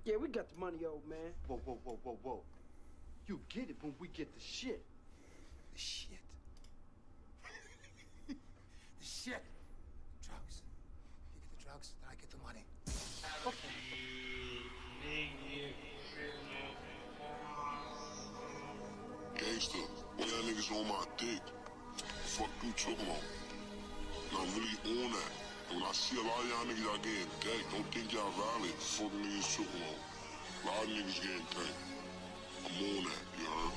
yeah, we got the money, old man. Whoa, whoa, whoa, whoa, whoa. You get it when we get the shit. The shit. The shit. Drugs. You get the drugs, then I get the money. Okay. Gangsta, why y'all niggas on my dick? Fuck you talking about? And I'm really on that. And when I see a lot of y'all niggas out getting decked, don't think y'all valid. Fuck niggas talking about. A lot of niggas getting decked. I'm on that, you heard?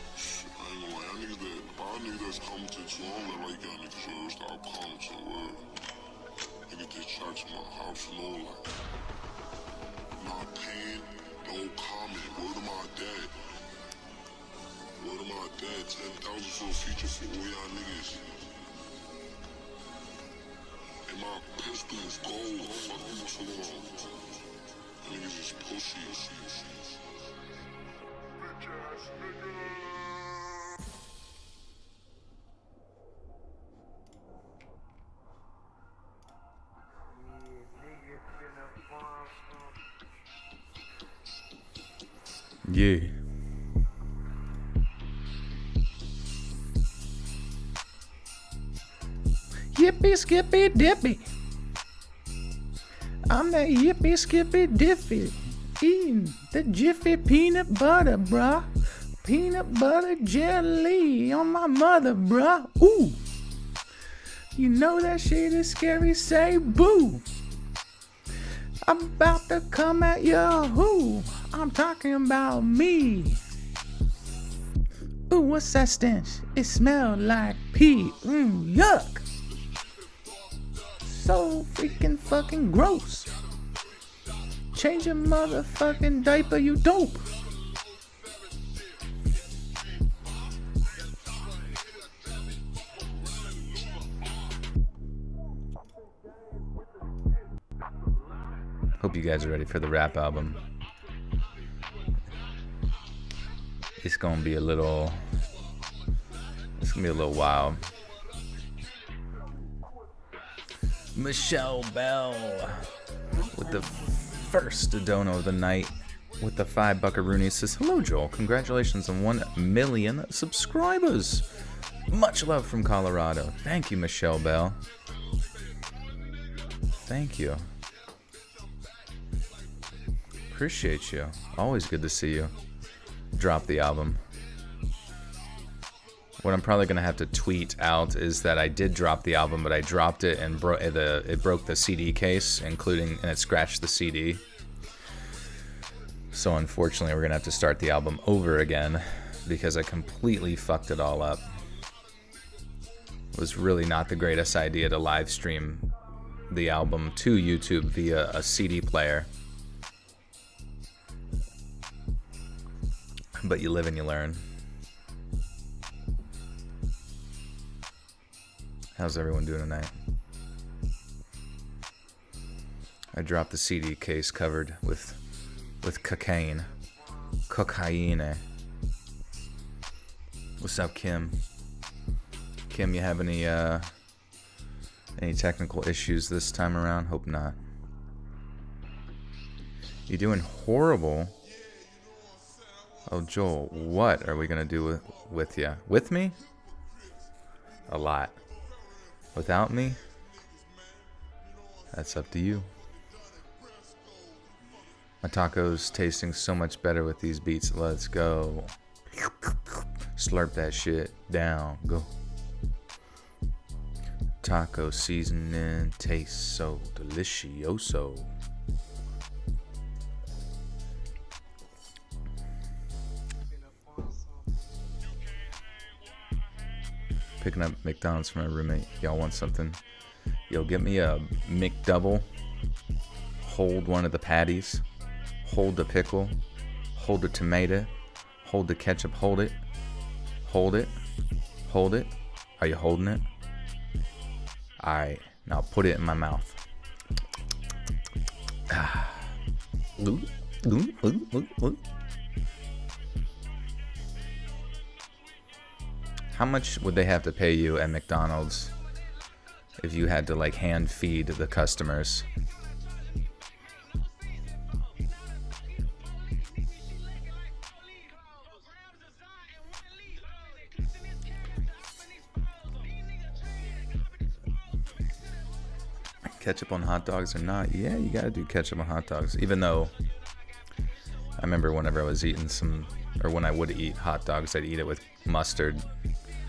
I ain't gonna lie, y'all niggas that, a lot of niggas that's commenting too, I don't let like y'all niggas, yo, stop commenting, word. Niggas just charge my house and all that. Not paying, don't comment, word of my dad. Word of my dad, 10,000 for a feature for all y'all niggas. And my pistol's gold, fuck you talking about. Niggas is pussy. Bitch ass nigga. Yeah. Yippee skippy dippy. I'm that yippee skippy dippy. Eating the jiffy peanut butter, bruh. Peanut butter jelly on my mother, bruh. Ooh. You know that shit is scary, say boo. I'm about to come at ya, who? I'm talking about me. Ooh, what's that stench? It smelled like pee. Yuck. So freaking fucking gross. Change your motherfucking diaper, you dope. Hope you guys are ready for the rap album. It's gonna be a little wild. Michelle Bell with the first dono of the night with the 5 buckaroonies says, hello Joel, congratulations on 1 million subscribers. Much love from Colorado. Thank you, Michelle Bell. Thank you. Appreciate you. Always good to see you. Drop the album. What I'm probably gonna have to tweet out is that I did drop the album, but I dropped it and it broke the CD case, and it scratched the CD. So unfortunately, we're gonna have to start the album over again because I completely fucked it all up. It was really not the greatest idea to live stream the album to YouTube via a CD player. But you live and you learn. How's everyone doing tonight? I dropped the CD case covered with cocaine. Cocaine. What's up, Kim? Kim, you have any technical issues this time around? Hope not. You doing horrible? Oh, Joel, what are we gonna do with you? With me? A lot. Without me? That's up to you. My taco's tasting so much better with these beats. Let's go. Slurp that shit down. Go. Taco seasoning tastes so delicioso. Picking up McDonald's for my roommate. Y'all want something? Yo, get me a McDouble. Hold one of the patties. Hold the pickle. Hold the tomato. Hold the ketchup. Hold it. Hold it. Hold it. Are you holding it? Alright. Now put it in my mouth. How much would they have to pay you at McDonald's if you had to like hand feed the customers? Ketchup on hot dogs or not? Yeah, you gotta do ketchup on hot dogs. Even though I remember whenever I was eating when I would eat hot dogs, I'd eat it with mustard,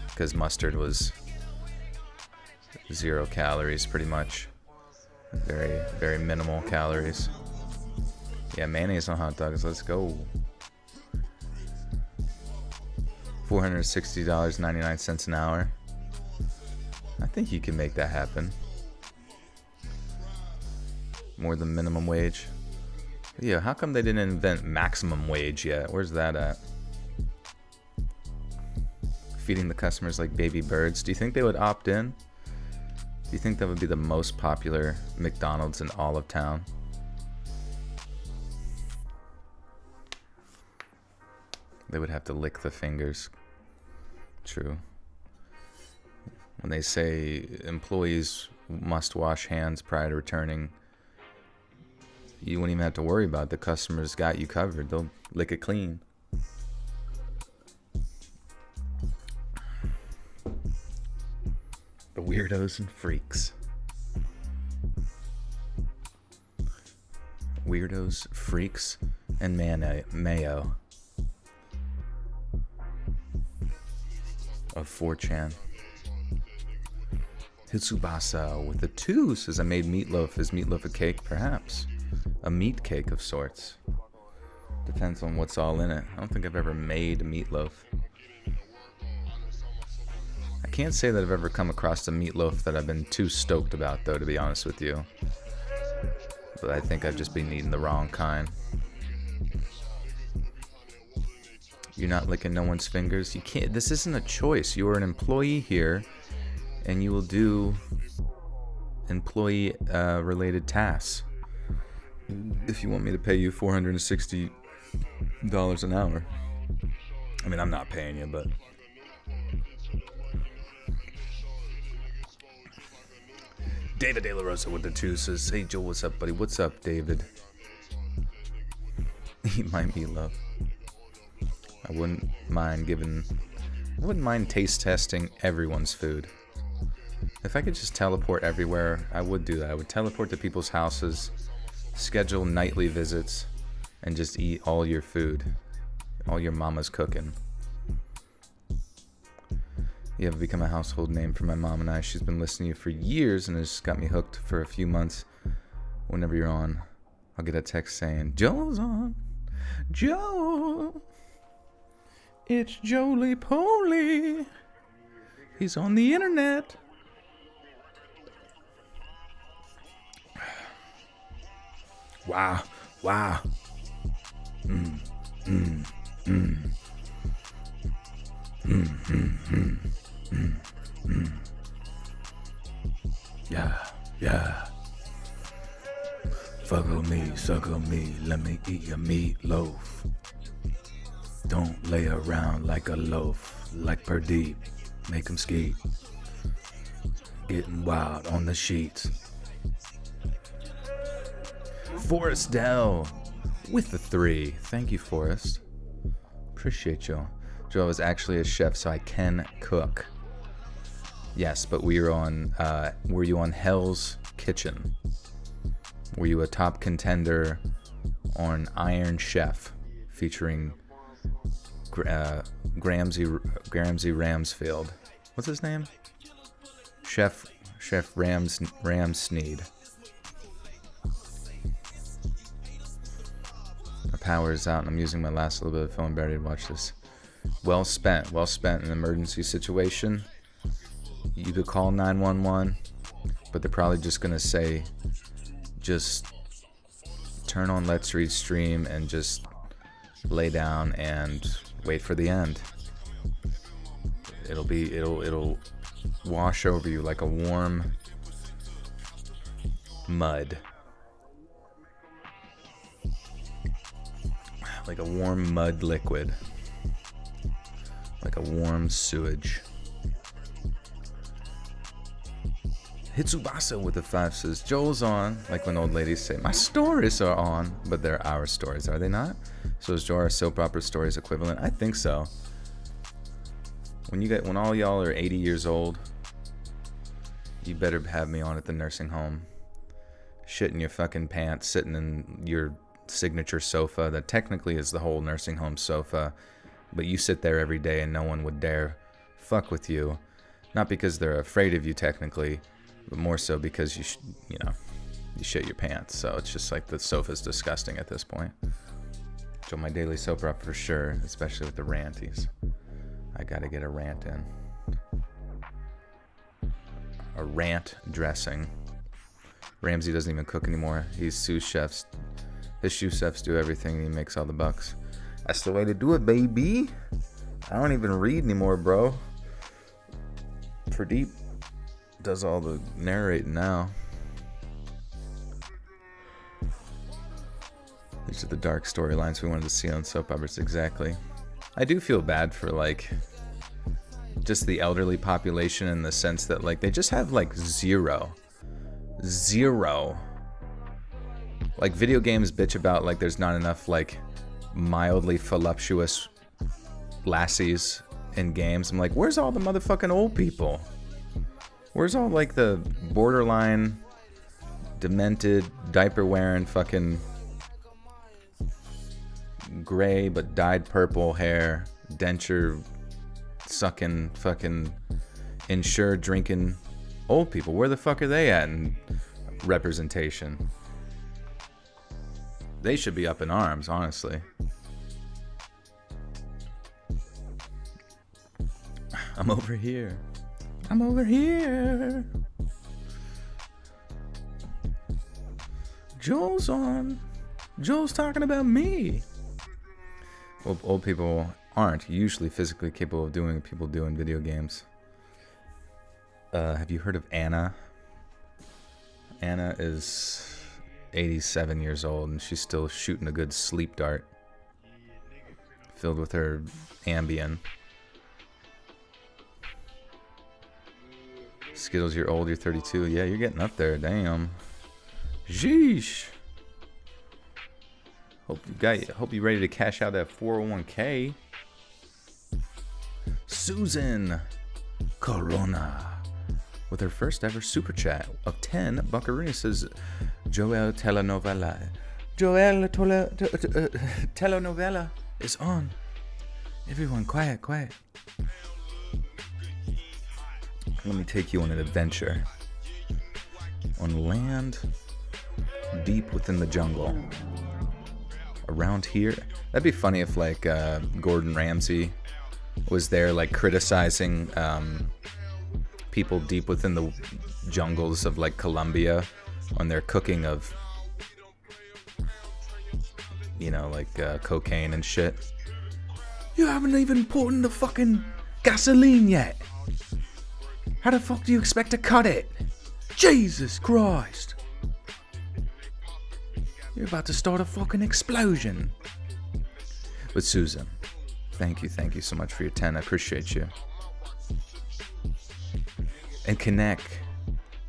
because mustard was 0 calories pretty much. Very, very minimal calories. Yeah, mayonnaise on hot dogs, let's go. $460.99 an hour. I think you can make that happen. More than minimum wage. Yeah, how come they didn't invent maximum wage yet? Where's that at? Feeding the customers like baby birds. Do you think they would opt in? Do you think that would be the most popular McDonald's in all of town? They would have to lick the fingers. True. When they say employees must wash hands prior to returning, you wouldn't even have to worry about it. The customers got you covered. They'll lick it clean. The weirdos and freaks. Weirdos, freaks, and mayo. Of 4chan. Hitsubasa with a 2 says I made meatloaf. Is meatloaf a cake? Perhaps. A meat cake of sorts. Depends on what's all in it. I don't think I've ever made a meatloaf. I can't say that I've ever come across a meatloaf that I've been too stoked about, though, to be honest with you. But I think I've just been eating the wrong kind. You're not licking no one's fingers. You can't. This isn't a choice. You are an employee here, and you will do employee related tasks. If you want me to pay you $460 an hour. I mean, I'm not paying you, but David De La Rosa with the 2 says, hey Joel, what's up, buddy? What's up, David? Eat my meatloaf. I wouldn't mind taste testing everyone's food. If I could just teleport everywhere, I would do that. I would teleport to people's houses, schedule nightly visits, and just eat all your food. All your mama's cooking. You have become a household name for my mom and I. She's been listening to you for years and has got me hooked for a few months. Whenever you're on, I'll get a text saying, Joel's on. Joel. It's Jolie Polly. He's on the internet. Wow. Wow. Yeah. Fuck on me, suck on me, let me eat your meatloaf. Don't lay around like a loaf, like Purdeep, make 'em ski. Getting wild on the sheets. Forrest Dell with the 3. Thank you, Forrest. Appreciate you. Joe, I was actually a chef, so I can cook. Yes, but were you on Hell's Kitchen? Were you a top contender on Iron Chef, featuring Gramsy Ramsfield? What's his name? Chef Ramsneed. My power is out and I'm using my last little bit of film battery to watch this. Well spent in an emergency situation. You could call 911, but they're probably just gonna say, just turn on Let's Read stream and just lay down and wait for the end. It'll wash over you like a warm mud. Like a warm mud liquid. Like a warm sewage. Hitsubasa with the 5 says, Joel's on, like when old ladies say, my stories are on, but they're our stories, are they not? So is Joel our soap opera stories equivalent? I think so. When all y'all are 80 years old, you better have me on at the nursing home. shitting your fucking pants, sitting in your signature sofa that technically is the whole nursing home sofa, but you sit there every day and no one would dare fuck with you. Not because they're afraid of you technically, but more so because you shit your pants. So it's just like the sofa's disgusting at this point. So my daily soap up for sure, especially with the ranties. I gotta get a rant in. A rant dressing. Ramsey doesn't even cook anymore. He's sous chefs. His sous chefs do everything. He makes all the bucks. That's the way to do it, baby. I don't even read anymore, bro. Pradeep does all the narrating now. These are the dark storylines we wanted to see on soap operas. Exactly. I do feel bad for like just the elderly population in the sense that like they just have like zero like video games bitch about like there's not enough like mildly voluptuous lassies in games. I'm like, where's all the motherfucking old people? Where's all like the borderline demented diaper wearing fucking gray but dyed purple hair, denture sucking fucking insured drinking old people? Where the fuck are they at in representation? They should be up in arms, honestly. I'm over here. I'm over here. Joel's on. Joel's talking about me. Well, old people aren't usually physically capable of doing what people do in video games. Have you heard of Anna? Anna is 87 years old and she's still shooting a good sleep dart filled with her Ambien. Skittles, you're old, you're 32. Yeah, you're getting up there, damn. Sheesh. Hope you're ready to cash out that 401k. Susan Corona with her first ever super chat of 10 buckaroonies says, Joel telenovela. Telenovela is on. Everyone quiet. Let me take you on an adventure. On land deep within the jungle. Around here. That'd be funny if like Gordon Ramsay was there like criticizing people deep within the jungles of like Colombia on their cooking of, you know, like cocaine and shit. You haven't even put in the fucking gasoline yet. How the fuck do you expect to cut it? Jesus Christ. You're about to start a fucking explosion. But Susan, thank you so much for your 10. I appreciate you. And connect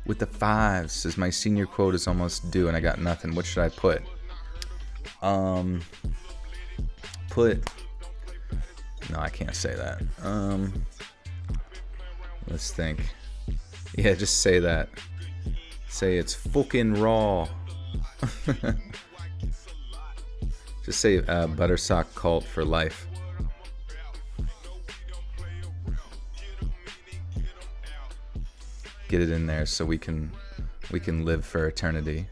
with the 5s, says my senior quote is almost due and I got nothing. What should I put? No, I can't say that. Let's think. Yeah, just say that. Say it's fucking raw. Just say Buttersock cult for life. Get it in there so we can live for eternity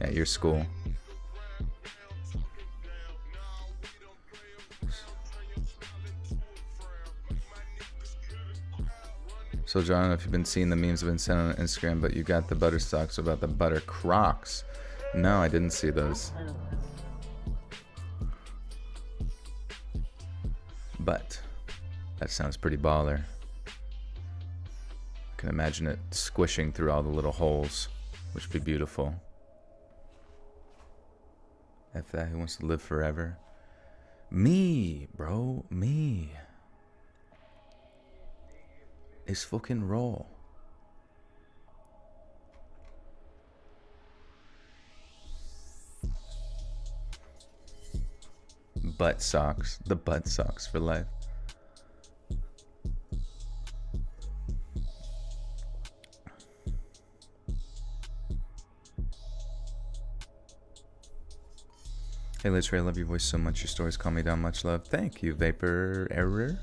at your school. So John, I don't know if you've been seeing the memes have been sent on Instagram, but you got the Buttersocks about the Butter Crocs. No, I didn't see those. But that sounds pretty baller. I can imagine it squishing through all the little holes, which would be beautiful. F that, who wants to live forever? Me, bro, me. It's fucking raw. Butt socks. The butt socks for life. Hey, Liz Ray, I love your voice so much. Your stories calm me down. Much love. Thank you, Vapor Error.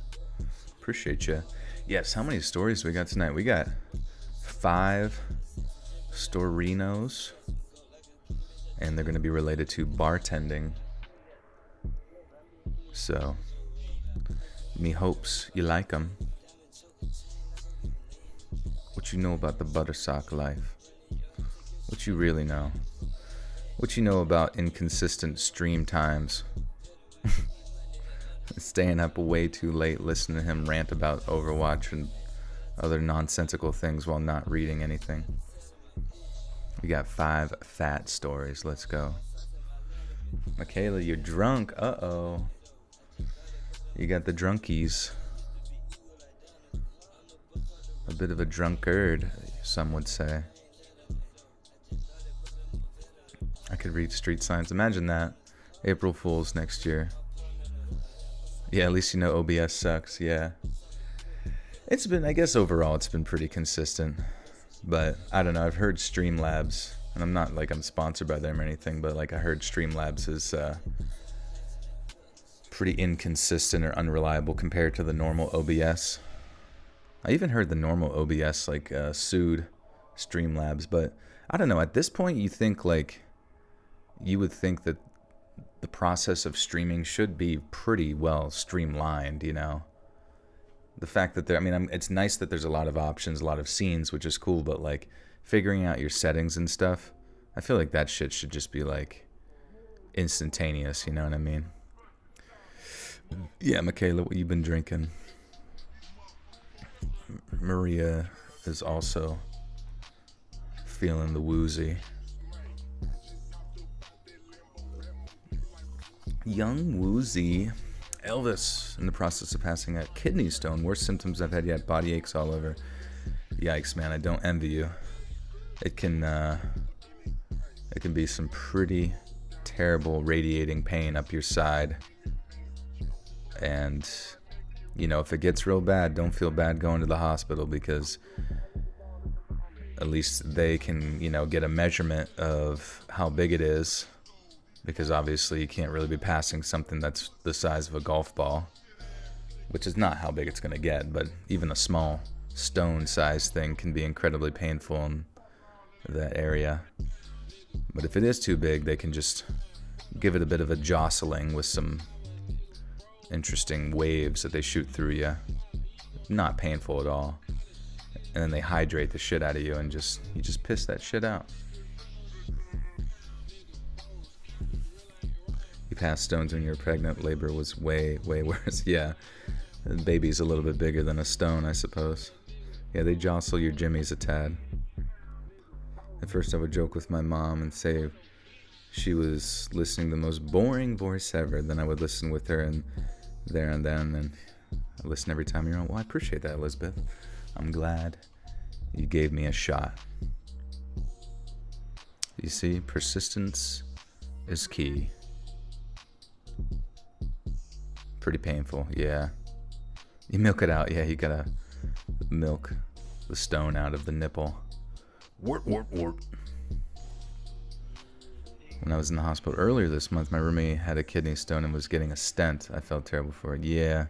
Appreciate you. Yes, how many stories do we got tonight? We got 5 storinos, and they're going to be related to bartending. So, me hopes you like them. What you know about the buttersock life? What you really know? What you know about inconsistent stream times? Staying up way too late listening to him rant about Overwatch and other nonsensical things while not reading anything. We got 5 fat stories. Let's go. Michaela, you're drunk. Uh-oh. You got the drunkies. A bit of a drunkard, some would say. I could read street signs. Imagine that. April Fools next year. Yeah, at least you know OBS sucks. Yeah. It's been, I guess overall, it's been pretty consistent. But, I don't know, I've heard Streamlabs, and I'm not like I'm sponsored by them or anything, but like I heard Streamlabs is pretty inconsistent or unreliable compared to the normal OBS. I even heard the normal OBS like sued Streamlabs, but I don't know, at this point you think like, you would think that the process of streaming should be pretty well streamlined, you know? The fact that there, I mean, it's nice that there's a lot of options, a lot of scenes, which is cool, but like figuring out your settings and stuff, I feel like that shit should just be like instantaneous, you know what I mean? Yeah, Michaela, what you been drinking? Maria is also feeling the woozy. Young woozy. Elvis in the process of passing a kidney stone. Worst symptoms I've had yet. Body aches all over. Yikes, man. I don't envy you. It can be some pretty terrible radiating pain up your side. And, you know, if it gets real bad, don't feel bad going to the hospital because at least they can, you know, get a measurement of how big it is. Because obviously you can't really be passing something that's the size of a golf ball, which is not how big it's going to get, but even a small stone-sized thing can be incredibly painful in that area. But if it is too big, they can just give it a bit of a jostling with some interesting waves that they shoot through you. Not painful at all. And then they hydrate the shit out of you and you just piss that shit out. Past stones when you're pregnant, labor was way worse. Yeah, the baby's a little bit bigger than a stone, I suppose. Yeah, they jostle your jimmies a tad. At first I would joke with my mom and say she was listening to the most boring voice ever. Then I would listen with her and there and then, and I listen every time you're on. Well, I appreciate that, Elizabeth. I'm glad you gave me a shot. You see, persistence is key. Pretty painful, yeah. You milk it out, yeah, you gotta milk the stone out of the nipple. Wart. When I was in the hospital earlier this month, my roommate had a kidney stone and was getting a stent. I felt terrible for it. Yeah,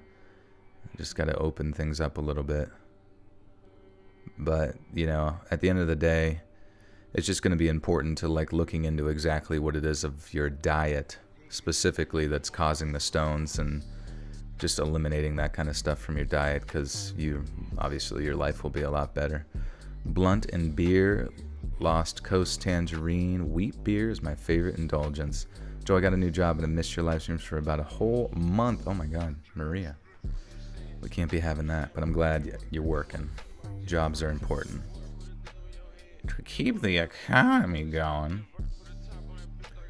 just gotta open things up a little bit. But, you know, at the end of the day, it's just gonna be important to like looking into exactly what it is of your diet specifically that's causing the stones and just eliminating that kind of stuff from your diet, because obviously your life will be a lot better. Blunt and beer, Lost Coast Tangerine, wheat beer is my favorite indulgence. Joe, I got a new job and I missed your live streams for about a whole month. Oh my God, Maria. We can't be having that, but I'm glad you're working. Jobs are important. To keep the economy going.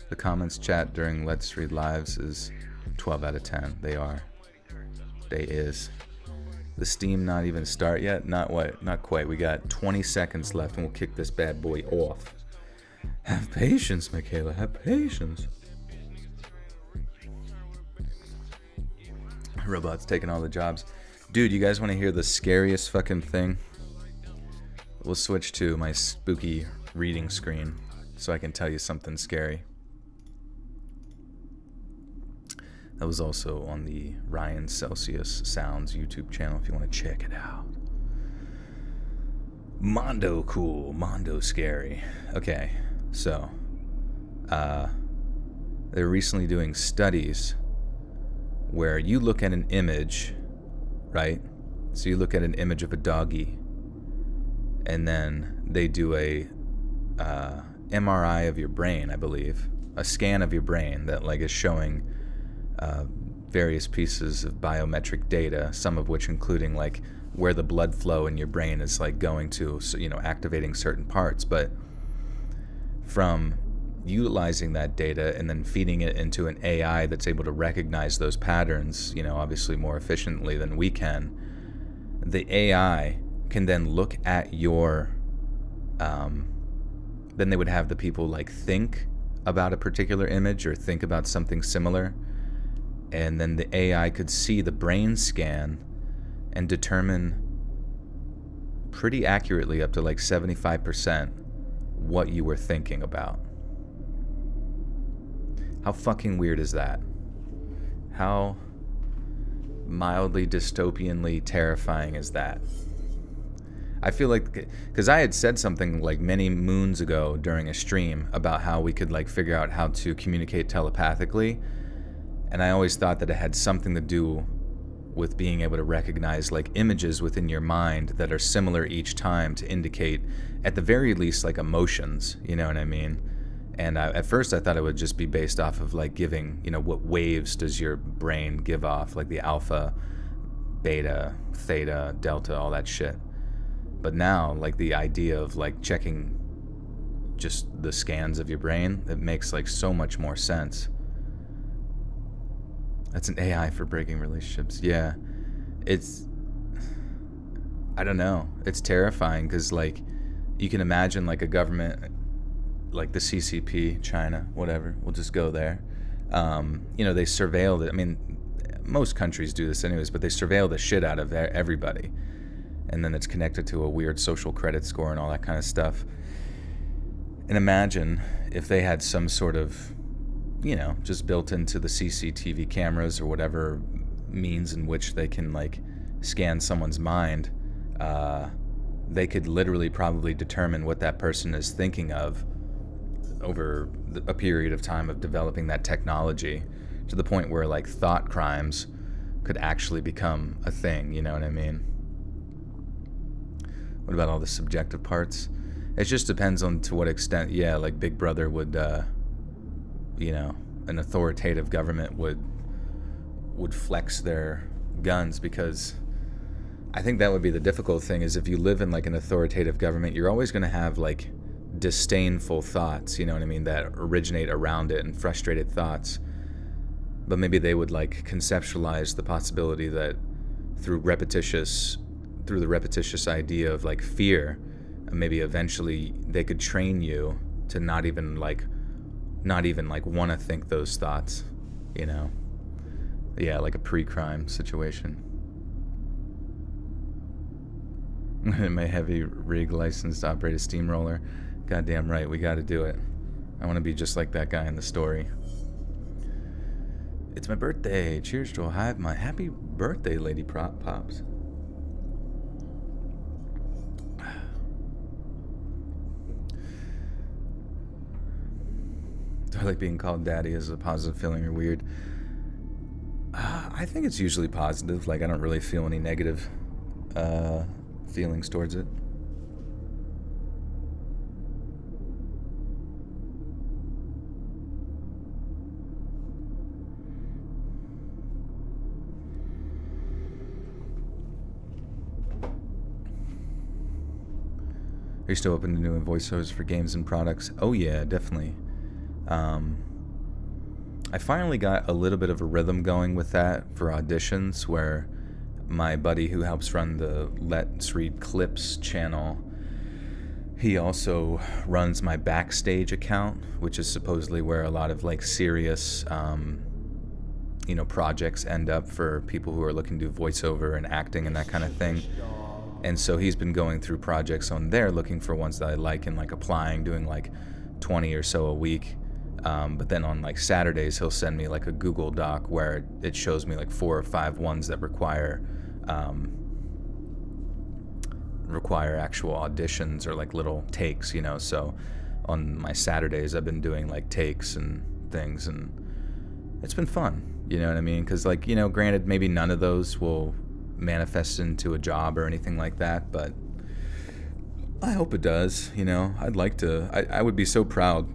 The comments chat during Let's Read Lives is 12 out of 10. They are. They is. The Steam not even start yet? Not quite. We got 20 seconds left and we'll kick this bad boy off. Have patience, Michaela. Have patience. Robots taking all the jobs. Dude, you guys want to hear the scariest fucking thing? We'll switch to my spooky reading screen so I can tell you something scary. That was also on the Ryan Celsius Sounds YouTube channel if you want to check it out. Mondo cool, Mondo scary. Okay, so they're recently doing studies where you look at an image, right? So you look at an image of a doggy, and then they do a MRI of your brain, I believe, a scan of your brain that like is showing various pieces of biometric data, some of which including like where the blood flow in your brain is like going to, so, you know, activating certain parts. But from utilizing that data and then feeding it into an AI that's able to recognize those patterns, you know, obviously more efficiently than we can, the AI can then look at your, then they would have the people like think about a particular image or think about something similar, and then the AI could see the brain scan and determine pretty accurately, up to like 75%, what you were thinking about. How fucking weird is that? How mildly dystopianly terrifying is that? I feel like, because I had said something like many moons ago during a stream about how we could like figure out how to communicate telepathically, and I always thought that it had something to do with being able to recognize like images within your mind that are similar each time to indicate at the very least like emotions, you know what I mean? And at first I thought it would just be based off of like giving, you know, what waves does your brain give off, like the alpha, beta, theta, delta, all that shit. But now like the idea of like checking just the scans of your brain, it makes like so much more sense. That's an AI for breaking relationships. Yeah, it's, I don't know. It's terrifying because like you can imagine like a government like the CCP, China, whatever. We'll just go there. You know, they surveil it. I mean, most countries do this anyways, but they surveil the shit out of everybody. And then it's connected to a weird social credit score and all that kind of stuff. And imagine if they had some sort of, you know, just built into the CCTV cameras or whatever means in which they can like scan someone's mind, they could literally probably determine what that person is thinking of over a period of time of developing that technology, to the point where like thought crimes could actually become a thing, you know what I mean? What about all the subjective parts? It just depends on to what extent, yeah, like Big Brother would, you know, an authoritative government would flex their guns, because I think that would be the difficult thing, is if you live in like an authoritative government, you're always going to have like disdainful thoughts, you know what I mean, that originate around it, and frustrated thoughts. But maybe they would like conceptualize the possibility that through the repetitious idea of like fear, maybe eventually they could train you to not even like want to think those thoughts, you know? Yeah, like a pre-crime situation. My heavy rig license to operate a steamroller. Goddamn right, we gotta do it. I want to be just like that guy in the story. It's my birthday. Cheers to a hive. My happy birthday, Lady Pops. Do I like being called daddy? Is a positive feeling or weird? I think it's usually positive. Like, I don't really feel any negative feelings towards it. Are you still open to doing voiceovers for games and products? Oh yeah, definitely. I finally got a little bit of a rhythm going with that for auditions, where my buddy who helps run the Let's Read Clips channel, he also runs my Backstage account, which is supposedly where a lot of like serious you know, projects end up for people who are looking to do voiceover and acting and that kind of thing. And so he's been going through projects on there, looking for ones that I like, and like applying, doing like 20 or so a week. But then on like Saturdays, he'll send me like a Google Doc where it shows me like 4 or 5 ones that require actual auditions or like little takes, you know. So on my Saturdays, I've been doing like takes and things, and it's been fun, you know what I mean? Because, like, you know, granted, maybe none of those will manifest into a job or anything like that, but I hope it does, you know. I'd like to, I would be so proud,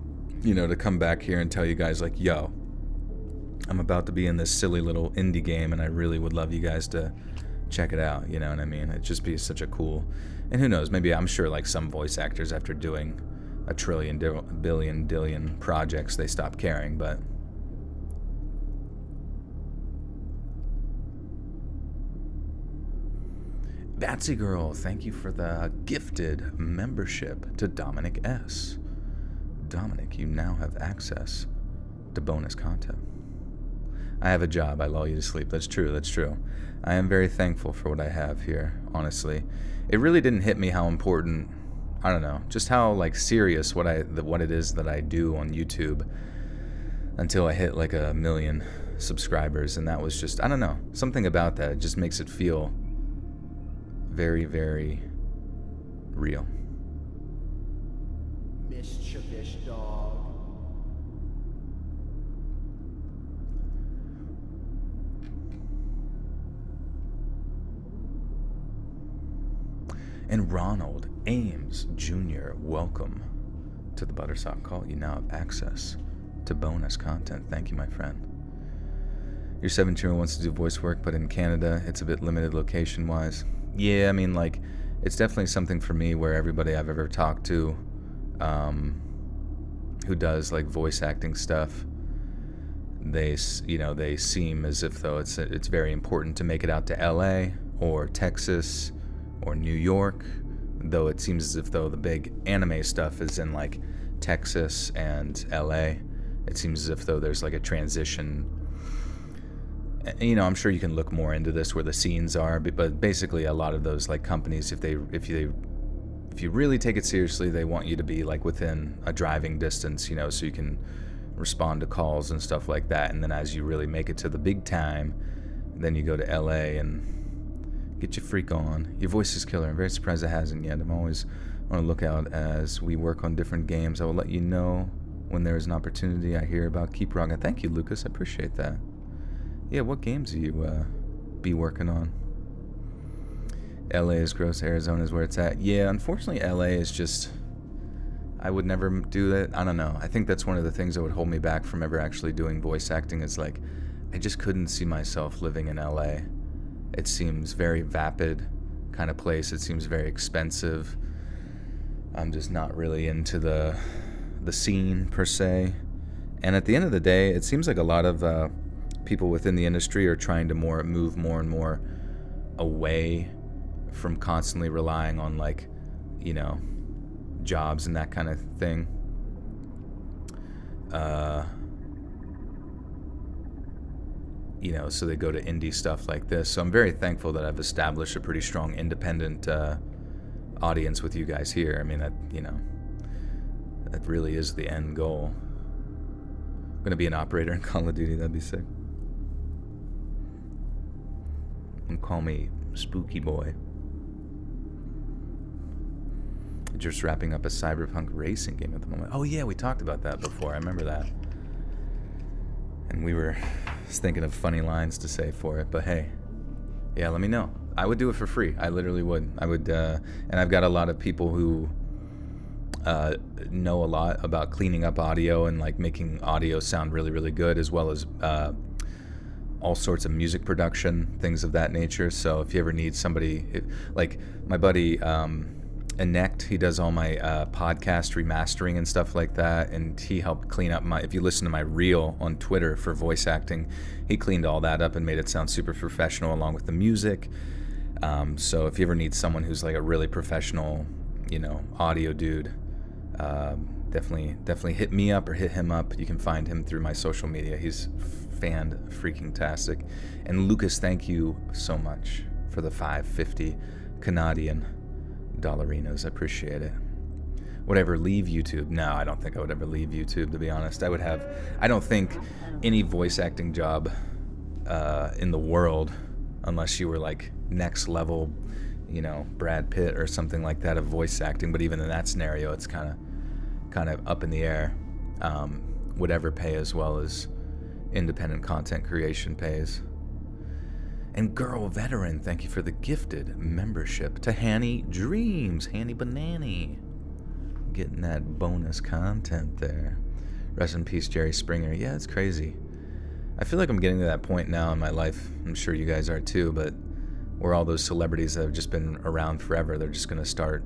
you know, to come back here and tell you guys, like, yo, I'm about to be in this silly little indie game, and I really would love you guys to check it out, you know what I mean? It'd just be such a cool, and who knows, maybe, I'm sure, like, some voice actors, after doing a trillion, billion, dillion projects, they stop caring, but Batsy Girl, thank you for the gifted membership to Dominic S. Dominic, you now have access to bonus content. I have a job, I lull you to sleep. That's true, that's true. I am very thankful for what I have here, honestly. It really didn't hit me how important, I don't know, just how, like, serious what it is that I do on YouTube until I hit like 1 million subscribers, and that was just, I don't know, something about that, it just makes it feel very, very real. Mischievous dog. And Ronald Ames Jr., welcome to the Buttersock Call. You now have access to bonus content. Thank you, my friend. Your 17-year-old wants to do voice work, but in Canada, it's a bit limited location-wise. Yeah, I mean, like, it's definitely something for me where everybody I've ever talked to who does, like, voice acting stuff, they seem as if though it's very important to make it out to LA or Texas or New York, though it seems as if though the big anime stuff is in, like, Texas and LA. It seems as if though there's, like, a transition. You know, I'm sure you can look more into this where the scenes are, but basically a lot of those, like, companies, if you really take it seriously, they want you to be, like, within a driving distance, you know, so you can respond to calls and stuff like that. And then as you really make it to the big time, then you go to LA and get your freak on. Your voice is killer. I'm very surprised it hasn't yet. I'm always on the lookout as we work on different games. I will let you know when there is an opportunity I hear about. Keep rocking. Thank you, Lucas. I appreciate that. Yeah, what games do you be working on? LA is gross. Arizona is where it's at. Yeah, unfortunately, LA is just, I would never do that. I don't know. I think that's one of the things that would hold me back from ever actually doing voice acting is, like, I just couldn't see myself living in LA. It seems very vapid kind of place. It seems very expensive. I'm just not really into the scene per se. And at the end of the day, it seems like a lot of people within the industry are trying to move more and more away from constantly relying on, like, you know, jobs and that kind of thing. You know, so they go to indie stuff like this. So I'm very thankful that I've established a pretty strong independent audience with you guys here. I mean, that, you know, that really is the end goal. I'm gonna be an operator in Call of Duty. That'd be sick. And call me Spooky Boy. Just wrapping up a cyberpunk racing game at the moment. Oh yeah, we talked about that before. I remember that. And we were thinking of funny lines to say for it, but hey, yeah, let me know. I would do it for free. I literally would. I would, and I've got a lot of people who know a lot about cleaning up audio and, like, making audio sound really, really good, as well as all sorts of music production, things of that nature. So if you ever need somebody, like my buddy Anect, he does all my podcast remastering and stuff like that, and he helped clean up if you listen to my reel on Twitter for voice acting, he cleaned all that up and made it sound super professional along with the music. So if you ever need someone who's, like, a really professional, you know, audio dude, definitely hit me up or hit him up. You can find him through my social media. He's fan-freaking-tastic. And Lucas, thank you so much for the 550 Canadian dollarinos. I appreciate it. would I ever leave YouTube? No, I don't think I would ever leave YouTube, to be honest. I don't think any voice acting job in the world, unless you were like next level, Brad Pitt or something like that of voice acting, but even in that scenario, it's kind of up in the air, would ever pay as well as independent content creation pays. And Girl Veteran, thank you for the gifted membership to Hanny Dreams, Hanny Banani. Getting that bonus content there. Rest in peace, Jerry Springer. Yeah, it's crazy. I feel like I'm getting to that point now in my life, I'm sure you guys are too, but where all those celebrities that have just been around forever, they're just going to start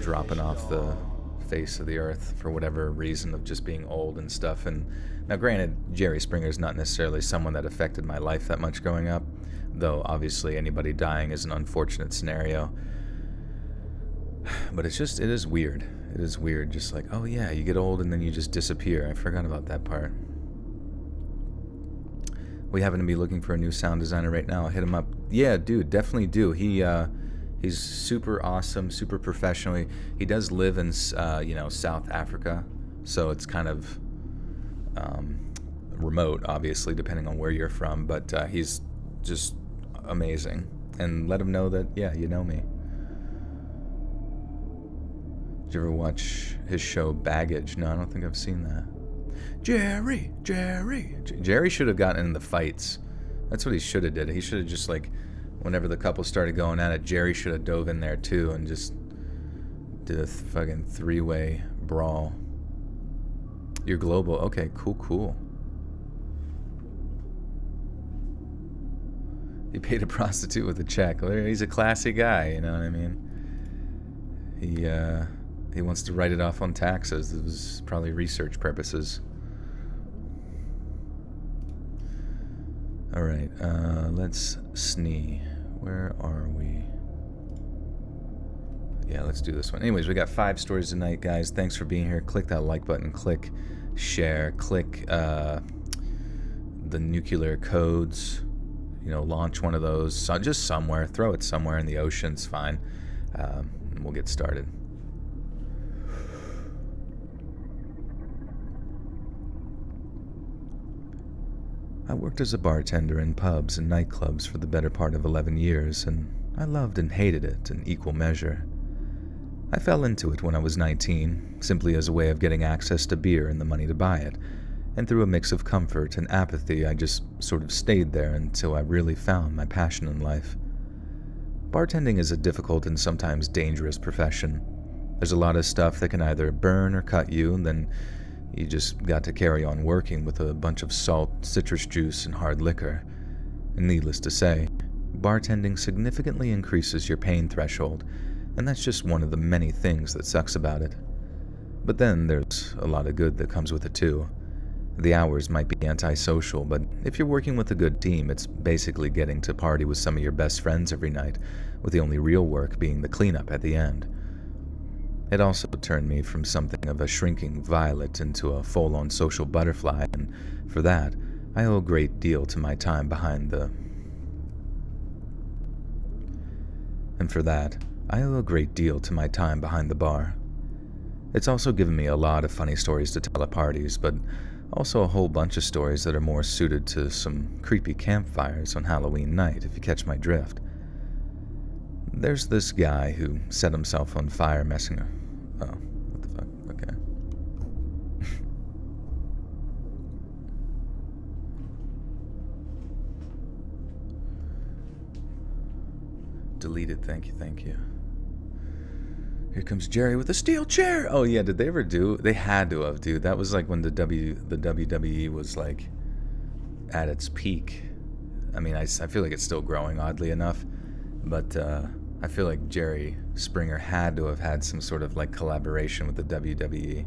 dropping off the face of the earth for whatever reason of just being old and stuff. And now granted, Jerry Springer's not necessarily someone that affected my life that much growing up, though obviously anybody dying is an unfortunate scenario. But it is weird. It is weird, just like, oh yeah, you get old and then you just disappear. I forgot about that part. We happen to be looking for a new sound designer right now. I'll hit him up. Yeah, dude, definitely do. He's super awesome, super professionally. He does live in, South Africa, so it's kind of remote, obviously, depending on where you're from. But he's just amazing. And let him know that, yeah, you know me. Did you ever watch his show Baggage? No, I don't think I've seen that. Jerry should have gotten in the fights. That's what he should have did. He should have just, like, whenever the couple started going at it, Jerry should have dove in there too and just did a fucking three-way brawl. You're global. Okay, cool. He paid a prostitute with a check. He's a classy guy, you know what I mean? He wants to write it off on taxes. It was probably research purposes. Alright, let's snee. Where are we? Yeah, let's do this one. Anyways, we got 5 stories tonight, guys. Thanks for being here. Click that like button. Click share. Click the nuclear codes. Launch one of those. So just somewhere. Throw it somewhere in the ocean's fine. And we'll get started. I worked as a bartender in pubs and nightclubs for the better part of 11 years, and I loved and hated it in equal measure. I fell into it when I was 19, simply as a way of getting access to beer and the money to buy it, and through a mix of comfort and apathy, I just sort of stayed there until I really found my passion in life. Bartending is a difficult and sometimes dangerous profession. There's a lot of stuff that can either burn or cut you, and then you just got to carry on working with a bunch of salt, citrus juice, and hard liquor. And needless to say, bartending significantly increases your pain threshold, and that's just one of the many things that sucks about it. But then there's a lot of good that comes with it too. The hours might be antisocial, but if you're working with a good team, it's basically getting to party with some of your best friends every night, with the only real work being the cleanup at the end. It also turned me from something of a shrinking violet into a full-on social butterfly, and for that, I owe a great deal to my time behind the... bar. It's also given me a lot of funny stories to tell at parties, but also a whole bunch of stories that are more suited to some creepy campfires on Halloween night, if you catch my drift. There's this guy who set himself on fire messing... Oh, what the fuck? Okay. Deleted, thank you. Here comes Jerry with a steel chair! Oh yeah, did they ever do... They had to have, dude. That was like when the WWE was like at its peak. I mean, I feel like it's still growing, oddly enough. But, I feel like Jerry Springer had to have had some sort of like collaboration with the WWE.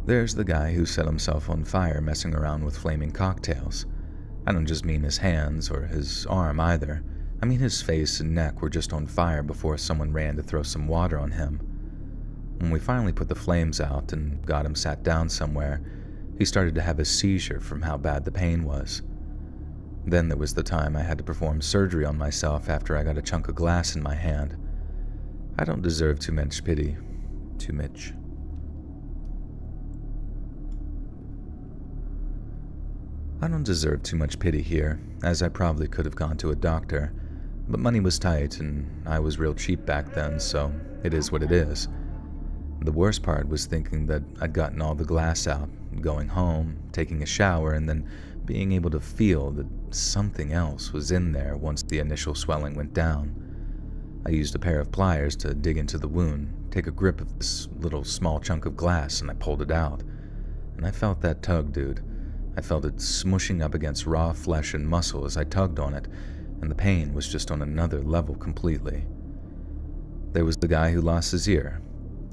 There's the guy who set himself on fire messing around with flaming cocktails. I don't just mean his hands or his arm either. I mean his face and neck were just on fire before someone ran to throw some water on him. When we finally put the flames out and got him sat down somewhere, he started to have a seizure from how bad the pain was. Then there was the time I had to perform surgery on myself after I got a chunk of glass in my hand. I don't deserve too much pity. Too much. I don't deserve too much pity here, as I probably could have gone to a doctor, but money was tight and I was real cheap back then, so it is what it is. The worst part was thinking that I'd gotten all the glass out, going home, taking a shower, and then being able to feel that something else was in there once the initial swelling went down. I used a pair of pliers to dig into the wound, take a grip of this little small chunk of glass, and I pulled it out. And I felt that tug, dude. I felt it smushing up against raw flesh and muscle as I tugged on it, and the pain was just on another level completely. There was the guy who lost his ear.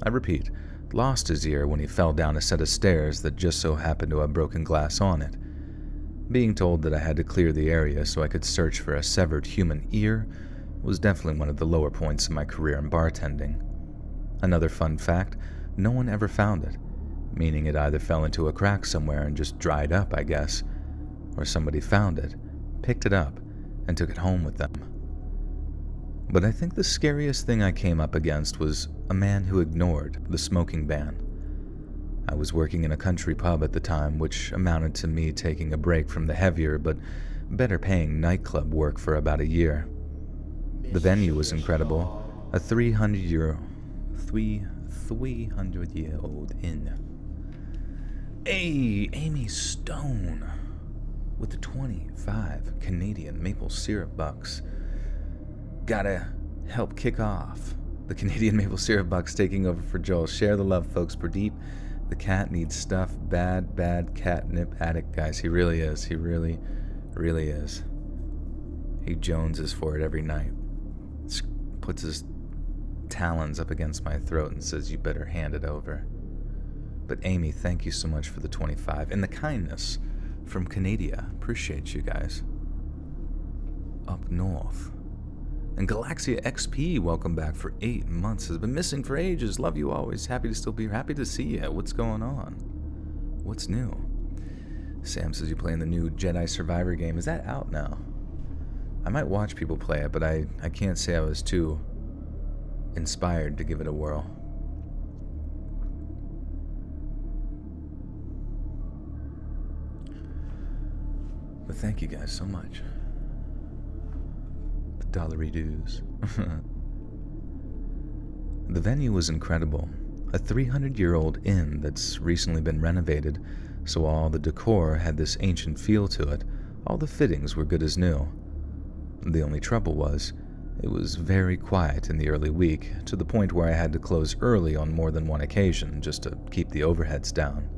I repeat, lost his ear when he fell down a set of stairs that just so happened to have broken glass on it. Being told that I had to clear the area so I could search for a severed human ear was definitely one of the lower points of my career in bartending. Another fun fact, no one ever found it, meaning it either fell into a crack somewhere and just dried up, I guess, or somebody found it, picked it up, and took it home with them. But I think the scariest thing I came up against was a man who ignored the smoking ban. I was working in a country pub at the time, which amounted to me taking a break from the heavier but better paying nightclub work for about a year. The venue was incredible, a 300-year-old inn. Hey, Amy Stone with the 25 Canadian maple syrup bucks. Gotta help kick off the Canadian maple syrup bucks taking over for Joel. Share the love, folks. Pradeep, the cat needs stuff. Bad catnip addict, guys. He really is. He really is. He joneses for it every night. Puts his talons up against my throat and says, "You better hand it over." But Amy, thank you so much for the 25 and the kindness from Canada. Appreciate you guys. Up north. And Galaxia XP, welcome back for 8 months. Has been missing for ages. Love you always. Happy to still be here. Happy to see you. What's going on? What's new? Sam says you playing the new Jedi Survivor game. Is that out now? I might watch people play it, but I can't say I was too inspired to give it a whirl. But thank you guys so much. The dollary dues. The venue was incredible. A 300-year-old inn that's recently been renovated, so all the decor had this ancient feel to it. All the fittings were good as new. The only trouble was, it was very quiet in the early week, to the point where I had to close early on more than one occasion just to keep the overheads down.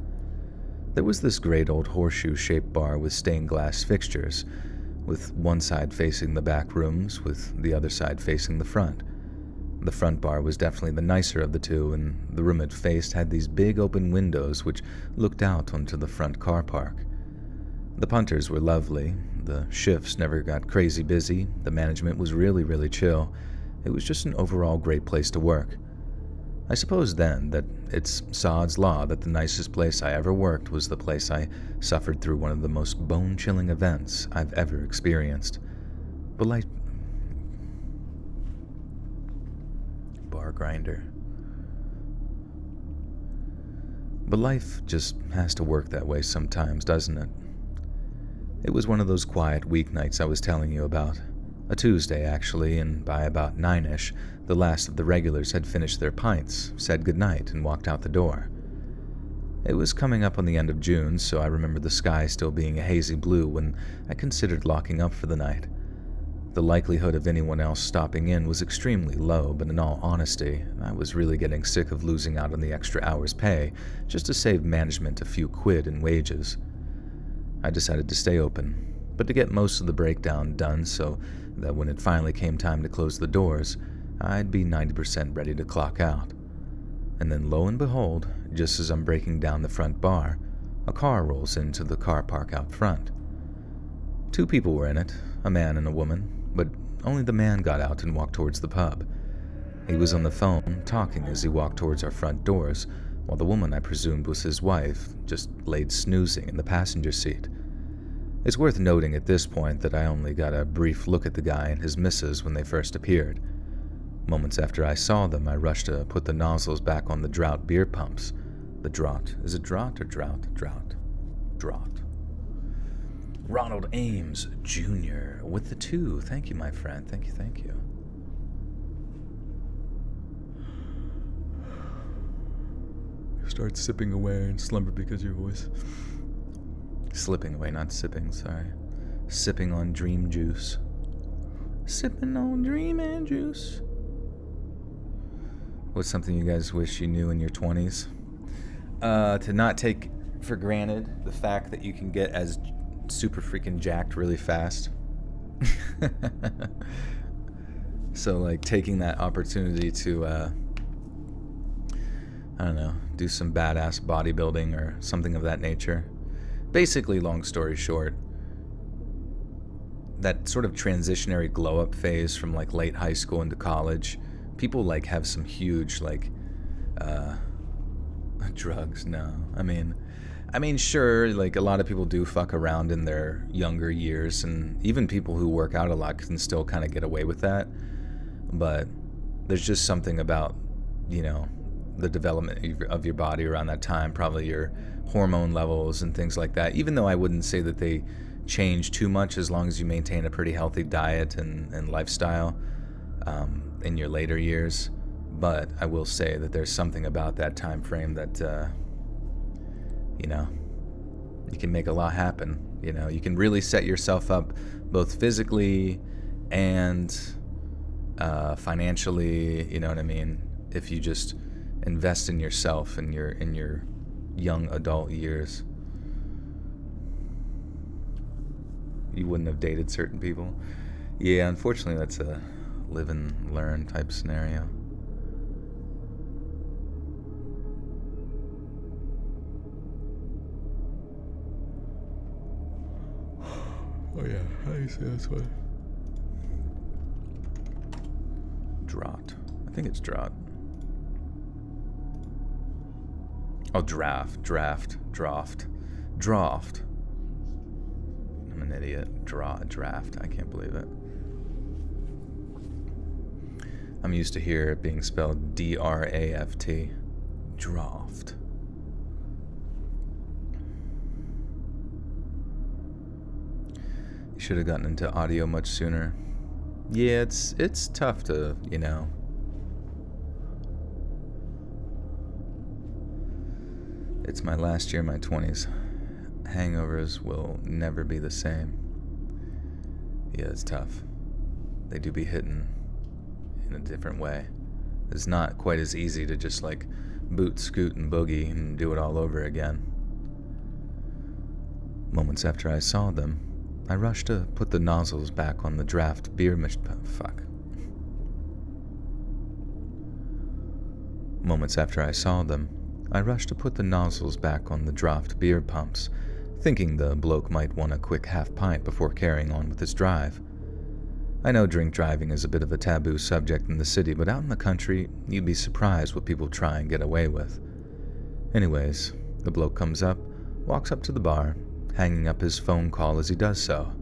There was this great old horseshoe-shaped bar with stained glass fixtures, with one side facing the back rooms, with the other side facing the front. The front bar was definitely the nicer of the two, and the room it faced had these big open windows which looked out onto the front car park. The punters were lovely, the shifts never got crazy busy, the management was really chill. It was just an overall great place to work. I suppose then that it's sod's law that the nicest place I ever worked was the place I suffered through one of the most bone-chilling events I've ever experienced. But bar grinder. But life just has to work that way sometimes, doesn't it? It was one of those quiet weeknights I was telling you about. A Tuesday, actually, and by about 9-ish, the last of the regulars had finished their pints, said goodnight, and walked out the door. It was coming up on the end of June, so I remember the sky still being a hazy blue when I considered locking up for the night. The likelihood of anyone else stopping in was extremely low, but in all honesty, I was really getting sick of losing out on the extra hour's pay just to save management a few quid in wages. I decided to stay open, but to get most of the breakdown done so that when it finally came time to close the doors, I'd be 90% ready to clock out. And then lo and behold, just as I'm breaking down the front bar, a car rolls into the car park out front. 2 people were in it, a man and a woman, but only the man got out and walked towards the pub. He was on the phone, talking as he walked towards our front doors, while the woman I presumed was his wife just laid snoozing in the passenger seat. It's worth noting at this point that I only got a brief look at the guy and his missus when they first appeared. Moments after I saw them, I rushed to put the nozzles back on the draught beer pumps. The draught. Is it draught or drought? Draught. Draught. Ronald Ames, Jr. with the 2. Thank you, my friend. Thank you, thank you. Start sipping away and slumber because of your voice. Slipping away, not sipping, sorry. Sipping on dream juice. Sipping on dream and juice. What's something you guys wish you knew in your 20s? To not take for granted the fact that you can get as super freaking jacked really fast. So, like, taking that opportunity to, I don't know, do some badass bodybuilding or something of that nature. Basically, long story short, that sort of transitionary glow-up phase from, like, late high school into college, people, like, have some huge, like, drugs. No. I mean, sure, like, a lot of people do fuck around in their younger years, and even people who work out a lot can still kind of get away with that. But there's just something about, you know, the development of your body around that time, probably your hormone levels and things like that, even though I wouldn't say that they change too much as long as you maintain a pretty healthy diet and lifestyle in your later years. But I will say that there's something about that time frame that, you know, you can make a lot happen. You know, you can really set yourself up both physically and financially, you know what I mean, if you just invest in yourself in your young adult years. You wouldn't have dated certain people. Yeah, unfortunately that's a live and learn type scenario. Oh yeah, how do you say this one? Draught. I think it's draught. Oh, draft. I'm an idiot. Draft. I can't believe it. I'm used to hear it being spelled D-R-A-F-T. Draft. You should have gotten into audio much sooner. Yeah, it's tough to, you know. It's my last year in my 20s. Hangovers will never be the same. Yeah, it's tough. They do be hitting in a different way. It's not quite as easy to just like boot, scoot, and boogie and do it all over again. Moments after I saw them, I rushed to put the nozzles back on the draft beer Moments after I saw them, I rushed to put the nozzles back on the draft beer pumps, thinking the bloke might want a quick half pint before carrying on with his drive. I know drink driving is a bit of a taboo subject in the city, but out in the country, you'd be surprised what people try and get away with. Anyways, the bloke comes up, walks up to the bar, hanging up his phone call as he does so.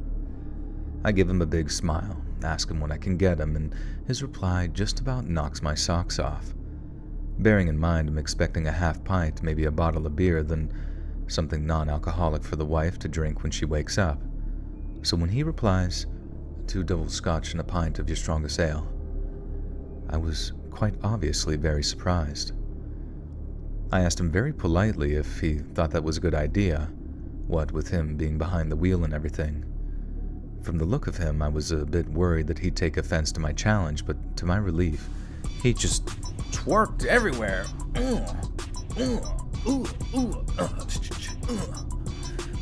I give him a big smile, ask him what I can get him, and his reply just about knocks my socks off. Bearing in mind I'm expecting a half pint, maybe a bottle of beer, then something non-alcoholic for the wife to drink when she wakes up. So when he replies, 2 double scotch and a pint of your strongest ale, I was quite obviously very surprised. I asked him very politely if he thought that was a good idea, what with him being behind the wheel and everything. From the look of him, I was a bit worried that he'd take offense to my challenge, but to my relief, he just twerked everywhere.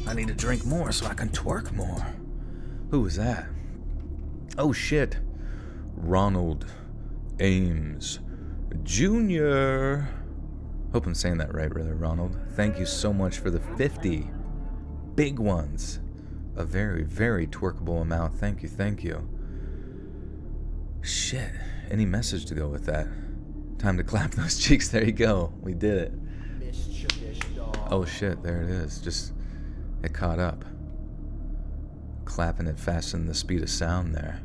I need to drink more so I can twerk more. Who was that? Oh shit. Ronald Ames Jr. Hope I'm saying that right, brother Ronald. Thank you so much for the 50 big ones. A very, very twerkable amount. Thank you. Shit. Any message to go with that? Time to clap those cheeks. There you go. We did it. Mischievous dog. Oh shit, there it is. Just, it caught up. clapping it faster than the speed of sound there.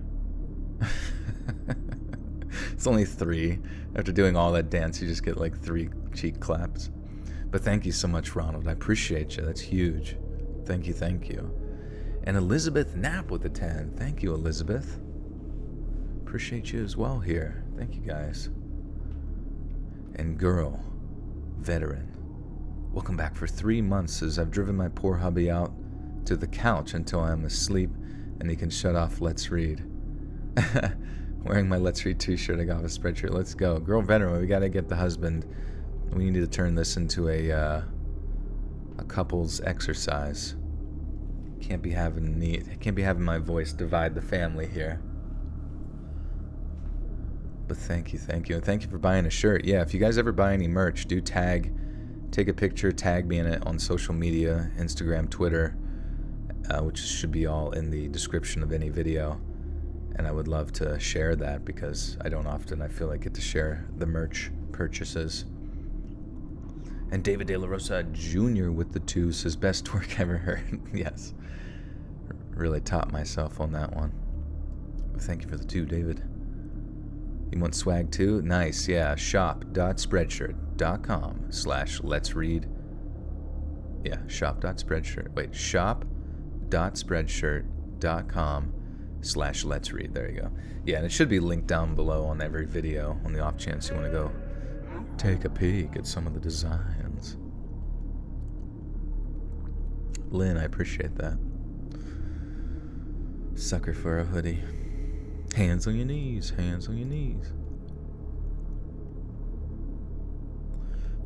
It's only 3. After doing all that dance, you just get like 3 cheek claps. But thank you so much, Ronald. I appreciate you. That's huge. Thank you, thank you. And Elizabeth Knapp with the 10. Thank you, Elizabeth. Appreciate you as well here. Thank you, guys. And Girl, Veteran. Welcome back for 3 months as I've driven my poor hubby out to the couch until I'm asleep and he can shut off Let's Read. Wearing my Let's Read t-shirt, I got a spreadshirt. Let's go. Girl, Veteran, we gotta get the husband. We need to turn this into a couple's exercise. Can't be having my voice divide the family here. But thank you, and thank you for buying a shirt. Yeah, if you guys ever buy any merch, do take a picture, tag me in it on social media, Instagram, Twitter, which should be all in the description of any video. And I would love to share that because I don't often, I feel like, get to share the merch purchases. And David De La Rosa Jr. with the 2 says, best work ever heard. Yes. Really topped myself on that one. Thank you for the 2, David. You want swag too? Nice, yeah. shop.spreadshirt.com/let's read. Yeah, shop.spreadshirt.com/let's read. There you go. Yeah, and it should be linked down below on every video on the off chance you want to go take a peek at some of the designs. Lynn, I appreciate that. Sucker for a hoodie. Hands on your knees, hands on your knees.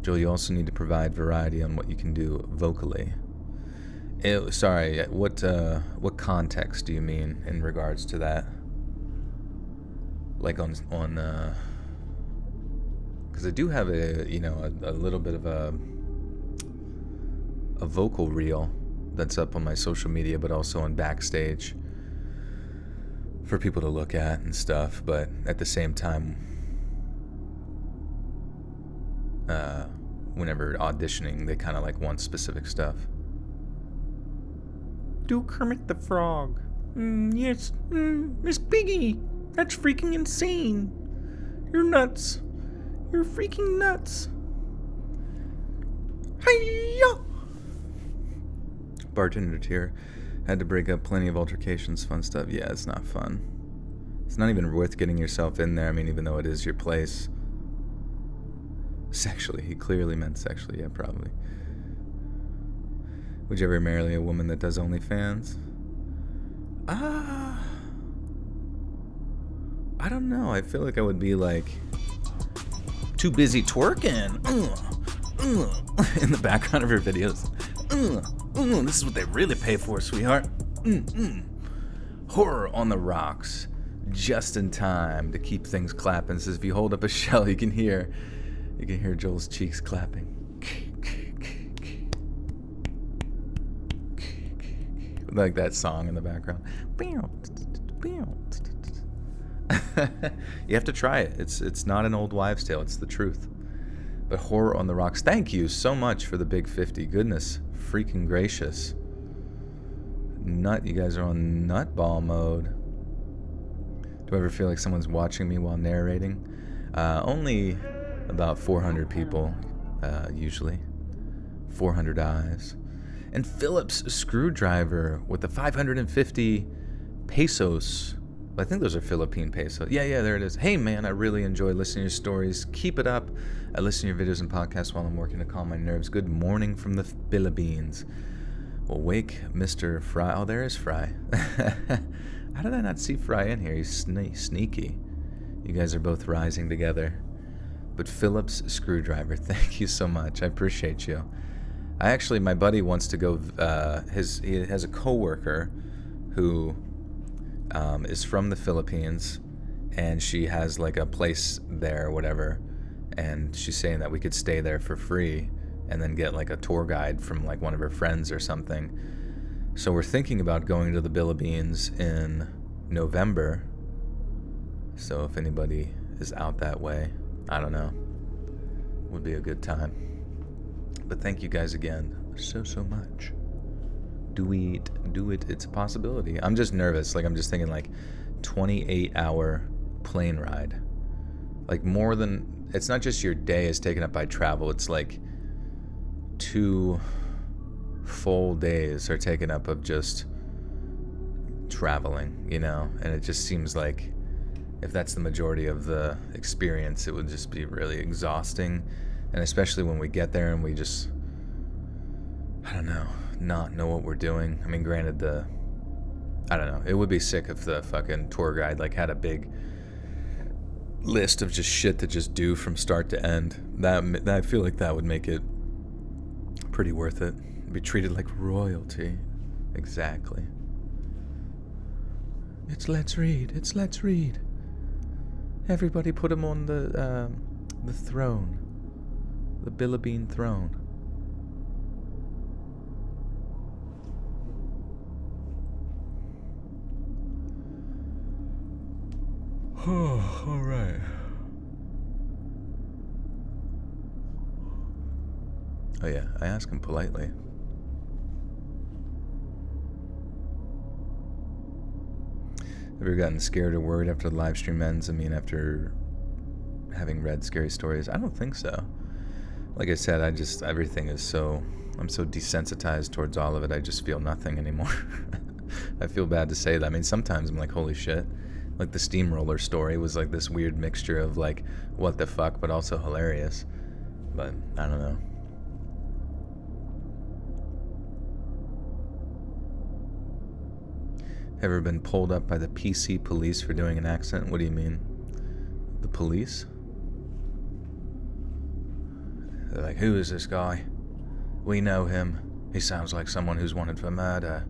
Joel, you also need to provide variety on what you can do vocally. Sorry, what context do you mean in regards to that? Like on because I do have a little bit of a vocal reel that's up on my social media, but also on Backstage for people to look at and stuff. But at the same time, whenever auditioning, they kind of like want specific stuff. Do Kermit the Frog. Yes. Miss Piggy. That's freaking insane. You're nuts. You're freaking nuts. Hi-ya! Bartender tier. Had to break up plenty of altercations, fun stuff. Yeah, it's not fun. It's not even worth getting yourself in there. I mean, even though it is your place. Sexually. He clearly meant sexually. Yeah, probably. Would you ever marry a woman that does OnlyFans? I don't know. I feel like I would be like too busy twerking in the background of her videos. This is what they really pay for, sweetheart. Horror on the Rocks. Just in time to keep things clapping. Says if you hold up a shell, you can hear Joel's cheeks clapping. Like that song in the background. You have to try it. It's not an old wives' tale. It's the truth. But Horror on the Rocks. Thank you so much for the big 50. Goodness freaking gracious. You guys are on nutball mode. Do I ever feel like someone's watching me while narrating? Only about 400 people, usually. 400 eyes. And Phillips Screwdriver with the 550 pesos. I think those are Philippine pesos. Yeah, there it is. Hey, man, I really enjoy listening to your stories. Keep it up. I listen to your videos and podcasts while I'm working to calm my nerves. Good morning from the Philippines. Well, wake Mr. Fry. Oh, there is Fry. How did I not see Fry in here? He's sneaky. You guys are both rising together. But Phillips Screwdriver, thank you so much. I appreciate you. My buddy wants to go. He has a coworker who is from the Philippines, and she has like a place there or whatever, and she's saying that we could stay there for free and then get like a tour guide from like one of her friends or something. So we're thinking about going to the Philippines in November. So if anybody is out that way, I don't know, would be a good time. But thank you guys again so much. Do it. It's a possibility. I'm just nervous. Like, I'm just thinking, like, 28-hour plane ride. Like, more than... It's not just your day is taken up by travel. It's like 2 full days are taken up of just traveling, you know? And it just seems like if that's the majority of the experience, it would just be really exhausting. And especially when we get there and we just, I don't know, not know what we're doing. I mean, granted, I don't know, it would be sick if the fucking tour guide like had a big list of just shit to just do from start to end. That I feel like that would make it pretty worth it. Be treated like royalty. Exactly. It's let's read. Everybody put him on the throne. The Billabene throne. Oh, alright. Oh yeah, I asked him politely. Ever gotten scared or worried after the live stream ends? I mean, after having read scary stories? I don't think so. Like I said, everything is so... I'm so desensitized towards all of it, I just feel nothing anymore. I feel bad to say that. I mean, sometimes I'm like, holy shit. Like, the steamroller story was like this weird mixture of like, what the fuck, but also hilarious. But, I don't know. Ever been pulled up by the PC police for doing an accent? What do you mean? The police? They're like, who is this guy? We know him. He sounds like someone who's wanted for murder.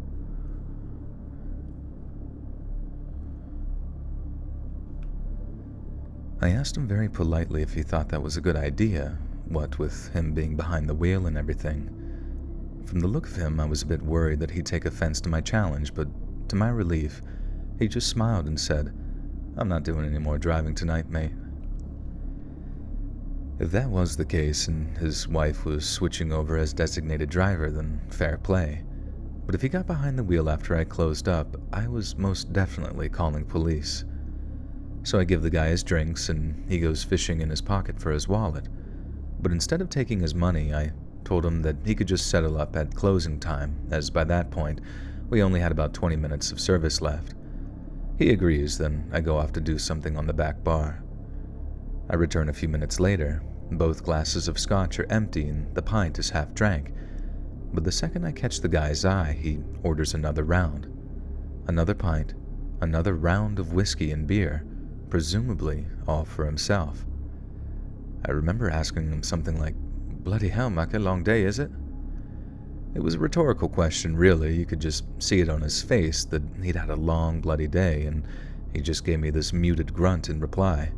I asked him very politely if he thought that was a good idea, what with him being behind the wheel and everything. From the look of him, I was a bit worried that he'd take offense to my challenge, but to my relief, he just smiled and said, I'm not doing any more driving tonight, mate. If that was the case and his wife was switching over as designated driver, then fair play. But if he got behind the wheel after I closed up, I was most definitely calling police. So I give the guy his drinks and he goes fishing in his pocket for his wallet. But instead of taking his money, I told him that he could just settle up at closing time, as by that point, we only had about 20 minutes of service left. He agrees, then I go off to do something on the back bar. I return a few minutes later. Both glasses of scotch are empty and the pint is half drank. But the second I catch the guy's eye, he orders another round. Another pint, another round of whiskey and beer, presumably all for himself. I remember asking him something like, bloody hell, Mike, a long day, is it? It was a rhetorical question, really. You could just see it on his face that he'd had a long, bloody day, and he just gave me this muted grunt in reply.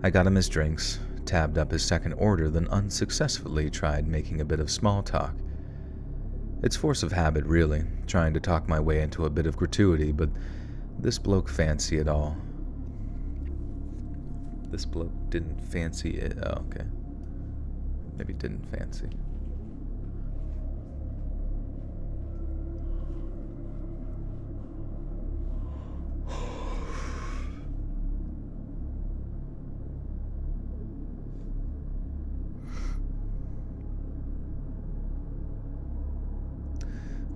I got him his drinks, tabbed up his second order, then unsuccessfully tried making a bit of small talk. It's force of habit, really, trying to talk my way into a bit of gratuity, but this bloke fancy it all. This bloke didn't fancy it. Oh, okay. Maybe didn't fancy.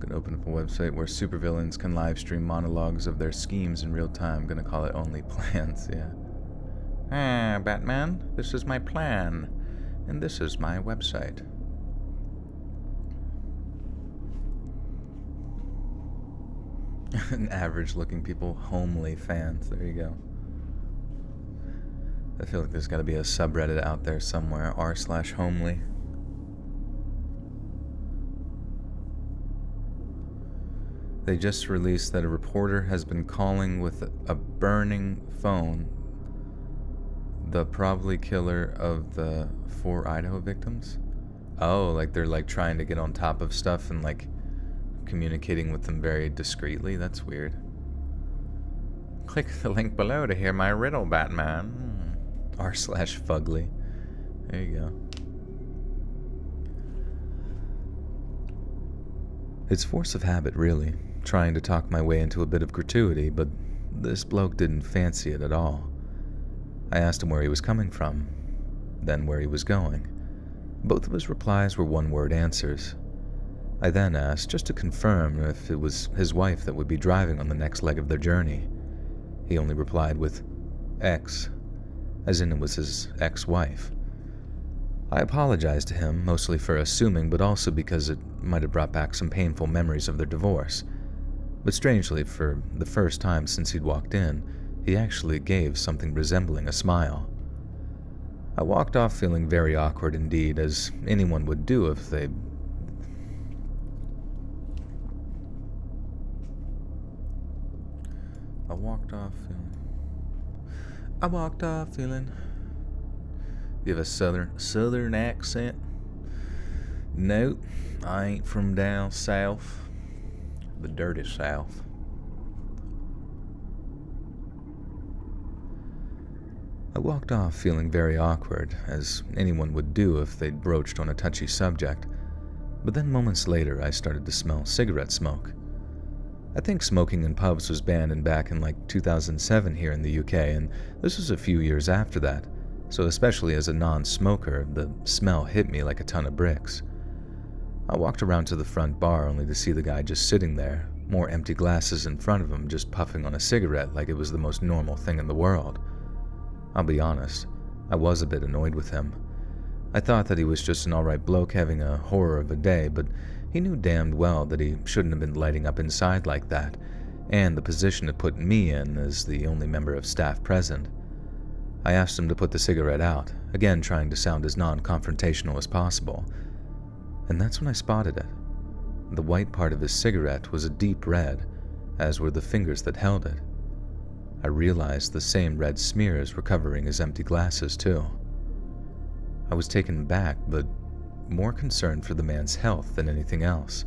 Gonna open up a website where supervillains can live stream monologues of their schemes in real time. Gonna call it Only Plans, yeah. Ah, Batman, this is my plan. And this is my website. An average looking people, homely fans. There you go. I feel like there's gotta be a subreddit out there somewhere, r/homely. They just released that a reporter has been calling with a burning phone the probably killer of the 4 Idaho victims. Oh, like they're like trying to get on top of stuff and like communicating with them very discreetly. That's weird. Click the link below to hear my riddle, Batman. r/fugly. There you go. It's force of habit, really, trying to talk my way into a bit of gratuity, but this bloke didn't fancy it at all. I asked him where he was coming from, then where he was going. Both of his replies were one-word answers. I then asked, just to confirm, if it was his wife that would be driving on the next leg of their journey. He only replied with ex, as in it was his ex-wife. I apologized to him, mostly for assuming, but also because it might have brought back some painful memories of their divorce. But strangely, for the first time since he'd walked in, he actually gave something resembling a smile. I walked off feeling very awkward indeed, as anyone would do if they... I walked off feeling... You have a southern accent? Nope, I ain't from down south. The dirty south. I walked off feeling very awkward, as anyone would do if they'd broached on a touchy subject. But then moments later, I started to smell cigarette smoke. I think smoking in pubs was banned back in like 2007 here in the UK, and this was a few years after that. So especially as a non-smoker, the smell hit me like a ton of bricks. I walked around to the front bar only to see the guy just sitting there, more empty glasses in front of him, just puffing on a cigarette like it was the most normal thing in the world. I'll be honest, I was a bit annoyed with him. I thought that he was just an alright bloke having a horror of a day, but he knew damned well that he shouldn't have been lighting up inside like that, and the position it put me in as the only member of staff present. I asked him to put the cigarette out, again trying to sound as non-confrontational as possible. And that's when I spotted it. The white part of his cigarette was a deep red, as were the fingers that held it. I realized the same red smears were covering his empty glasses, too. I was taken aback, but more concerned for the man's health than anything else.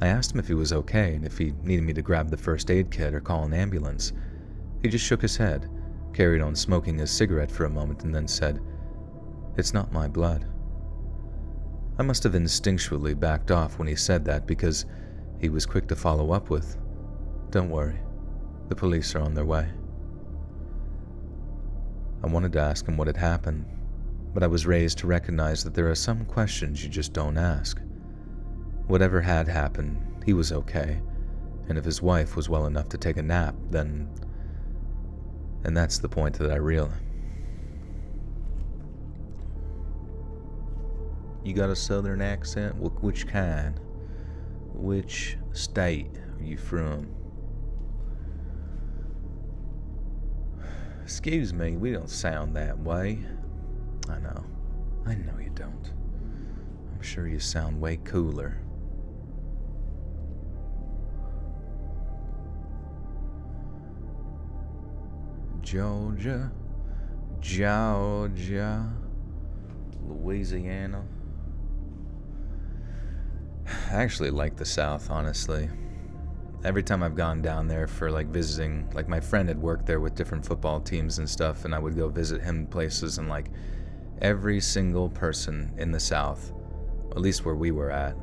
I asked him if he was okay and if he needed me to grab the first aid kit or call an ambulance. He just shook his head, carried on smoking his cigarette for a moment, and then said, "It's not my blood." I must have instinctually backed off when he said that, because he was quick to follow up with, "Don't worry, the police are on their way." I wanted to ask him what had happened, but I was raised to recognize that there are some questions you just don't ask. Whatever had happened, he was okay, and if his wife was well enough to take a nap, then... And that's the point that I realized. You got a southern accent? Which kind? Which state are you from? Excuse me, we don't sound that way. I know you don't. I'm sure you sound way cooler. Georgia, Louisiana. I actually like the South, honestly. Every time I've gone down there for like visiting, like my friend had worked there with different football teams and stuff, and I would go visit him places, and like every single person in the South, at least where we were at,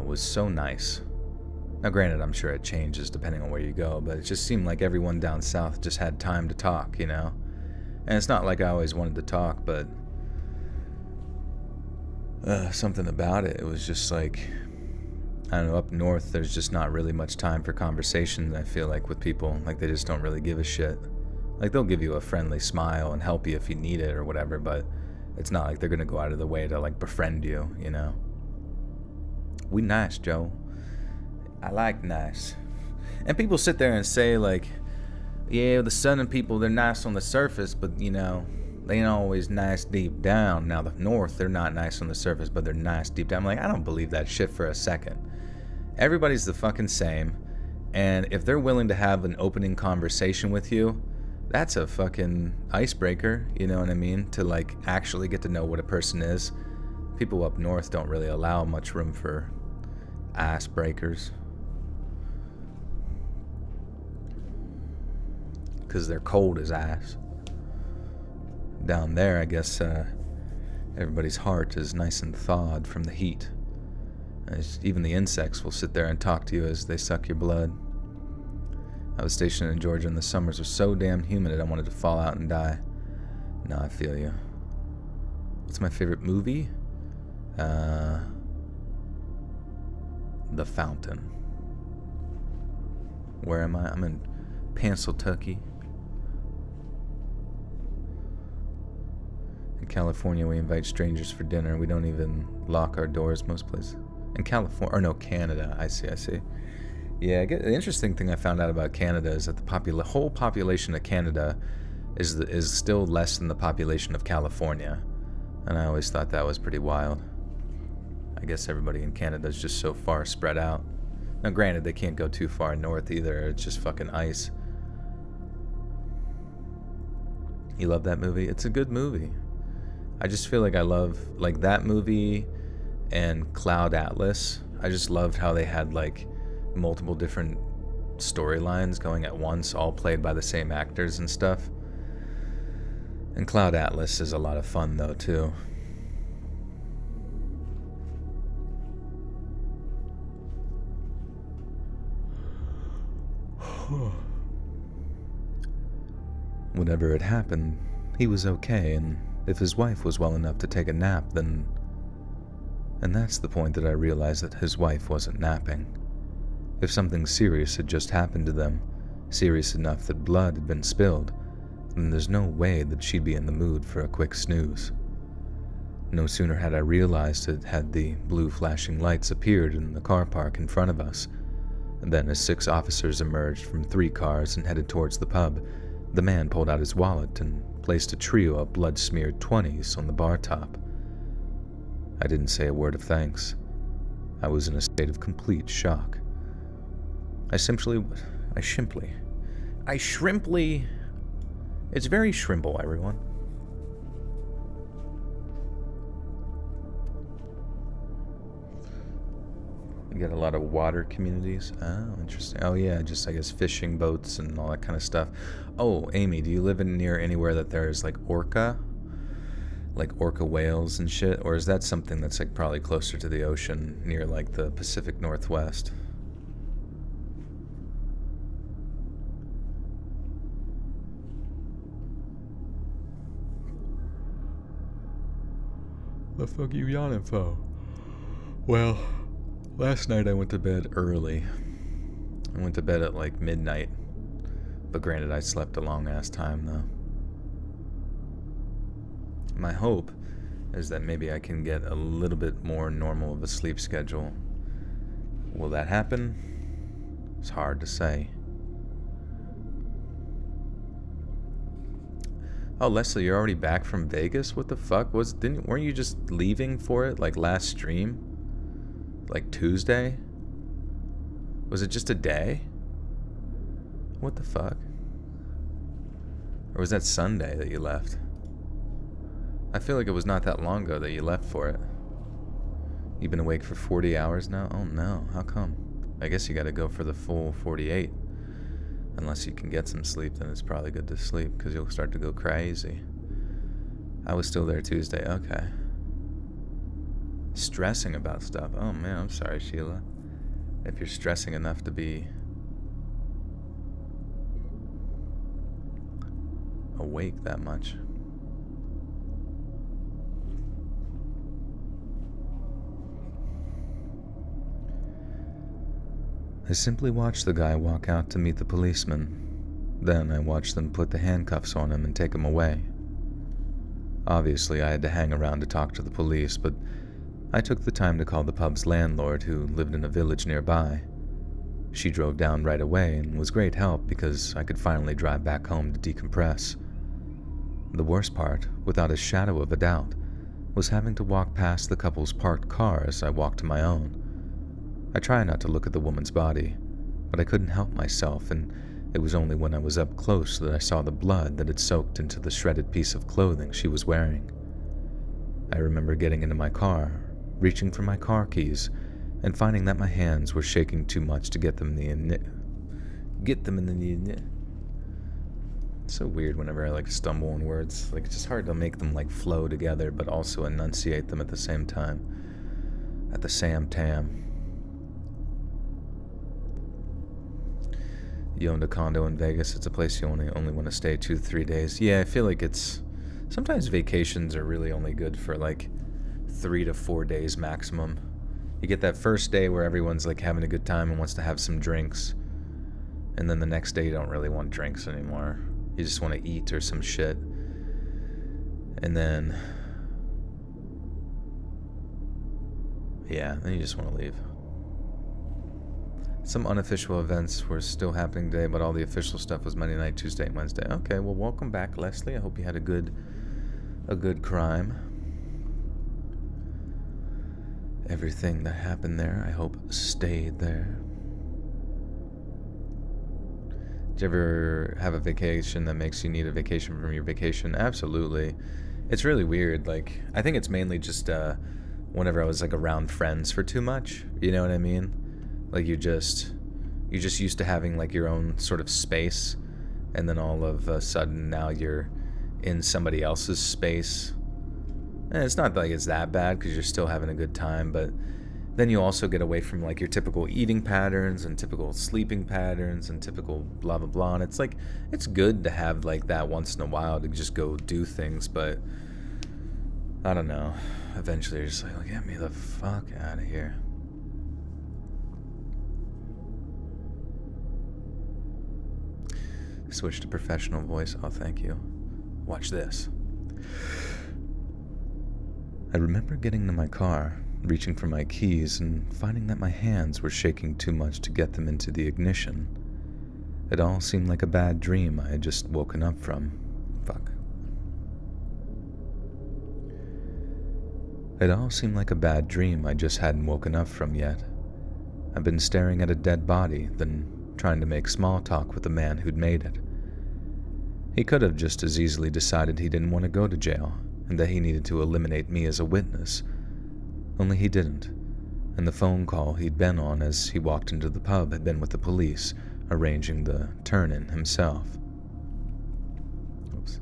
was so nice. Now granted, I'm sure it changes depending on where you go, but it just seemed like everyone down south just had time to talk, you know? And it's not like I always wanted to talk, but something about it was just like, I don't know, up north there's just not really much time for conversation, I feel like, with people. Like, they just don't really give a shit. Like, they'll give you a friendly smile and help you if you need it or whatever, but it's not like they're gonna go out of the way to like befriend you, you know? We nice, Joe. I like nice. And people sit there and say like, yeah, the southern people, they're nice on the surface, but you know, they ain't always nice deep down. Now the north, they're not nice on the surface, but they're nice deep down. I'm like, I don't believe that shit for a second. Everybody's the fucking same, and if they're willing to have an opening conversation with you, that's a fucking icebreaker, you know what I mean? To like actually get to know what a person is. People up north don't really allow much room for icebreakers, because they're cold as ice. Down there, I guess everybody's heart is nice and thawed from the heat. Even the insects will sit there and talk to you as they suck your blood. I was stationed in Georgia and the summers were so damn humid that I wanted to fall out and die. No, I feel you. What's my favorite movie? The Fountain. Where am I? I'm in Pennsylvania. In California, we invite strangers for dinner. We don't even lock our doors most places. In California, or no, Canada. I see. Yeah, the interesting thing I found out about Canada is that the whole population of Canada is still less than the population of California. And I always thought that was pretty wild. I guess everybody in Canada is just so far spread out. Now, granted, they can't go too far north either. It's just fucking ice. You love that movie? It's a good movie. I just feel like I love, like, that movie and Cloud Atlas. I just loved how they had, like, multiple different storylines going at once, all played by the same actors and stuff. And Cloud Atlas is a lot of fun, though, too. Whenever it happened, he was okay, and if his wife was well enough to take a nap, then... And that's the point that I realized that his wife wasn't napping. If something serious had just happened to them, serious enough that blood had been spilled, then there's no way that she'd be in the mood for a quick snooze. No sooner had I realized it had the blue flashing lights appeared in the car park in front of us, than as 6 officers emerged from 3 cars and headed towards the pub, the man pulled out his wallet and placed a trio of blood-smeared 20s on the bar top. I didn't say a word of thanks. I was in a state of complete shock. It's very shrimple, everyone. You got a lot of water communities. Oh, interesting. Oh yeah, just I guess fishing boats and all that kind of stuff. Oh, Amy, do you live near anywhere that there's like orca whales and shit, or is that something that's like probably closer to the ocean near like the Pacific Northwest? The fuck you yawning for? Well, last night I went to bed early. I went to bed at like midnight. But granted, I slept a long ass time though. My hope is that maybe I can get a little bit more normal of a sleep schedule. Will that happen? It's hard to say. Oh, Leslie, you're already back from Vegas? What the fuck? Weren't you just leaving for it like last stream? Like Tuesday? Was it just a day? What the fuck? Or was that Sunday that you left? I feel like it was not that long ago that you left for it. You've been awake for 40 hours now? Oh no, how come? I guess you gotta go for the full 48. Unless you can get some sleep, then it's probably good to sleep, because you'll start to go crazy. I was still there Tuesday, okay. Stressing about stuff. Oh man, I'm sorry, Sheila. If you're stressing enough to be awake that much. I simply watched the guy walk out to meet the policeman. Then I watched them put the handcuffs on him and take him away. Obviously, I had to hang around to talk to the police, but I took the time to call the pub's landlord, who lived in a village nearby. She drove down right away and was great help because I could finally drive back home to decompress. The worst part, without a shadow of a doubt, was having to walk past the couple's parked car as I walked to my own. I tried not to look at the woman's body, but I couldn't help myself, and it was only when I was up close that I saw the blood that had soaked into the shredded piece of clothing she was wearing. I remember getting into my car, reaching for my car keys, and finding that my hands were shaking too much to get them in the It's so weird whenever I stumble on words. It's just hard to make them flow together, but also enunciate them at the same time. I at the Sam Tam. You owned a condo in Vegas. It's a place you only want to stay 2 to 3 days. Yeah, I feel like it's... Sometimes vacations are really only good for like 3 to 4 days maximum. You get that first day where everyone's like having a good time and wants to have some drinks. And then the next day you don't really want drinks anymore. You just want to eat or some shit. And then... yeah, then you just want to leave. Some unofficial events were still happening today, but all the official stuff was Monday night, Tuesday, and Wednesday. Okay, well, welcome back, Leslie. I hope you had a good crime. Everything that happened there, I hope, stayed there. Did you ever have a vacation that makes you need a vacation from your vacation? Absolutely. It's really weird. Like, I think it's mainly just whenever I was like around friends for too much. You know what I mean? Like you're just used to having like your own sort of space, and then all of a sudden now you're in somebody else's space. And it's not like it's that bad because you're still having a good time, but then you also get away from like your typical eating patterns and typical sleeping patterns and typical blah blah blah. And it's like it's good to have like that once in a while to just go do things, but I don't know. Eventually you're just like, get me the fuck out of here. Switch to professional voice. Oh, thank you. Watch this. I remember getting to my car, reaching for my keys, and finding that my hands were shaking too much to get them into the ignition. It all seemed like a bad dream I had just woken up from. Fuck. It all seemed like a bad dream I just hadn't woken up from yet. I'd been staring at a dead body, then trying to make small talk with the man who'd made it. He could have just as easily decided he didn't want to go to jail, and that he needed to eliminate me as a witness. Only he didn't, and the phone call he'd been on as he walked into the pub had been with the police, arranging the turn-in himself. Oops.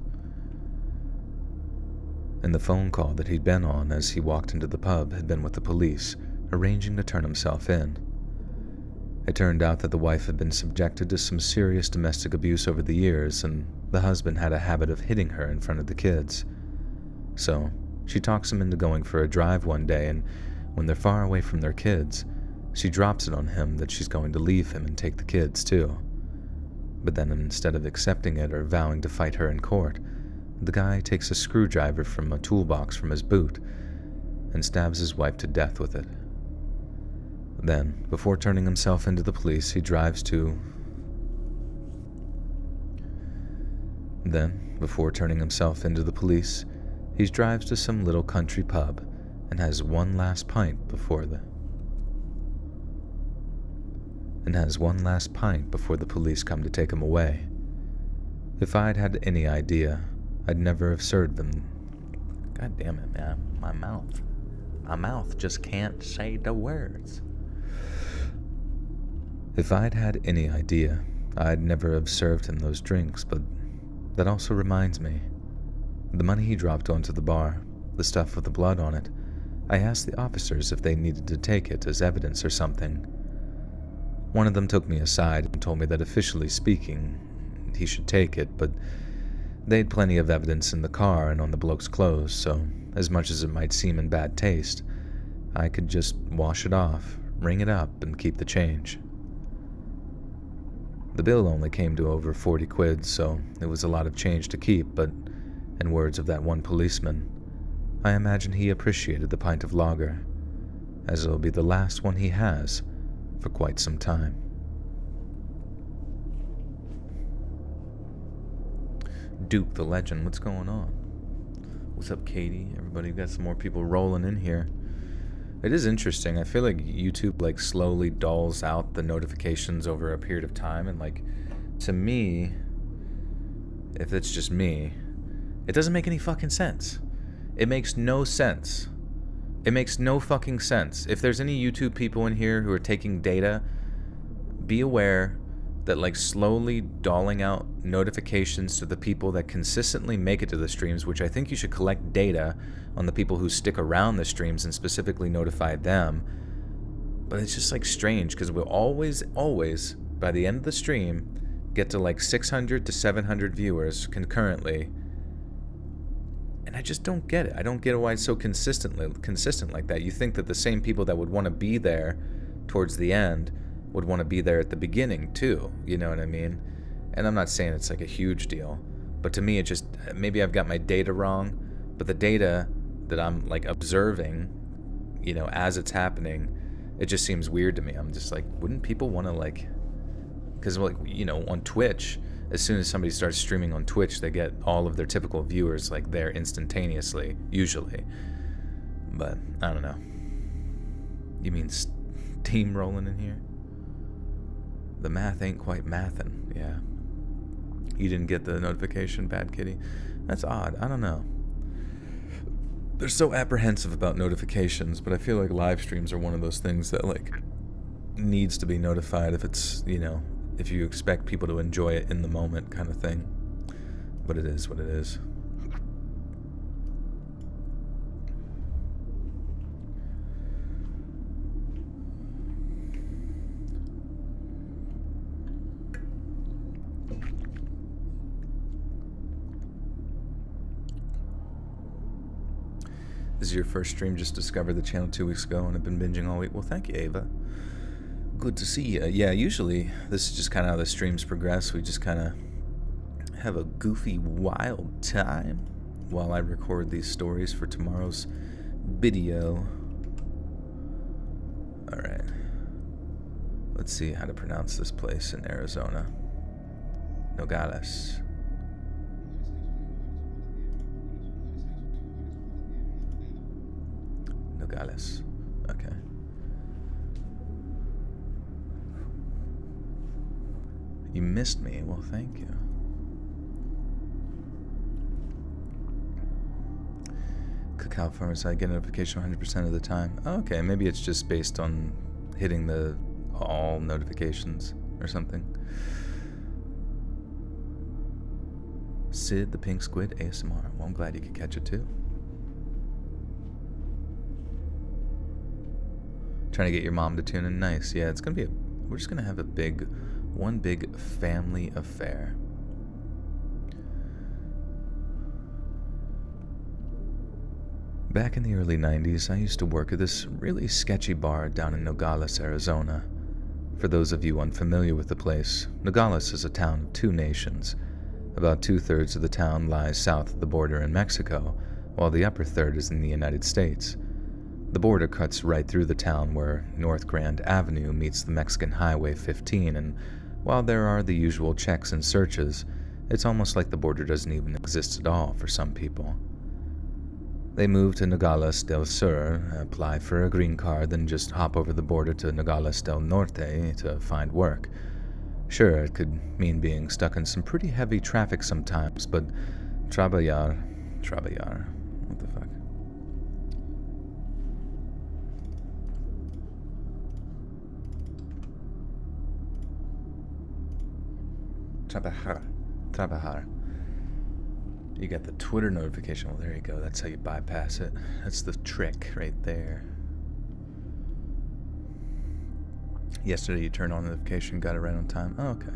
And the phone call that he'd been on as he walked into the pub had been with the police, arranging to turn himself in. It turned out that the wife had been subjected to some serious domestic abuse over the years, and the husband had a habit of hitting her in front of the kids. So, she talks him into going for a drive one day, and when they're far away from their kids, she drops it on him that she's going to leave him and take the kids too. But then instead of accepting it or vowing to fight her in court, the guy takes a screwdriver from a toolbox from his boot and stabs his wife to death with it. Then, before turning himself into the police, he drives to... he drives to some little country pub and has one last pint before the police come to take him away. If I'd had any idea, I'd never have served them. God damn it, man. My mouth just can't say the words. If I'd had any idea, I'd never have served him those drinks, but that also reminds me. The money he dropped onto the bar, the stuff with the blood on it, I asked the officers if they needed to take it as evidence or something. One of them took me aside and told me that officially speaking, he should take it, but they'd plenty of evidence in the car and on the bloke's clothes, so as much as it might seem in bad taste, I could just wash it off, ring it up, and keep the change. The bill only came to over 40 quid, so it was a lot of change to keep, but in words of that one policeman, I imagine he appreciated the pint of lager, as it'll be the last one he has for quite some time. Duke the Legend, what's going on? What's up, Katie? Everybody, got some more people rolling in here. It is interesting. I feel like YouTube like slowly dulls out the notifications over a period of time, and like to me, if it's just me, it doesn't make any fucking sense. It makes no sense. It makes no fucking sense. If there's any YouTube people in here who are taking data, be aware that like slowly doling out notifications to the people that consistently make it to the streams, which I think you should collect data on the people who stick around the streams and specifically notify them. But it's just like strange because we'll always, by the end of the stream, get to like 600 to 700 viewers concurrently. And I just don't get it. I don't get why it's so consistent like that. You think that the same people that would want to be there towards the end would want to be there at the beginning too, you know what I mean? And I'm not saying it's like a huge deal, but to me it just, maybe I've got my data wrong, but the data that I'm like observing, you know, as it's happening, it just seems weird to me. I'm just like, wouldn't people want to like, because like, you know, on Twitch, as soon as somebody starts streaming on Twitch, they get all of their typical viewers like there instantaneously, usually. But I don't know. You mean steamrolling in here? The math ain't quite mathin', yeah. You didn't get the notification, Bad Kitty? That's odd, I don't know. They're so apprehensive about notifications, but I feel like live streams are one of those things that, like, needs to be notified if it's, you know, if you expect people to enjoy it in the moment kind of thing. But it is what it is. This is your first stream, just discovered the channel 2 weeks ago and have been binging all week. Well, thank you, Ava. Good to see you. Yeah, usually this is just kind of how the streams progress. We just kind of have a goofy, wild time while I record these stories for tomorrow's video. Alright. Let's see how to pronounce this place in Arizona. Nogales. Nogales. Okay. You missed me. Well, thank you. Cacao farmers, I get a notification 100% of the time. Oh, okay, maybe it's just based on hitting the all notifications or something. Sid the Pink Squid ASMR. Well, I'm glad you could catch it too. Trying to get your mom to tune in. Nice. Yeah, it's gonna be we're just gonna have one big family affair. Back in the early 90s, I used to work at this really sketchy bar down in Nogales, Arizona. For those of you unfamiliar with the place, Nogales is a town of two nations. About 2/3 of the town lies south of the border in Mexico, while the upper third is in the United States. The border cuts right through the town where North Grand Avenue meets the Mexican Highway 15, and while there are the usual checks and searches, it's almost like the border doesn't even exist at all for some people. They move to Nogales del Sur, apply for a green card, then just hop over the border to Nogales del Norte to find work. Sure, it could mean being stuck in some pretty heavy traffic sometimes, but trabalhar, what the fuck? Trabajar. You got the Twitter notification. Well, there you go. That's how you bypass it. That's the trick right there. Yesterday you turned on the notification, got it right on time. Oh, okay.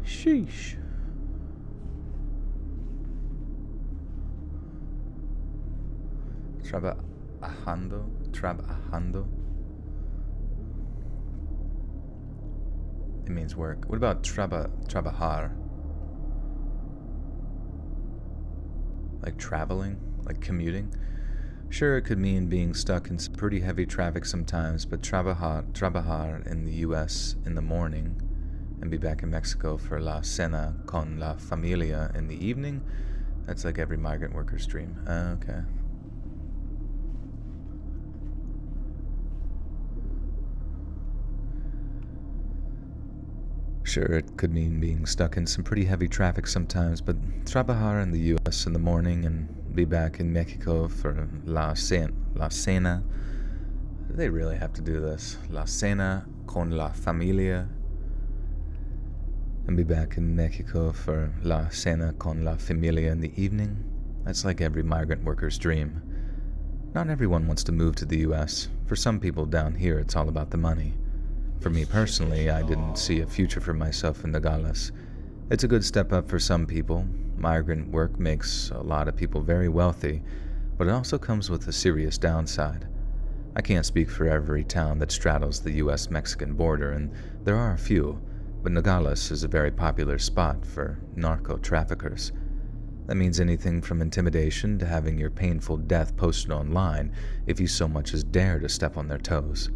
Sheesh. Trabajando. It means work. What about trabajar? Like traveling? Like commuting? Sure, it could mean being stuck in some pretty heavy traffic sometimes, but trabajar in the US in the morning and be back in Mexico for la cena con la familia in the evening? That's like every migrant worker's dream. Okay. Sure, it could mean being stuck in some pretty heavy traffic sometimes, but trabajar in the US in the morning and be back in Mexico for la cena. Do they really have to do this? La cena con la familia. and be back in Mexico for la cena con la familia in the evening. That's like every migrant worker's dream. Not everyone wants to move to the US. For some people down here, it's all about the money. For me personally, I didn't see a future for myself in Nogales. It's a good step up for some people. Migrant work makes a lot of people very wealthy, but it also comes with a serious downside. I can't speak for every town that straddles the US-Mexican border, and there are a few, but Nogales is a very popular spot for narco-traffickers. That means anything from intimidation to having your painful death posted online if you so much as dare to step on their toes.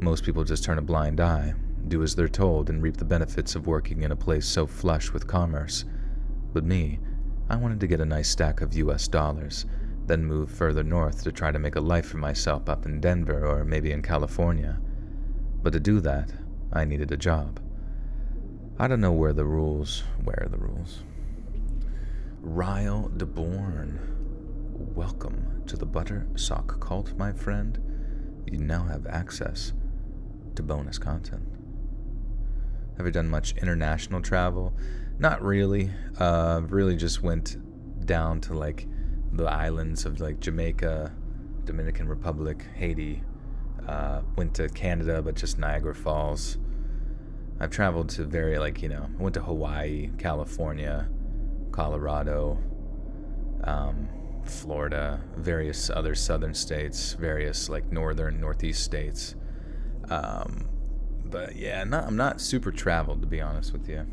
Most people just turn a blind eye, do as they're told, and reap the benefits of working in a place so flush with commerce. But me, I wanted to get a nice stack of US dollars, then move further north to try to make a life for myself up in Denver or maybe in California. But to do that, I needed a job. I don't know where the rules. Ryle DeBourne. Welcome to the Butter Sock Cult, my friend. You now have access to bonus content. Have you done much international travel? Not really. Really just went down to like the islands of like Jamaica, Dominican Republic, Haiti. Went to Canada, but just Niagara Falls. I've traveled to I went to Hawaii, California, Colorado, Florida, various other southern states, various like northern, northeast states. But yeah, I'm not super traveled, to be honest with you.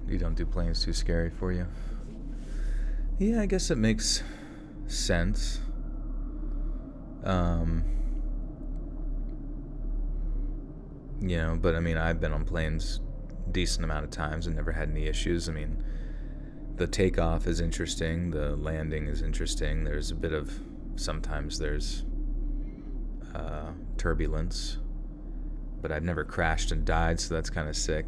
You don't do planes too scary for you? Yeah, I guess it makes sense. But I mean, I've been on planes a decent amount of times and never had any issues. I mean, the takeoff is interesting, the landing is interesting. There's a bit of, sometimes there's turbulence, but I've never crashed and died, so that's kind of sick.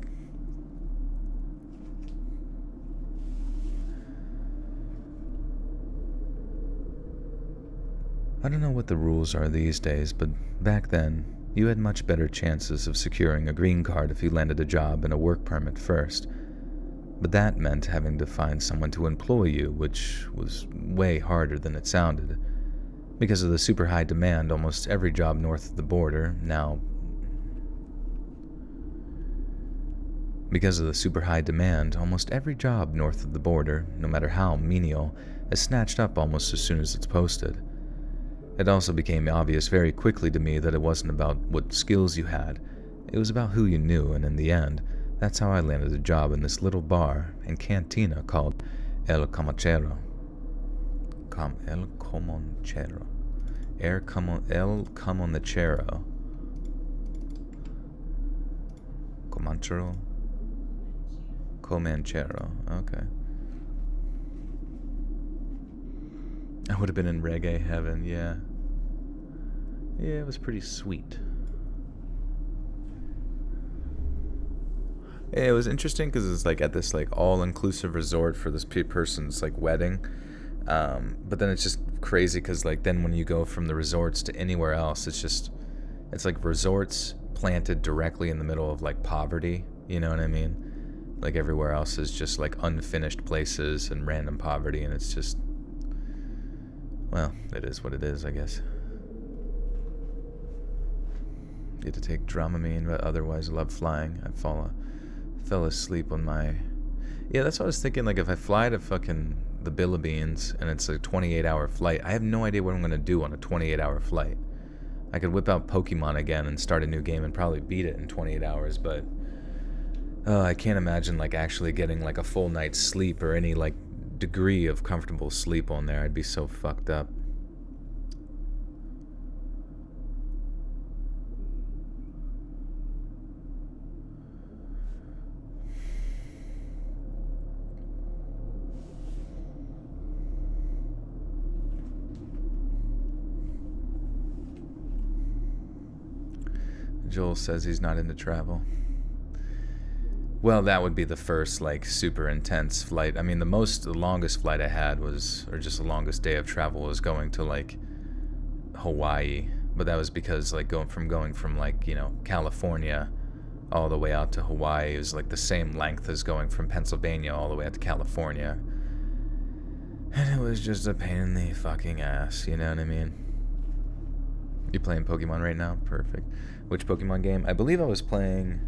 I don't know what the rules are these days, but back then, you had much better chances of securing a green card if you landed a job and a work permit first. But that meant having to find someone to employ you, which was way harder than it sounded. Because of the super high demand, almost every job north of the border, no matter how menial, is snatched up almost as soon as it's posted. It also became obvious very quickly to me that it wasn't about what skills you had, it was about who you knew, and in the end, that's how I landed a job in this little bar and cantina called El Comanchero. El Comanchero. Comanchero. Comanchero. Okay. I would have been in reggae heaven, yeah. Yeah, it was pretty sweet. Yeah, it was interesting because it's like at this like all-inclusive resort for this person's like wedding. But then it's just crazy because like then when you go from the resorts to anywhere else, it's like resorts planted directly in the middle of like poverty. You know what I mean? Like everywhere else is just like unfinished places and random poverty, and it's just, well, it is what it is, I guess. You had to take Dramamine, but otherwise I love flying. I fell asleep on my... Yeah, that's what I was thinking. Like, if I fly to fucking the Philippines and it's a 28-hour flight, I have no idea what I'm going to do on a 28-hour flight. I could whip out Pokemon again and start a new game and probably beat it in 28 hours, but... I can't imagine, like, actually getting, like, a full night's sleep or any, like, degree of comfortable sleep on there. I'd be so fucked up. Joel says he's not into travel. Well, that would be the first, like, super intense flight. I mean, the longest flight I had was, or just the longest day of travel was going to, like, Hawaii. But that was because, like, going from, like, you know, California all the way out to Hawaii is, like, the same length as going from Pennsylvania all the way out to California. And it was just a pain in the fucking ass, you know what I mean? You playing Pokemon right now? Perfect. Which Pokemon game? I believe I was playing...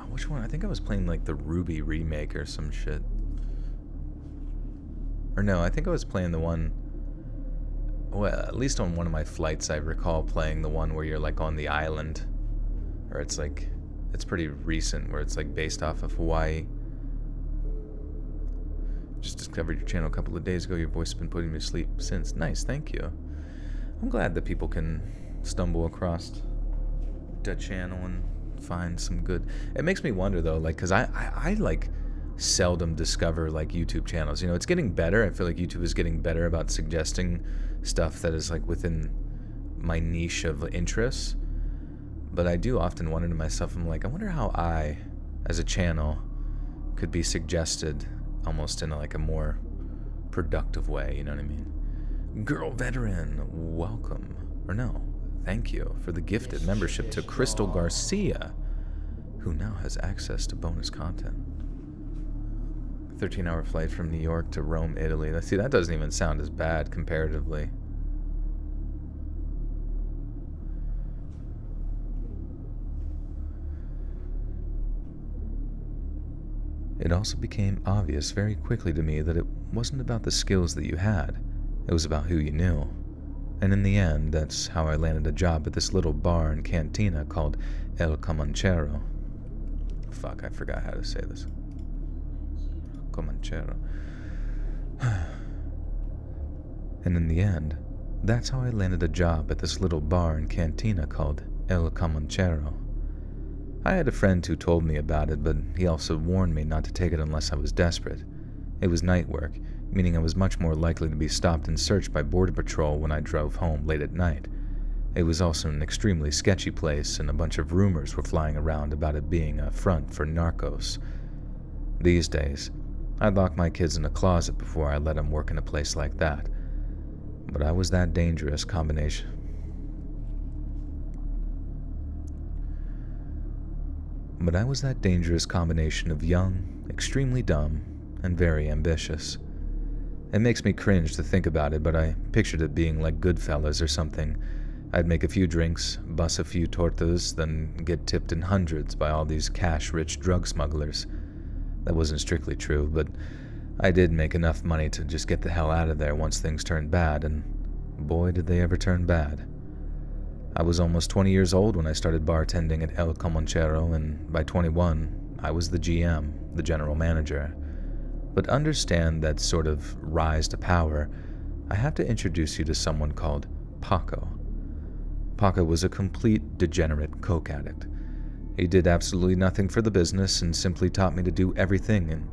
which one? I think I was playing, like, the Ruby remake or some shit. Or no, I think I was playing the one... Well, at least on one of my flights, I recall playing the one where you're, like, on the island. Or it's, like... It's pretty recent, where it's, like, based off of Hawaii. Just discovered your channel a couple of days ago. Your voice has been putting me to sleep since. Nice, thank you. I'm glad that people can stumble across that channel and find some good... It makes me wonder, though, like, because I like, seldom discover, like, YouTube channels. You know, it's getting better. I feel like YouTube is getting better about suggesting stuff that is, like, within my niche of interests. But I do often wonder to myself, I'm like, I wonder how I, as a channel, could be suggested almost in, like, a more productive way, you know what I mean? Girl Veteran, welcome. Or no, thank you for the gifted membership to Crystal Garcia, who now has access to bonus content. 13-hour flight from New York to Rome, Italy. See, that doesn't even sound as bad comparatively. It also became obvious very quickly to me that it wasn't about the skills that you had. It was about who you knew. And in the end, that's how I landed a job at this little bar and cantina called El Comanchero. Fuck, I forgot how to say this. Comanchero. And in the end, that's how I landed a job at this little bar and cantina called El Comanchero. I had a friend who told me about it, but he also warned me not to take it unless I was desperate. It was night work, meaning I was much more likely to be stopped and searched by Border Patrol when I drove home late at night. It was also an extremely sketchy place, and a bunch of rumors were flying around about it being a front for narcos. These days, I'd lock my kids in a closet before I let them work in a place like that. But I was that dangerous combination. Of young, extremely dumb, and very ambitious. It makes me cringe to think about it, but I pictured it being like Goodfellas or something. I'd make a few drinks, bust a few tortas, then get tipped in hundreds by all these cash-rich drug smugglers. That wasn't strictly true, but I did make enough money to just get the hell out of there once things turned bad, and boy did they ever turn bad. I was almost 20 years old when I started bartending at El Comanchero, and by 21, I was the GM, the general manager. But understand that sort of rise to power, I have to introduce you to someone called Paco. Paco was a complete degenerate coke addict. He did absolutely nothing for the business and simply taught me to do everything and...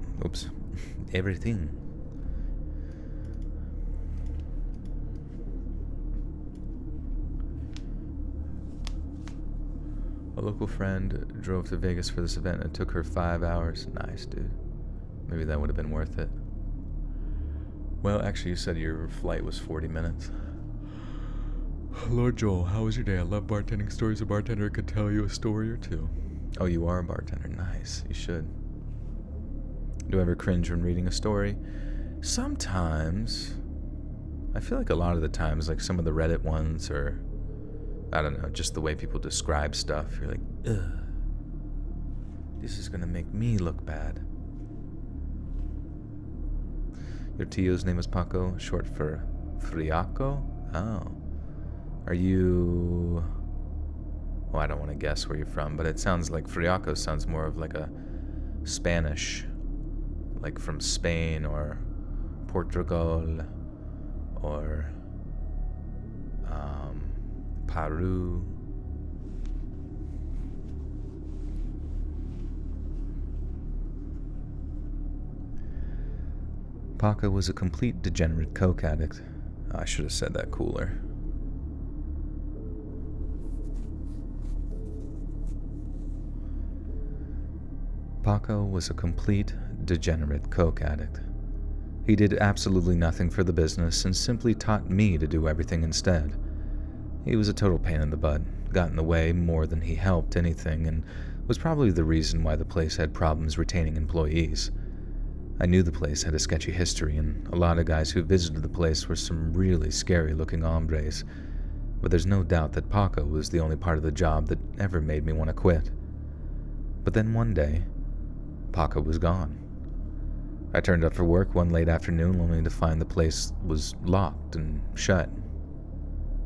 everything. A local friend drove to Vegas for this event and it took her 5 hours. Nice, dude. Maybe that would have been worth it. Well, actually, you said your flight was 40 minutes. Lord Joel, how was your day? I love bartending stories. A bartender could tell you a story or two. Oh, you are a bartender. Nice. You should. Do I ever cringe when reading a story? Sometimes. I feel like a lot of the times, like some of the Reddit ones or... I don't know, just the way people describe stuff. You're like, ugh. This is gonna make me look bad. Your Tio's name is Paco, short for Friaco? Oh. Are you... Well, I don't want to guess where you're from, but it sounds like Friaco sounds more of like a Spanish, like from Spain or Portugal or Peru. Paco was a complete degenerate coke addict. I should have said that cooler. Paco was a complete, degenerate coke addict. He did absolutely nothing for the business and simply taught me to do everything instead. He was a total pain in the butt, got in the way more than he helped anything, and was probably the reason why the place had problems retaining employees. I knew the place had a sketchy history, and a lot of guys who visited the place were some really scary-looking hombres, but there's no doubt that Paco was the only part of the job that ever made me want to quit. But then one day, Paco was gone. I turned up for work one late afternoon only to find the place was locked and shut.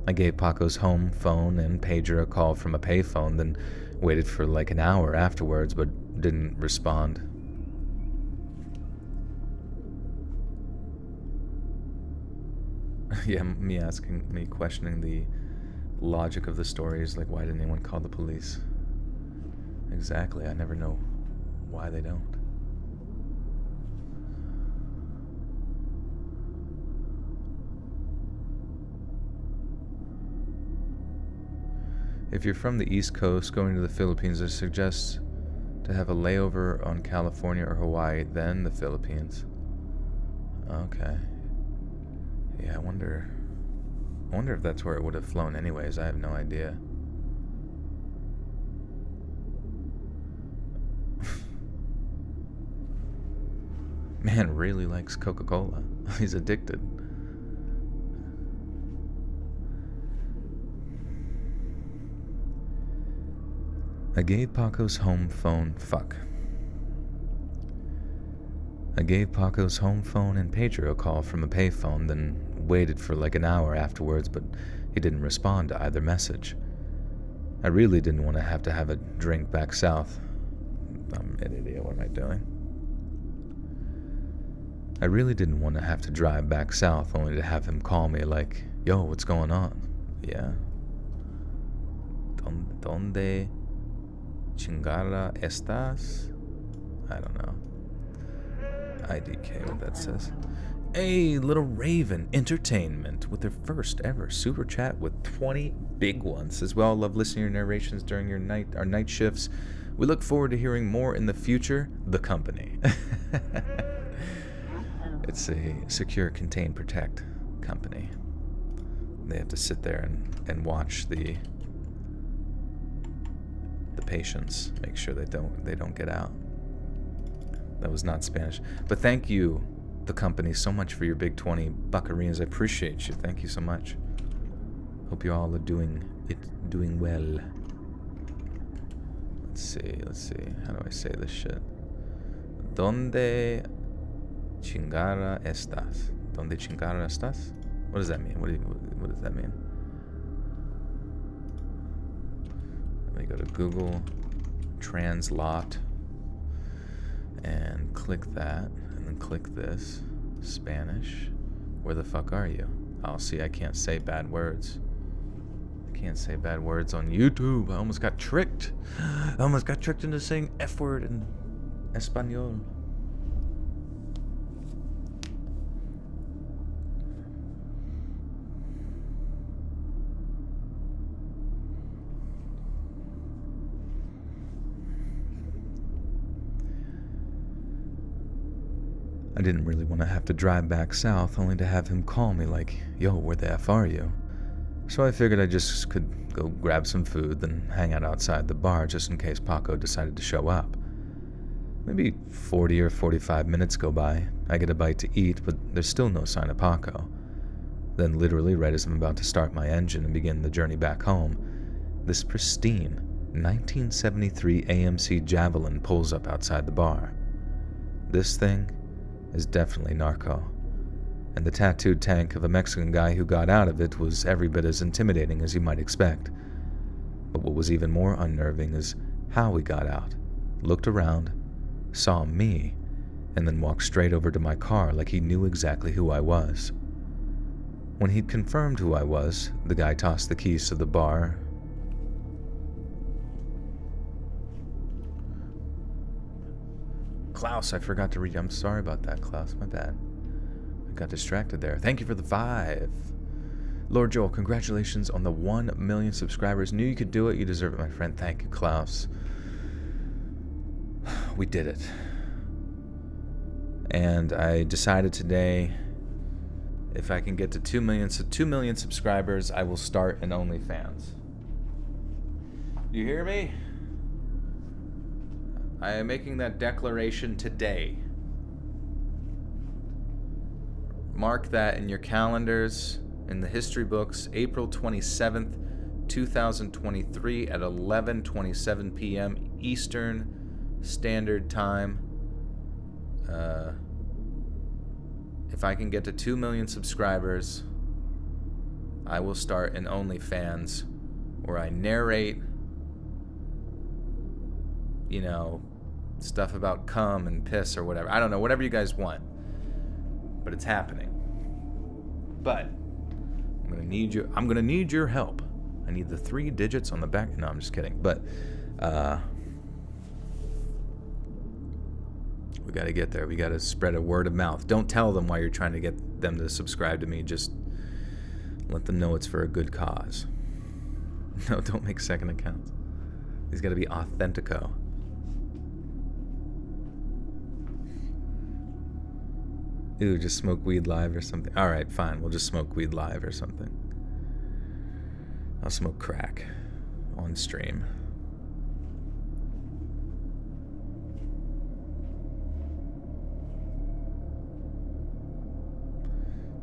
I gave Paco's home phone and pager a call from a payphone, then waited for like an hour afterwards but didn't respond. Yeah, me questioning the logic of the stories, like why didn't anyone call the police? Exactly, I never know why they don't. If you're from the East Coast going to the Philippines, I suggest to have a layover on California or Hawaii, then the Philippines. Okay. Yeah, I wonder if that's where it would have flown anyways. I have no idea. Man really likes Coca-Cola. He's addicted. I gave Paco's home phone and pager a call from a payphone, then waited for like an hour afterwards, but he didn't respond to either message. I really didn't want to have a drink back south. I'm an idiot, what am I doing? I really didn't want to have to drive back south only to have him call me like, yo, what's going on? Yeah. Donde chingada estás? I don't know. IDK, what that says. Hey, Little Raven Entertainment with their first ever super chat with 20 big ones. As well, love listening to your narrations during our night shifts. We look forward to hearing more in the future. The company. It's a secure, contain, protect company. They have to sit there and watch the patients, make sure they don't get out. That was not Spanish. But thank you, the company, so much for your big 20 buckareens. I appreciate you. Thank you so much. Hope you all are doing well. Let's see. How do I say this shit? Donde chingada estás? Donde chingada estás? What does that mean? What does that mean? Let me go to Google Translate and click that, and then click this. Spanish. Where the fuck are you? Oh, see, I can't say bad words. I can't say bad words on YouTube. I almost got tricked. I almost got tricked into saying F word in Espanol. I didn't really want to have to drive back south only to have him call me like, yo, where the F are you? So I figured I just could go grab some food, then hang out outside the bar just in case Paco decided to show up. Maybe 40 or 45 minutes go by. I get a bite to eat, but there's still no sign of Paco. Then literally right as I'm about to start my engine and begin the journey back home, this pristine 1973 AMC Javelin pulls up outside the bar. This thing is definitely narco, and the tattooed tank of a Mexican guy who got out of it was every bit as intimidating as you might expect. But what was even more unnerving is how he got out, looked around, saw me, and then walked straight over to my car like he knew exactly who I was. When he'd confirmed who I was, the guy tossed the keys to the bar. Klaus, I forgot to read. I'm sorry about that, Klaus. My bad. I got distracted there. Thank you for the 5. Lord Joel, congratulations on the 1 million subscribers. Knew you could do it. You deserve it, my friend. Thank you, Klaus. We did it. And I decided today, if I can get to 2 million, 2 million subscribers, I will start an OnlyFans. You hear me? I am making that declaration today. Mark that in your calendars, in the history books, April 27th, 2023 at 11:27 p.m. Eastern Standard Time. If I can get to 2 million subscribers, I will start an OnlyFans where I narrate, you know, stuff about cum and piss or whatever. I don't know, whatever you guys want. But it's happening. But I'm gonna need your help. I need the 3 digits on the back. No, I'm just kidding. But we got to get there. We got to spread a word of mouth. Don't tell them why you're trying to get them to subscribe to me. Just let them know it's for a good cause. No, don't make second accounts. These got to be authentico. Ooh, just smoke weed live or something. All right, fine. We'll just smoke weed live or something. I'll smoke crack on stream.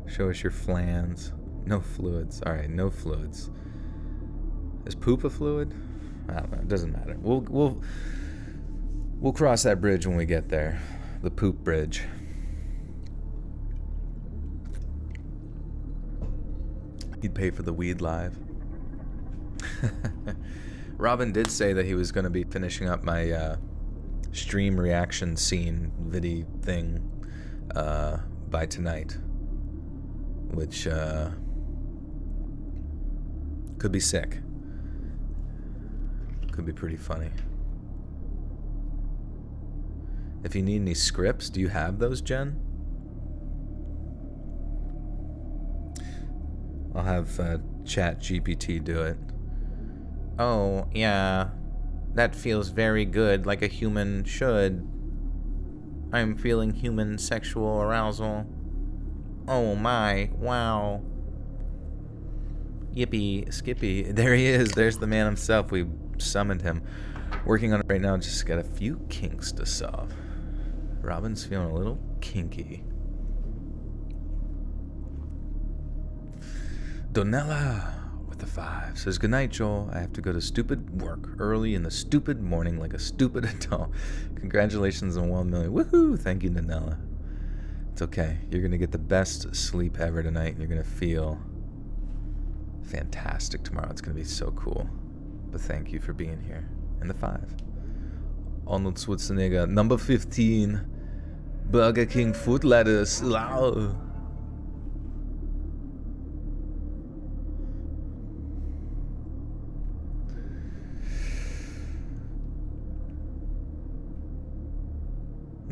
Show us your flans. No fluids. All right, no fluids. Is poop a fluid? I don't know. It doesn't matter. We'll cross that bridge when we get there. The poop bridge. He'd pay for the weed live. Robin did say that he was going to be finishing up my stream reaction scene video thing by tonight, which could be sick. Could be pretty funny. If you need any scripts, do you have those, Jen? I'll have Chat GPT do it. Oh, yeah. That feels very good, like a human should. I'm feeling human sexual arousal. Oh my, wow. Yippee, Skippy. There he is. There's the man himself. We summoned him. Working on it right now. Just got a few kinks to solve. Robin's feeling a little kinky. Donella with the 5 says, good night, Joel. I have to go to stupid work early in the stupid morning like a stupid adult. Congratulations on 1 million. Woohoo! Thank you, Donella. It's okay. You're going to get the best sleep ever tonight, and you're going to feel fantastic tomorrow. It's going to be so cool. But thank you for being here. And the 5. Arnold Schwarzenegger, number 15. Burger King food lettuce. Wow.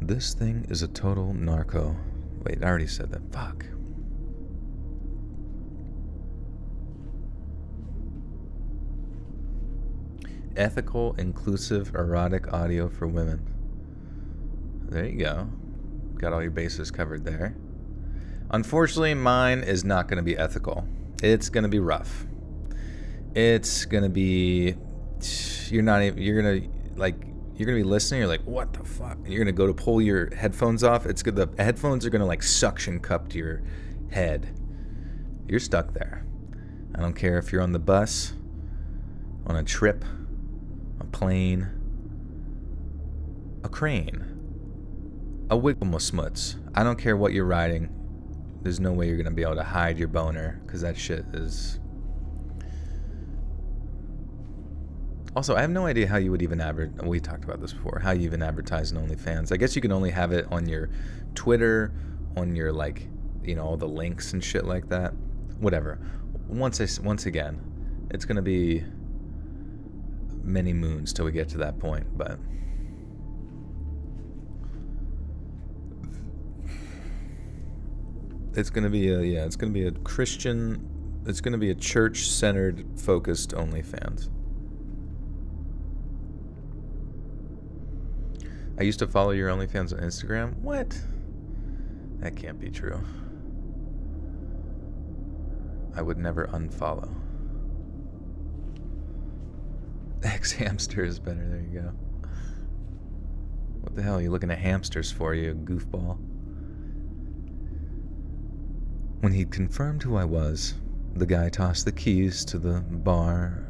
This thing is a total narco. Wait, I already said that. Fuck. Ethical, inclusive, erotic audio for women. There you go. Got all your bases covered there. Unfortunately, mine is not going to be ethical. It's going to be rough. It's going to be... You're going to be listening, you're like, what the fuck? And you're going to go to pull your headphones off. It's good. The headphones are going to like suction cup to your head. You're stuck there. I don't care if you're on the bus, on a trip, a plane, a crane, a wigglesmuts. I don't care what you're riding. There's no way you're going to be able to hide your boner, because that shit is... Also, I have no idea how you would even advertise. We talked about this before. How you even advertise an OnlyFans. I guess you can only have it on your Twitter, on your all the links and shit like that. Whatever. Once again, it's gonna be many moons till we get to that point. But it's gonna be it's gonna be a Christian. It's gonna be a church-centered, focused OnlyFans. I used to follow your OnlyFans on Instagram? What? That can't be true. I would never unfollow. X-hamster is better, there you go. What the hell are you looking at hamsters for, you goofball? When he'd confirmed who I was, the guy tossed the keys to the bar.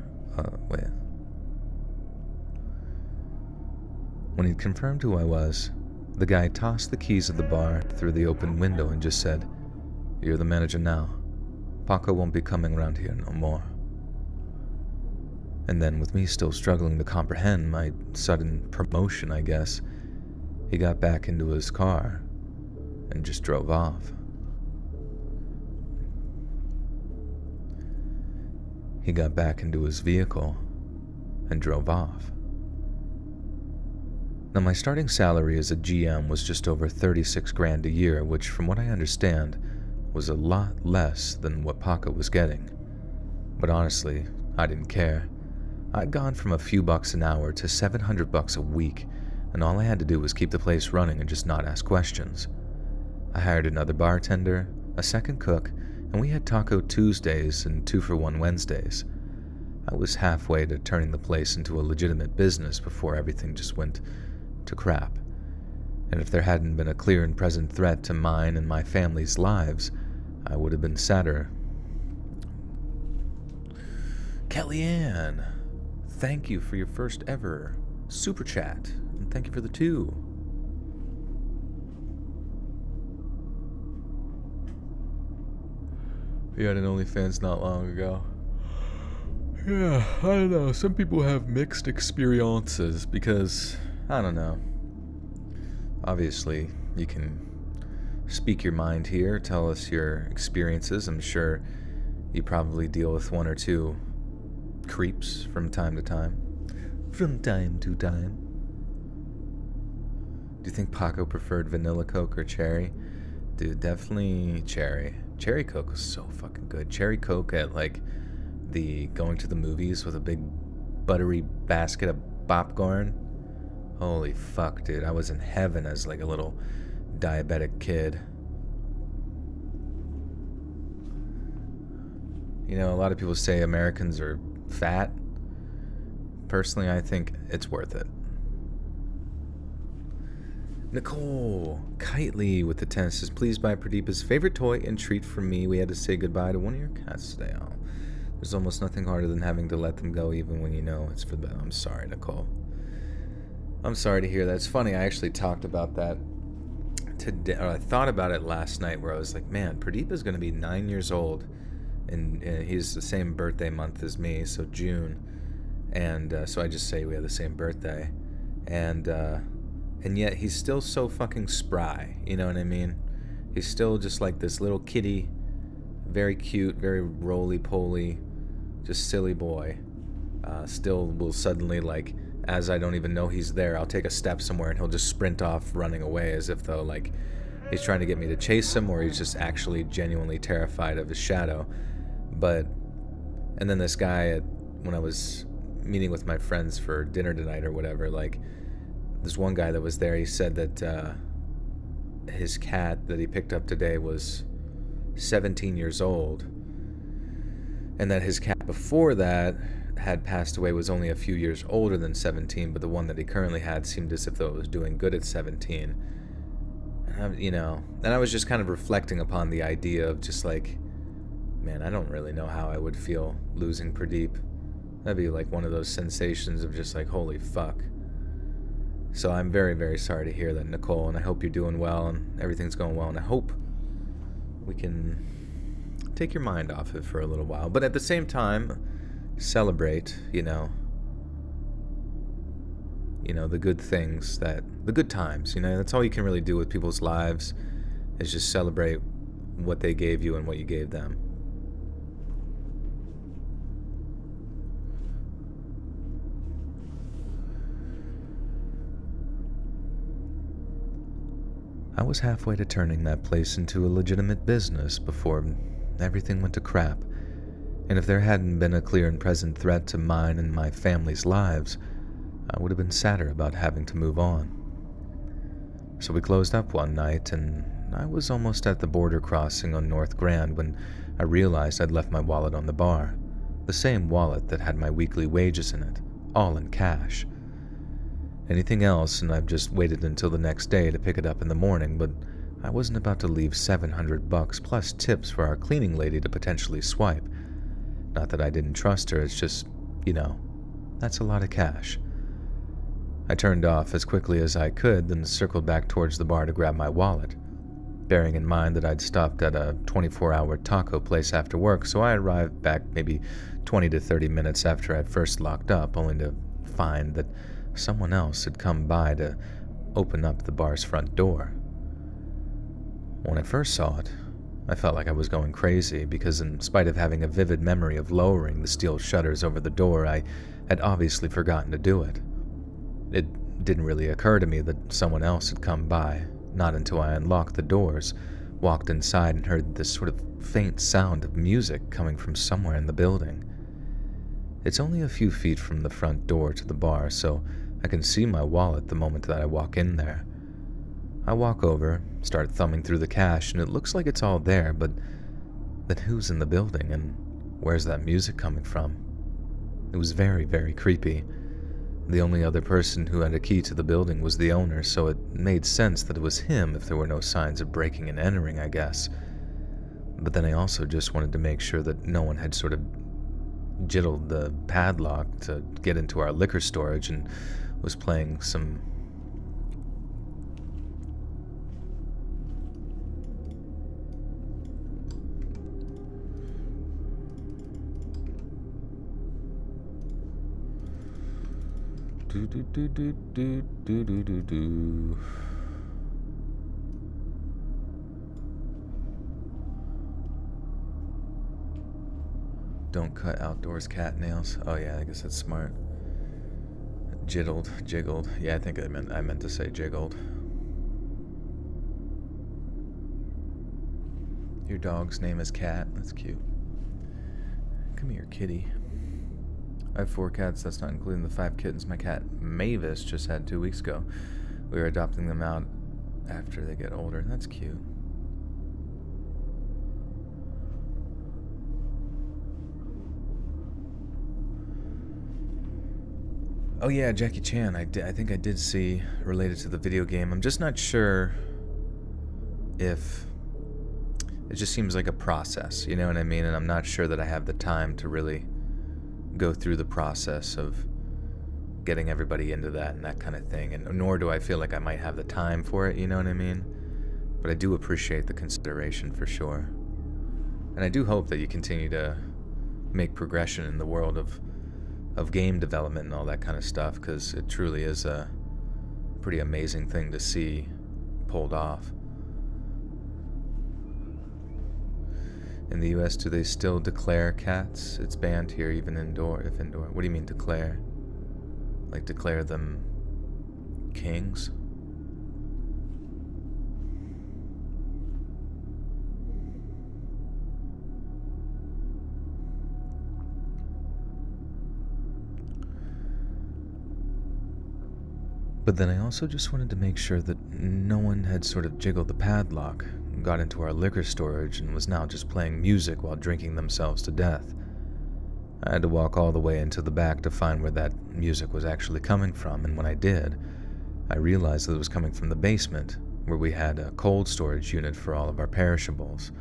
When he'd confirmed who I was, the guy tossed the keys of the bar through the open window and just said, "You're the manager now. Paco won't be coming around here no more." And then, with me still struggling to comprehend my sudden promotion, I guess, he got back into his car and just drove off. He got back into his vehicle and drove off. Now, my starting salary as a GM was just over 36 grand a year, which, from what I understand, was a lot less than what Paco was getting. But honestly, I didn't care. I'd gone from a few bucks an hour to $700 a week, and all I had to do was keep the place running and just not ask questions. I hired another bartender, a second cook, and we had Taco Tuesdays and 2-for-1 Wednesdays. I was halfway to turning the place into a legitimate business before everything just went to crap. And if there hadn't been a clear and present threat to mine and my family's lives, I would have been sadder. Kellyanne, thank you for your first ever super chat, and thank you for the 2. You had an OnlyFans not long ago. Yeah, I don't know. Some people have mixed experiences because, I don't know. Obviously, you can speak your mind here, tell us your experiences. I'm sure you probably deal with 1 or 2 creeps from time to time. From time to time. Do you think Paco preferred vanilla Coke or cherry? Dude, definitely cherry. Cherry Coke was so fucking good. Cherry Coke at like the going to the movies with a big buttery basket of popcorn. Holy fuck, dude. I was in heaven as like a little diabetic kid. You know, a lot of people say Americans are fat. Personally, I think it's worth it. Nicole Kitely with the 10 says, please buy Pradeepa's favorite toy and treat for me. We had to say goodbye to one of your cats today. Oh, there's almost nothing harder than having to let them go even when you know it's for them. I'm sorry, Nicole. I'm sorry to hear that. It's funny, I actually talked about that today, or I thought about it last night, where I was like, man, Pradeepa's going to be 9 years old, and he's the same birthday month as me, so June, and so I just say we have the same birthday, and yet he's still so fucking spry, you know what I mean? He's still just like this little kitty, very cute, very roly-poly, just silly boy. Still will suddenly, like, as I don't even know he's there, I'll take a step somewhere and he'll just sprint off running away as if though, like, he's trying to get me to chase him or he's just actually genuinely terrified of his shadow. And then this guy, when I was meeting with my friends for dinner tonight or whatever, like, this one guy that was there, he said that his cat that he picked up today was 17 years old, and that his cat before that had passed away was only a few years older than 17, but the one that he currently had seemed as if though it was doing good at 17. And I was just kind of reflecting upon the idea of just like, man, I don't really know how I would feel losing Pradeep. That'd be like one of those sensations of just like, holy fuck. So I'm very, very sorry to hear that, Nicole, and I hope you're doing well and everything's going well, and I hope we can take your mind off it for a little while. But at the same time, celebrate, the good things, the good times, that's all you can really do with people's lives, is just celebrate what they gave you and what you gave them. I was halfway to turning that place into a legitimate business before everything went to crap, and if there hadn't been a clear and present threat to mine and my family's lives, I would have been sadder about having to move on. So we closed up one night, and I was almost at the border crossing on North Grand when I realized I'd left my wallet on the bar. The same wallet that had my weekly wages in it, all in cash. Anything else, and I've just waited until the next day to pick it up in the morning, but I wasn't about to leave $700 plus tips for our cleaning lady to potentially swipe. Not that I didn't trust her, it's just, that's a lot of cash. I turned off as quickly as I could, then circled back towards the bar to grab my wallet, bearing in mind that I'd stopped at a 24-hour taco place after work, so I arrived back maybe 20 to 30 minutes after I'd first locked up, only to find that someone else had come by to open up the bar's front door. When I first saw it, I felt like I was going crazy because in spite of having a vivid memory of lowering the steel shutters over the door, I had obviously forgotten to do it. It didn't really occur to me that someone else had come by, not until I unlocked the doors, walked inside and heard this sort of faint sound of music coming from somewhere in the building. It's only a few feet from the front door to the bar, so I can see my wallet the moment that I walk in there. I walk over, start thumbing through the cash, and it looks like it's all there, but then who's in the building and where's that music coming from? It was very, very creepy. The only other person who had a key to the building was the owner, so it made sense that it was him if there were no signs of breaking and entering, I guess. But then I also just wanted to make sure that no one had sort of jiddled the padlock to get into our liquor storage and was playing some Don't cut outdoors cat nails. Oh yeah, I guess that's smart. Jiggled. Yeah, I think I meant to say jiggled. Your dog's name is Cat. That's cute. Come here, kitty. I have 4 cats, that's not including the 5 kittens my cat Mavis just had 2 weeks ago. We are adopting them out after they get older. That's cute. Oh yeah, Jackie Chan. I think I did see related to the video game. I'm just not sure if it just seems like a process, you know what I mean? And I'm not sure that I have the time to really go through the process of getting everybody into that and that kind of thing, and nor do I feel like I might have the time for it, you know what I mean? But I do appreciate the consideration for sure. And I do hope that you continue to make progression in the world of game development and all that kind of stuff, because it truly is a pretty amazing thing to see pulled off. In the US, do they still declare cats? It's banned here, even indoor. What do you mean declare? Like declare them kings? But then I also just wanted to make sure that no one had sort of jiggled the padlock, got into our liquor storage, and was now just playing music while drinking themselves to death. I had to walk all the way into the back to find where that music was actually coming from, and when I did, I realized that it was coming from the basement, where we had a cold storage unit for all of our perishables.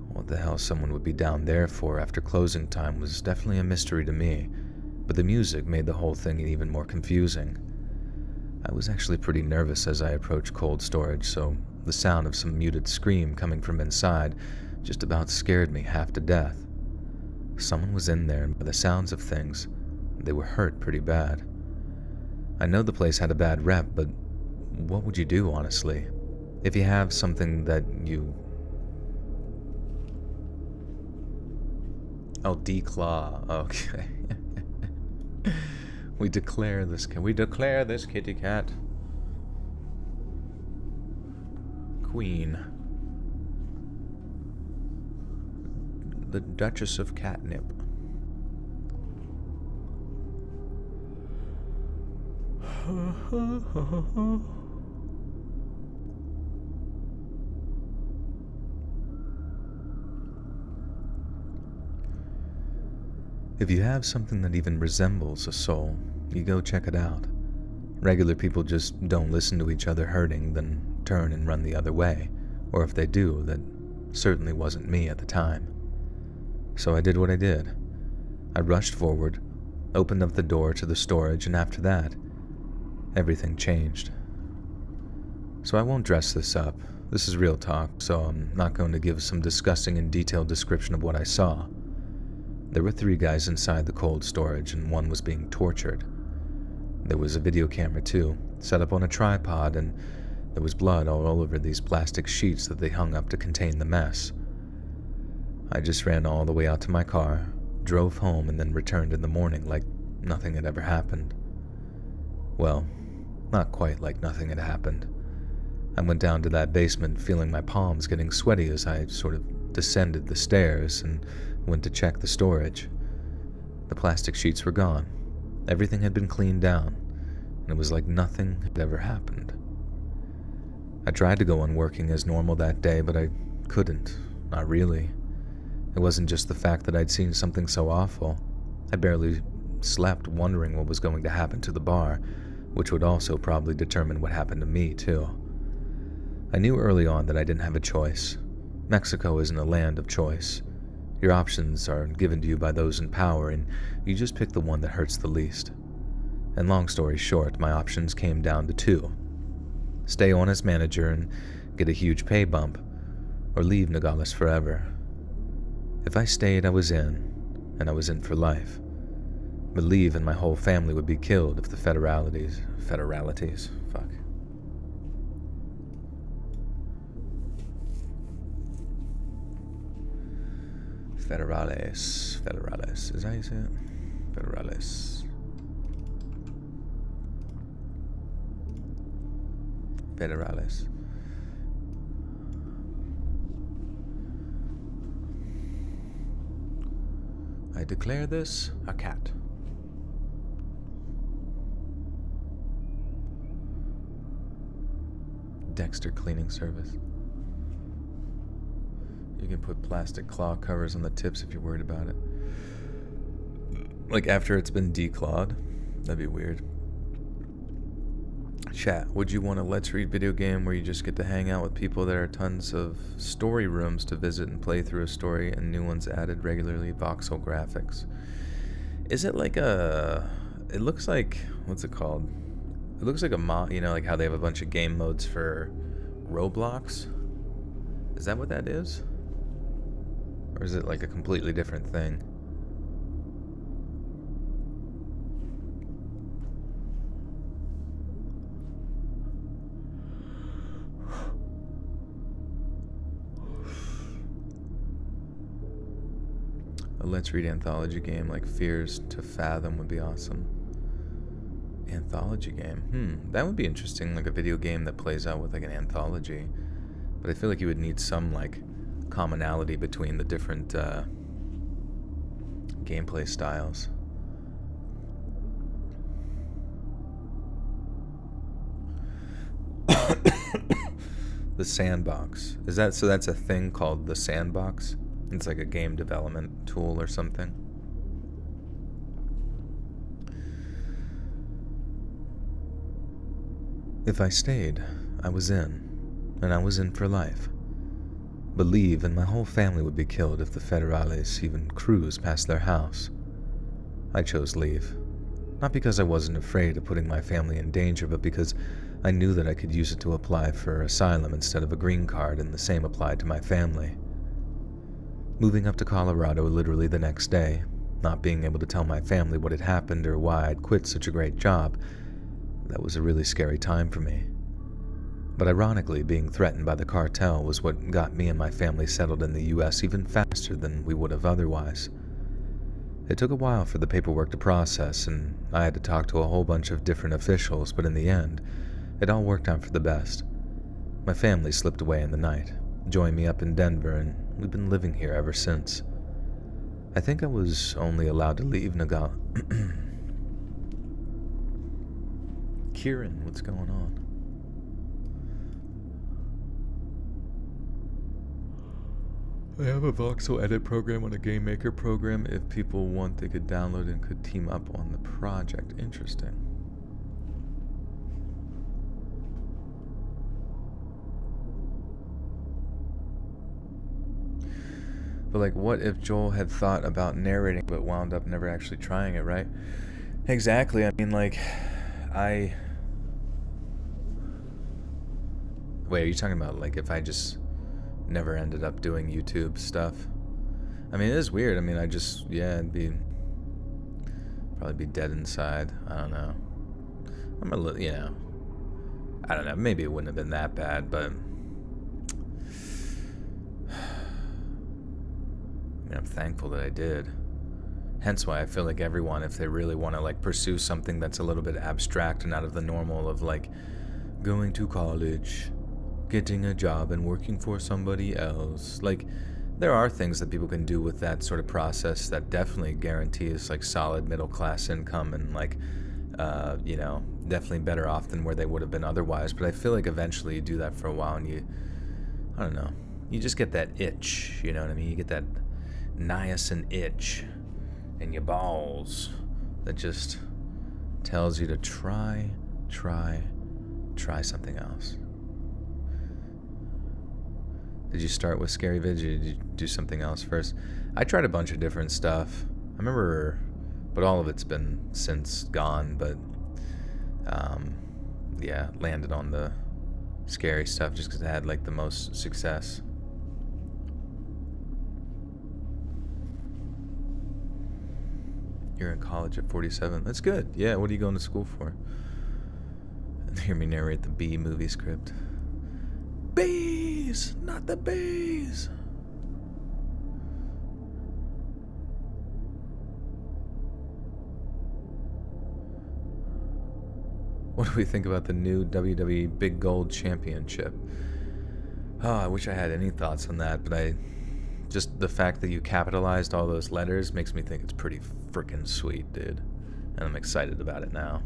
What the hell someone would be down there for after closing time was definitely a mystery to me, but the music made the whole thing even more confusing. I was actually pretty nervous as I approached cold storage, so the sound of some muted scream coming from inside just about scared me half to death. Someone was in there, and by the sounds of things, they were hurt pretty bad. I know the place had a bad rep, but what would you do, honestly? If you have something that you... Oh, declaw. Okay. We declare this kitty cat queen, the Duchess of Catnip. If you have something that even resembles a soul, you go check it out. Regular people just don't listen to each other hurting, then turn and run the other way, or if they do, that certainly wasn't me at the time. So I did what I did. I rushed forward, opened up the door to the storage, and after that, everything changed. So I won't dress this up. This is real talk, so I'm not going to give some disgusting and detailed description of what I saw. There were 3 guys inside the cold storage, and one was being tortured. There was a video camera too, set up on a tripod, and there was blood all over these plastic sheets that they hung up to contain the mess. I just ran all the way out to my car, drove home, and then returned in the morning like nothing had ever happened. Well, not quite like nothing had happened. I went down to that basement feeling my palms getting sweaty as I sort of descended the stairs and went to check the storage. The plastic sheets were gone. Everything had been cleaned down, and it was like nothing had ever happened. I tried to go on working as normal that day, but I couldn't. Not really. It wasn't just the fact that I'd seen something so awful. I barely slept wondering what was going to happen to the bar, which would also probably determine what happened to me, too. I knew early on that I didn't have a choice. Mexico isn't a land of choice. Your options are given to you by those in power, and you just pick the one that hurts the least. And long story short, my options came down to 2. Stay on as manager and get a huge pay bump, or leave Nogales forever. If I stayed, I was in, and I was in for life. But leave and my whole family would be killed if the federalities, fuck. Federales, is that how you say it? Federales. I declare this a cat. Dexter Cleaning Service. You can put plastic claw covers on the tips if you're worried about it. Like after it's been declawed. That'd be weird. Chat, would you want a Let's Read video game where you just get to hang out with people? There are tons of story rooms to visit and play through a story, and new ones added regularly, voxel graphics. Is it like a... It looks like... What's it called? It looks like a mod, you know, like how they have a bunch of game modes for Roblox? Is that what that is? Or is it like a completely different thing? A Let's Read anthology game like Fears to Fathom would be awesome. Anthology game? That would be interesting, like a video game that plays out with like an anthology. But I feel like you would need some like commonality between the different gameplay styles. The Sandbox. Is that so? That's a thing called the Sandbox? It's like a game development tool or something. If I stayed, I was in, and I was in for life. But leave and my whole family would be killed if the Federales even cruised past their house. I chose leave. Not because I wasn't afraid of putting my family in danger, but because I knew that I could use it to apply for asylum instead of a green card, and the same applied to my family. Moving up to Colorado literally the next day, not being able to tell my family what had happened or why I'd quit such a great job, that was a really scary time for me. But ironically, being threatened by the cartel was what got me and my family settled in the US even faster than we would have otherwise. It took a while for the paperwork to process, and I had to talk to a whole bunch of different officials, but in the end, it all worked out for the best. My family slipped away in the night, joined me up in Denver, and we've been living here ever since. I think I was only allowed to leave Kieran, what's going on? I have a voxel edit program on a game maker program. If people want, they could download and could team up on the project. Interesting. But like, what if Joel had thought about narrating but wound up never actually trying it, right? Exactly. I mean, like, Wait, are you talking about, like, if I just never ended up doing YouTube stuff? I mean, it is weird. I mean, I'd probably be dead inside. I don't know. I'm a little, I don't know. Maybe it wouldn't have been that bad, but I mean, I'm thankful that I did. Hence why I feel like everyone, if they really want to, like, pursue something that's a little bit abstract and out of the normal of, like, going to college, getting a job and working for somebody else, like, there are things that people can do with that sort of process that definitely guarantees, like, solid middle class income and, like, definitely better off than where they would have been otherwise. But I feel like eventually you do that for a while and I don't know, you just get that itch, you know what I mean? You get that niacin itch in your balls that just tells you to try something else. Did you start with Scary Vid, or did you do something else first? I tried a bunch of different stuff. I remember, but all of it's been since gone, but landed on the scary stuff just because it had, like, the most success. You're in college at 47. That's good. Yeah, what are you going to school for? And hear me narrate the B movie script. Bees! Not the bees! What do we think about the new WWE Big Gold Championship? Oh, I wish I had any thoughts on that, but just the fact that you capitalized all those letters makes me think it's pretty freaking sweet, dude. And I'm excited about it now.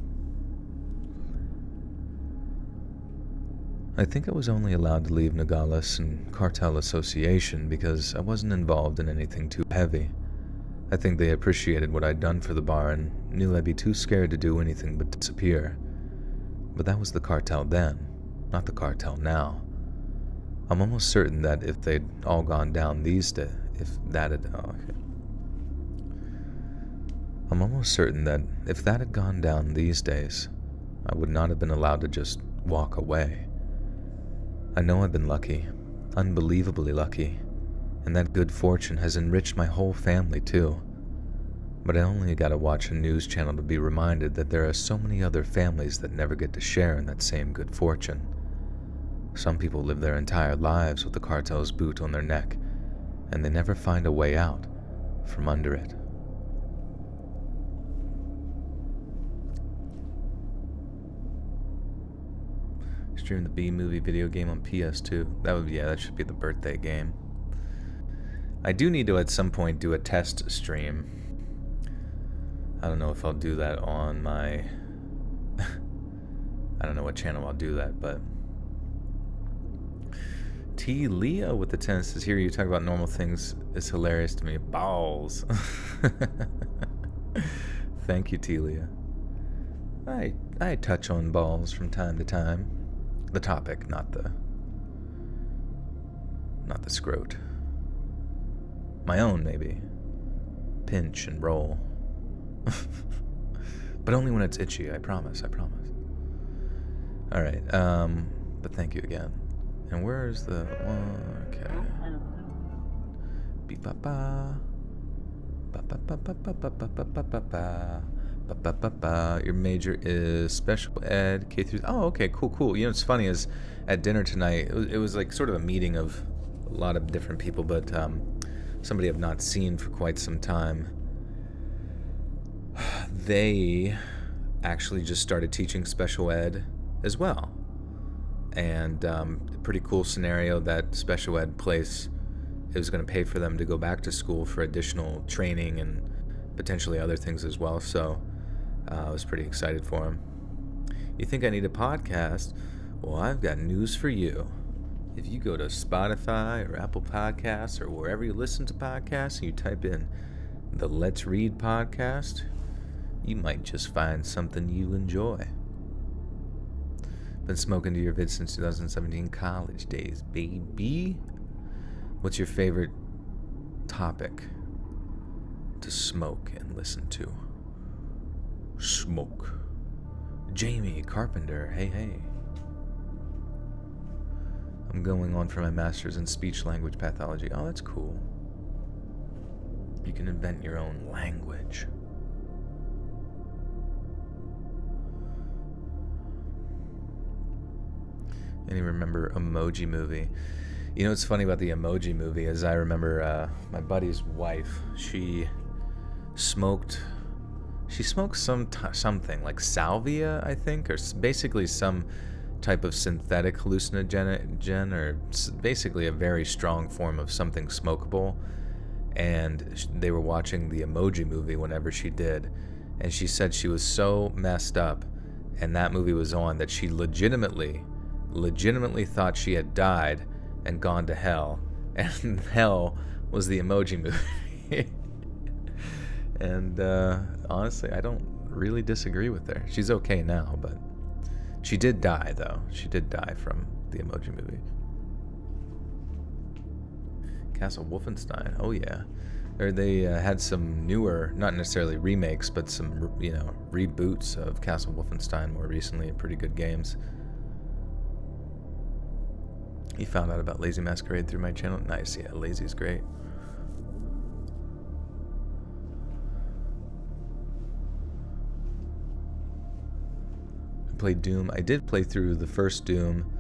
I think I was only allowed to leave Nogales and Cartel Association because I wasn't involved in anything too heavy. I think they appreciated what I'd done for the bar and knew I'd be too scared to do anything but disappear. But that was the cartel then, not the cartel now. I'm almost certain that if they'd all gone down these days, I'm almost certain that if that had gone down these days, I would not have been allowed to just walk away. I know I've been lucky, unbelievably lucky, and that good fortune has enriched my whole family too. But I only gotta watch a news channel to be reminded that there are so many other families that never get to share in that same good fortune. Some people live their entire lives with the cartel's boot on their neck, and they never find a way out from under it. Stream the B-movie video game on PS2. That should be the birthday game. I do need to at some point do a test stream. I don't know if I'll do that on my I don't know what channel I'll do that, but T. Leo with the 10 says, here you talk about normal things is hilarious to me. Balls. Thank you, T. Leo. I touch on balls from time to time. The topic, not the scrot. My own, maybe. Pinch and roll. But only when it's itchy, I promise. Alright, but thank you again. And where's the one? Okay. Beep ba ba. Ba ba ba ba ba ba ba ba ba ba ba. Ba ba ba ba. Your major is special ed, K through. Oh, okay, cool. You know what's funny is at dinner tonight, it was like sort of a meeting of a lot of different people, but somebody I've not seen for quite some time. They actually just started teaching special ed as well. And pretty cool scenario that special ed place is going to pay for them to go back to school for additional training and potentially other things as well. So I was pretty excited for them. You think I need a podcast? Well, I've got news for you. If you go to Spotify or Apple Podcasts or wherever you listen to podcasts and you type in the Let's Read podcast, you might just find something you enjoy. Been smoking to your vid since 2017, college days, baby. What's your favorite topic to smoke and listen to? Smoke. Jamie Carpenter, hey. I'm going on for my master's in speech language pathology. Oh, that's cool. You can invent your own language. And you remember Emoji Movie. You know what's funny about the Emoji Movie is I remember my buddy's wife, she smoked something like salvia, I think, or basically some type of synthetic hallucinogen, or basically a very strong form of something smokable. And they were watching the Emoji Movie whenever she did, and she said she was so messed up and that movie was on that she legitimately thought she had died and gone to hell, and hell was the Emoji Movie. And honestly, I don't really disagree with her. She's okay now, but she did die, though. She did die from the Emoji Movie. Castle Wolfenstein, oh yeah. Or they had some newer, not necessarily remakes, but some, reboots of Castle Wolfenstein more recently. Pretty good games. You found out about Lazy Masquerade through my channel? Nice, yeah, Lazy's great. I played Doom. I did play through the first Doom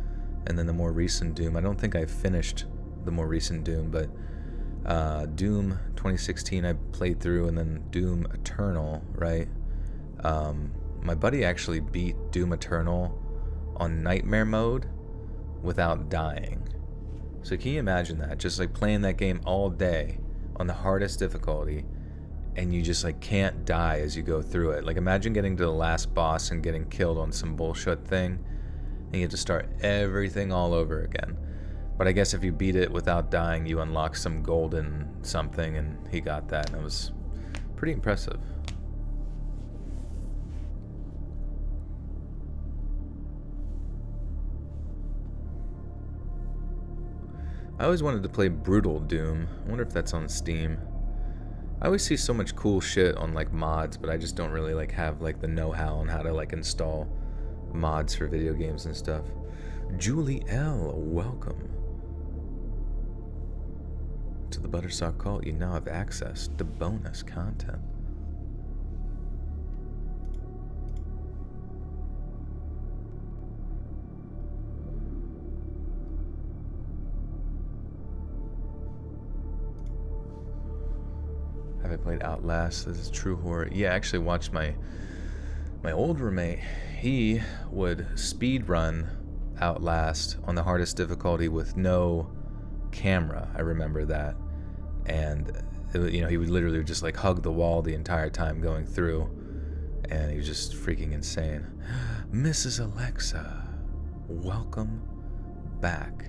and then the more recent Doom. I don't think I finished the more recent Doom, but Doom 2016 I played through, and then Doom Eternal, right? My buddy actually beat Doom Eternal on Nightmare mode without dying. So can you imagine that? Just like playing that game all day on the hardest difficulty, and you just like can't die as you go through it. Like imagine getting to the last boss and getting killed on some bullshit thing, and you have to start everything all over again. But I guess if you beat it without dying, you unlock some golden something, and he got that, and it was pretty impressive. I always wanted to play Brutal Doom. I wonder if that's on Steam. I always see so much cool shit on like mods, but I just don't really like have like the know-how on how to like install mods for video games and stuff. Julie L, welcome to the Buttersock Cult. You now have access to bonus content. Have I played Outlast? This is true horror. Yeah, I actually watched my old roommate. He would speed run Outlast on the hardest difficulty with no camera. I remember that. And he would literally just like hug the wall the entire time going through, and he was just freaking insane. Mrs. Alexa, welcome back.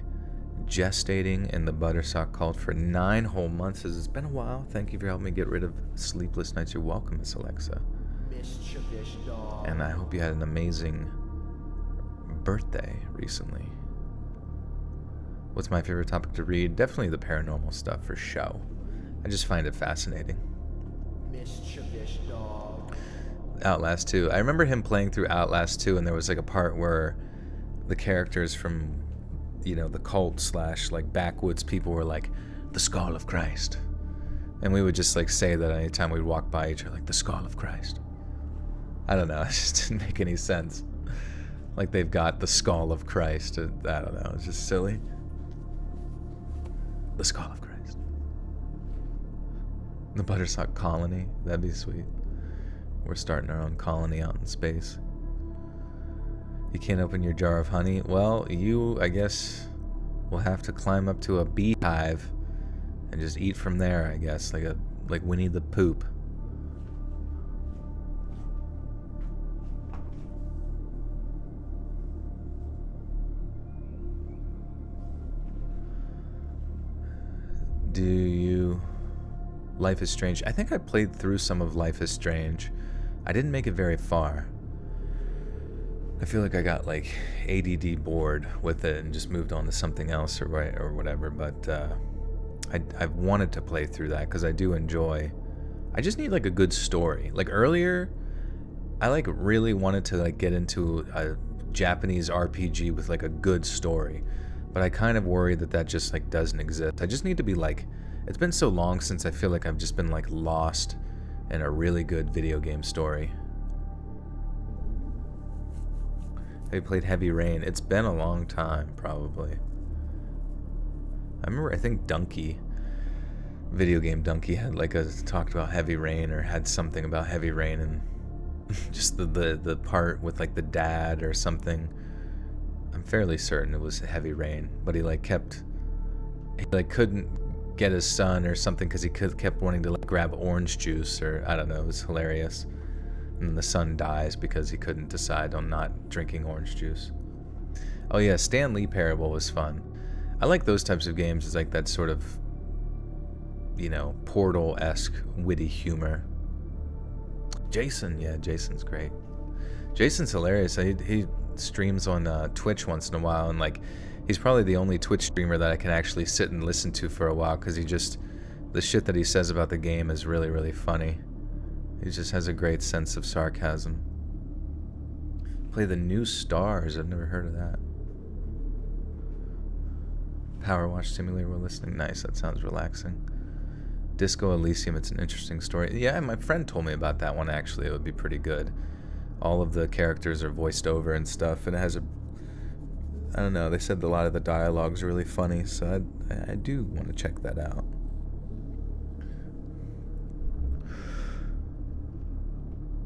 Gestating in the Buttersock Cult for 9 whole months. It's been a while. Thank you for helping me get rid of sleepless nights. You're welcome, Miss Alexa. Mischievous dog. And I hope you had an amazing birthday recently. What's my favorite topic to read? Definitely the paranormal stuff for show. I just find it fascinating. Mischievous dog. Outlast 2. I remember him playing through Outlast 2, and there was like a part where the characters from, the cult / like backwoods people were like, the skull of Christ. And we would just like say that anytime we'd walk by each other, like the skull of Christ. I don't know, it just didn't make any sense. Like they've got the skull of Christ. I don't know, it's just silly. The skull of Christ. The Buttersock colony, that'd be sweet. We're starting our own colony out in space. You can't open your jar of honey. Well, you, I guess, will have to climb up to a beehive and just eat from there, I guess, like Winnie the Poop. do you... Life is Strange. I think I played through some of Life is Strange. I didn't make it very far. I feel like I got like ADD bored with it and just moved on to something else or whatever, but I've wanted to play through that because I do enjoy... I just need like a good story. Like earlier, I like really wanted to like get into a Japanese RPG with like a good story, but I kind of worry that that just like doesn't exist. I just need to be like... It's been so long since I feel like I've just been like lost in a really good video game story. They played Heavy Rain. It's been a long time, probably. I remember, I think Donkey, video game Donkey, had like talked about Heavy Rain or had something about Heavy Rain, and just the part with like the dad or something. I'm fairly certain it was Heavy Rain, but he like couldn't get his son or something because he kept wanting to like grab orange juice, or I don't know. It was hilarious. And the son dies because he couldn't decide on not drinking orange juice. Oh yeah, Stan Lee Parable was fun. I like those types of games. It's like that sort of, you know, Portal-esque witty humor. Jason, yeah, Jason's great. Jason's hilarious. He streams on Twitch once in a while, and like he's probably the only Twitch streamer that I can actually sit and listen to for a while, because the shit that he says about the game is really, really funny. He just has a great sense of sarcasm. Play the New Stars. I've never heard of that. Power Wash Simulator while listening. Nice, that sounds relaxing. Disco Elysium, it's an interesting story. Yeah, my friend told me about that one, actually. It would be pretty good. All of the characters are voiced over and stuff, and it has I don't know, they said a lot of the dialogues are really funny, so I do want to check that out.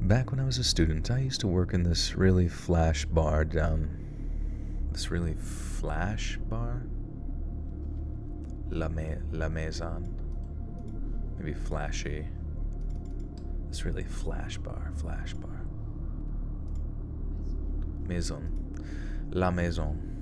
Back when I was a student, I used to work in this really flash bar down... This really flash bar? La Maison. Maybe flashy. This really flash bar. Maison. La Maison.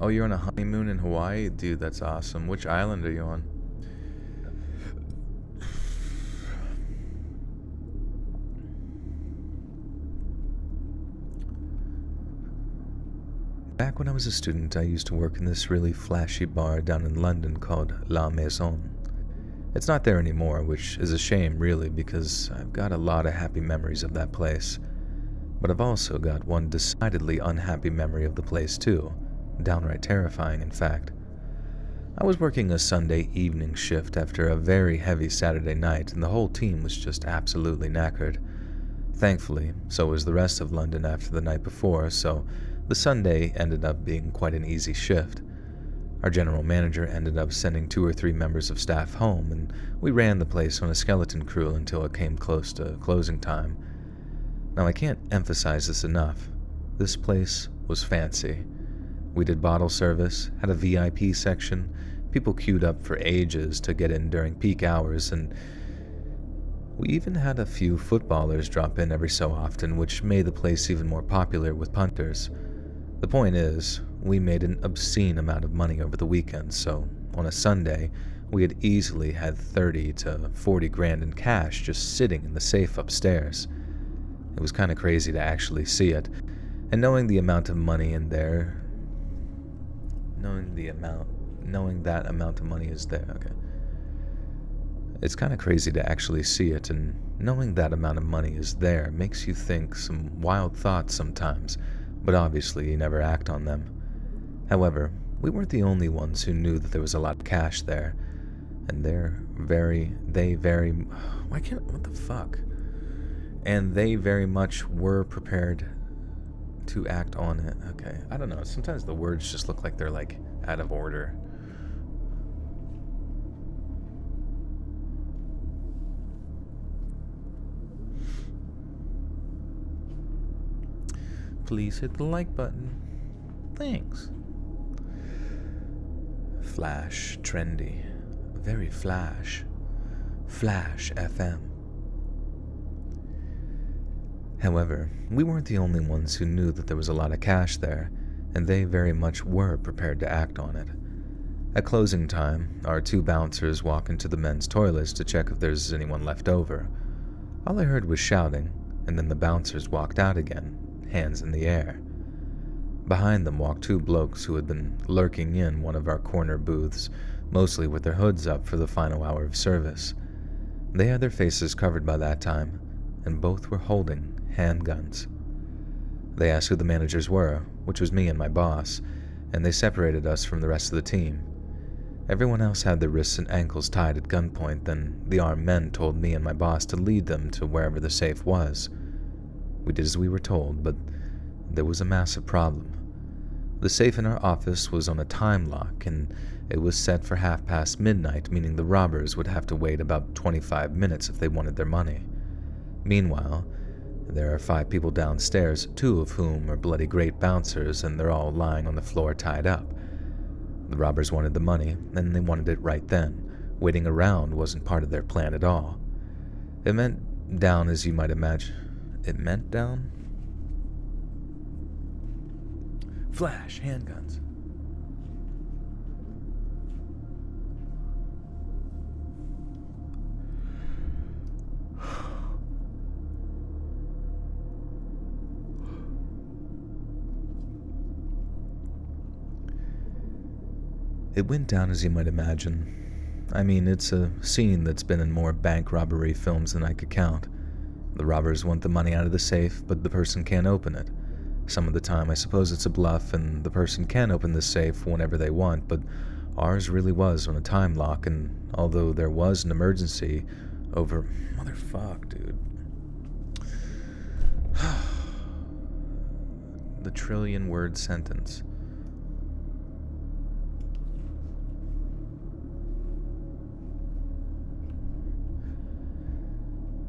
Oh, you're on a honeymoon in Hawaii? Dude, that's awesome. Which island are you on? Back when I was a student, I used to work in this really flashy bar down in London called La Maison. It's not there anymore, which is a shame, really, because I've got a lot of happy memories of that place. But I've also got one decidedly unhappy memory of the place, too. Downright terrifying, in fact. I was working a Sunday evening shift after a very heavy Saturday night, and the whole team was just absolutely knackered. Thankfully, so was the rest of London after the night before, so the Sunday ended up being quite an easy shift. Our general manager ended up sending 2 or 3 members of staff home, and we ran the place on a skeleton crew until it came close to closing time. Now, I can't emphasize this enough. This place was fancy. We did bottle service, had a VIP section, people queued up for ages to get in during peak hours, and we even had a few footballers drop in every so often, which made the place even more popular with punters. The point is, we made an obscene amount of money over the weekend, so on a Sunday, we had easily had 30 to 40 grand in cash just sitting in the safe upstairs. It was kind of crazy to actually see it, and knowing the amount of money in there, knowing that amount of money is there, okay. It's kind of crazy to actually see it, and knowing that amount of money is there makes you think some wild thoughts sometimes, but obviously you never act on them. Whoever, we weren't the only ones who knew that there was a lot of cash there, and and they very much were prepared to act on it. Okay, I don't know, sometimes the words just look like they're like out of order. Please hit the like button. Thanks. flash, trendy, very flash. Flash FM. However, we weren't the only ones who knew that there was a lot of cash there, and they very much were prepared to act on it. At closing time, our 2 bouncers walk into the men's toilets to check if there's anyone left over. All I heard was shouting, and then the bouncers walked out again, hands in the air. Behind them walked 2 blokes who had been lurking in one of our corner booths, mostly with their hoods up for the final hour of service. They had their faces covered by that time, and both were holding handguns. They asked who the managers were, which was me and my boss, and they separated us from the rest of the team. Everyone else had their wrists and ankles tied at gunpoint, then the armed men told me and my boss to lead them to wherever the safe was. We did as we were told, but there was a massive problem. The safe in our office was on a time lock, and it was set for midnight, meaning the robbers would have to wait about 25 minutes if they wanted their money. Meanwhile, there are 5 people downstairs, 2 of whom are bloody great bouncers, and they're all lying on the floor tied up. The robbers wanted the money, and they wanted it right then. Waiting around wasn't part of their plan at all. It meant down, as you might imagine. It meant down? Flash, handguns. It went down as you might imagine. I mean, it's a scene that's been in more bank robbery films than I could count. The robbers want the money out of the safe, but the person can't open it. Some of the time, I suppose it's a bluff, and the person can open the safe whenever they want, but ours really was on a time lock, and although there was an emergency over... Motherfuck, dude. The trillion-word sentence.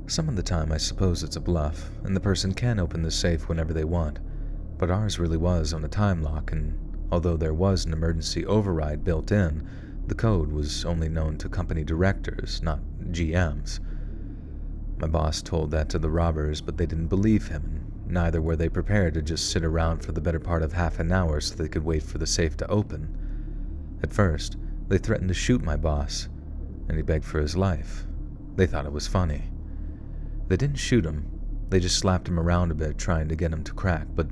Some of the time, I suppose it's a bluff, and the person can open the safe whenever they want, but ours really was on a time lock, and although there was an emergency override built in, the code was only known to company directors, not GMs. My boss told that to the robbers, but they didn't believe him, and neither were they prepared to just sit around for the better part of half an hour so they could wait for the safe to open. At first, they threatened to shoot my boss, and he begged for his life. They thought it was funny. They didn't shoot him, they just slapped him around a bit trying to get him to crack, but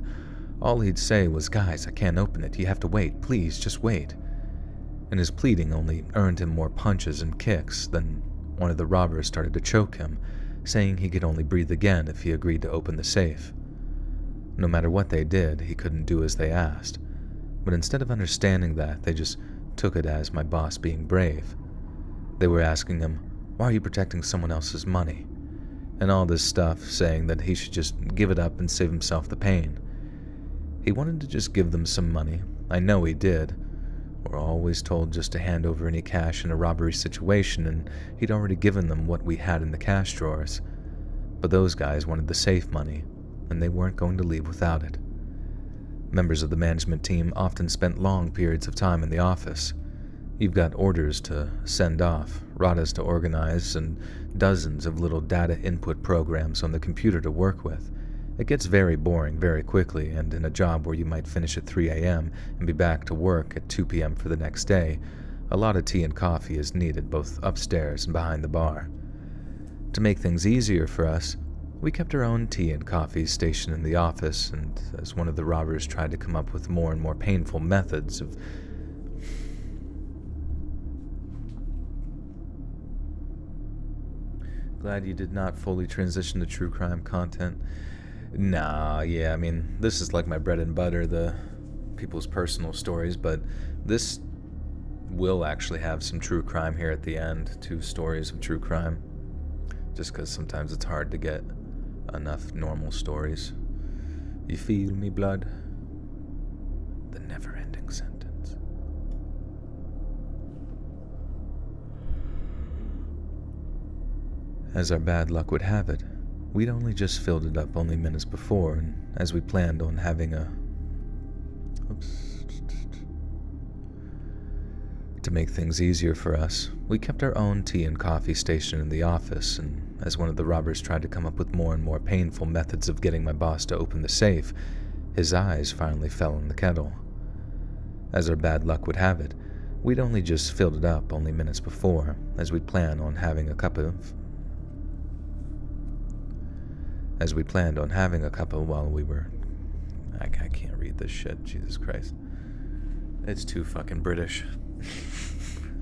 all he'd say was, "Guys, I can't open it, you have to wait, please, just wait." And his pleading only earned him more punches and kicks. Then one of the robbers started to choke him, saying he could only breathe again if he agreed to open the safe. No matter what they did, he couldn't do as they asked, but instead of understanding that, they just took it as my boss being brave. They were asking him, "Why are you protecting someone else's money?" and all this stuff, saying that he should just give it up and save himself the pain. He wanted to just give them some money. I know he did. We're always told just to hand over any cash in a robbery situation, and he'd already given them what we had in the cash drawers. But those guys wanted the safe money, and they weren't going to leave without it. Members of the management team often spent long periods of time in the office. You've got orders to send off, ratas to organize, and dozens of little data input programs on the computer to work with. It gets very boring very quickly, and in a job where you might finish at 3 a.m. and be back to work at 2 p.m. for the next day, a lot of tea and coffee is needed both upstairs and behind the bar. To make things easier for us, we kept our own tea and coffee station in the office, and as one of the robbers tried to come up with more and more painful methods of Glad you did not fully transition to true crime content. Nah, yeah, I mean, this is like my bread and butter, the people's personal stories, but this will actually have some true crime here at the end, 2 stories of true crime, just because sometimes it's hard to get enough normal stories. You feel me, blood? The never-ending sentence. As our bad luck would have it, we'd only just filled it up only minutes before, and as we planned on having a To make things easier for us, we kept our own tea and coffee station in the office, and as one of the robbers tried to come up with more and more painful methods of getting my boss to open the safe, his eyes finally fell on the kettle. As our bad luck would have it, we'd only just filled it up only minutes before, as we'd planned on having a cup while we were... I can't read this shit, Jesus Christ. It's too fucking British.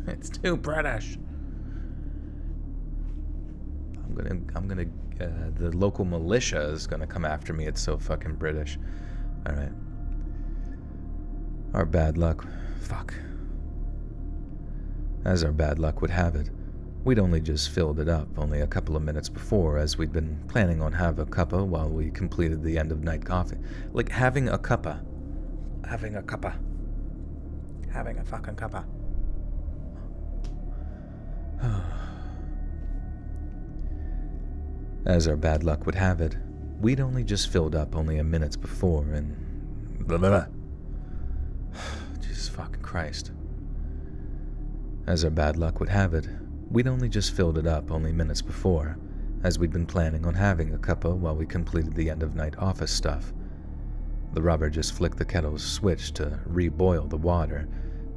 It's too British. The local militia is gonna come after me. It's so fucking British. Alright. Our bad luck. Fuck. As our bad luck would have it, we'd only just filled it up only a couple of minutes before, as we'd been planning on having a cuppa while we completed the end of night coffee. Like having a cuppa. Having a cuppa. Having a fucking cuppa. As our bad luck would have it, we'd only just filled up only a minute before, and... blah, blah, blah. Jesus fucking Christ. As our bad luck would have it, we'd only just filled it up only minutes before, as we'd been planning on having a cuppa while we completed the end-of-night office stuff. The robber just flicked the kettle's switch to re-boil the water,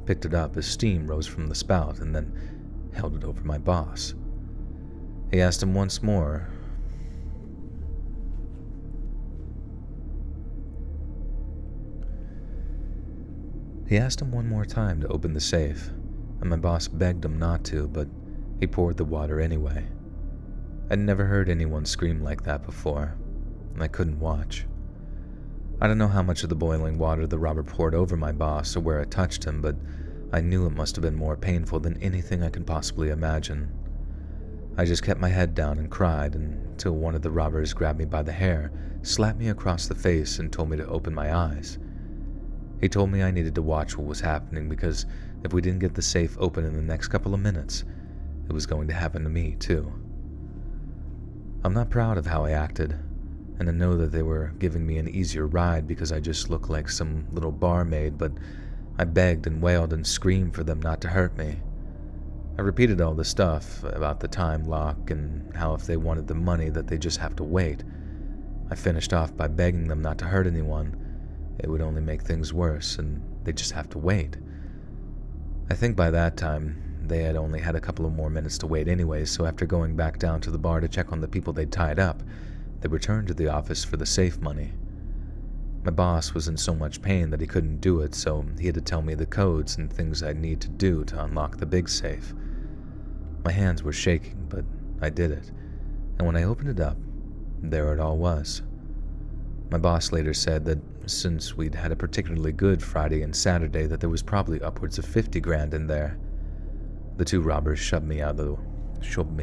picked it up as steam rose from the spout, and then held it over my boss. He asked him once more. He asked him one more time to open the safe, and my boss begged him not to, but he poured the water anyway. I'd never heard anyone scream like that before, and I couldn't watch. I don't know how much of the boiling water the robber poured over my boss or where it touched him, but I knew it must have been more painful than anything I could possibly imagine. I just kept my head down and cried until one of the robbers grabbed me by the hair, slapped me across the face, and told me to open my eyes. He told me I needed to watch what was happening because if we didn't get the safe open in the next couple of minutes, it was going to happen to me too. I'm not proud of how I acted, and I know that they were giving me an easier ride because I just looked like some little barmaid, but I begged and wailed and screamed for them not to hurt me. I repeated all the stuff about the time lock and how if they wanted the money that they just have to wait. I finished off by begging them not to hurt anyone. It would only make things worse, and they just have to wait. I think by that time, they had only had a couple of more minutes to wait anyways, so after going back down to the bar to check on the people they'd tied up, they returned to the office for the safe money. My boss was in so much pain that he couldn't do it, so he had to tell me the codes and things I'd need to do to unlock the big safe. My hands were shaking, but I did it, and when I opened it up, there it all was. My boss later said that since we'd had a particularly good Friday and Saturday, that there was probably upwards of 50 grand in there. The two robbers shoved me out of the way. Shoved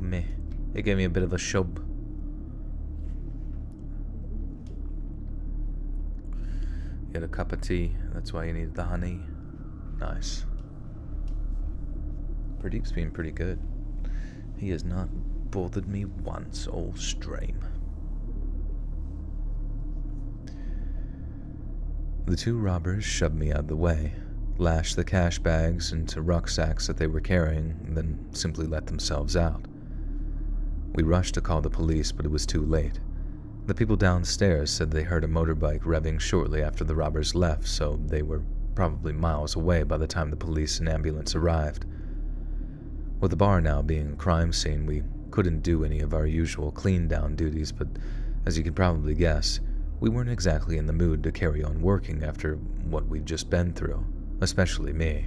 me. It gave me a bit of a shove. You had a cup of tea, that's why you needed the honey. Nice. Pradeep's been pretty good. He has not bothered me once all stream. The two robbers shoved me out of the way, lashed the cash bags into rucksacks that they were carrying, and then simply let themselves out. We rushed to call the police, but it was too late. The people downstairs said they heard a motorbike revving shortly after the robbers left, so they were probably miles away by the time the police and ambulance arrived. With the bar now being a crime scene, we couldn't do any of our usual clean-down duties, but as you can probably guess, we weren't exactly in the mood to carry on working after what we'd just been through, especially me.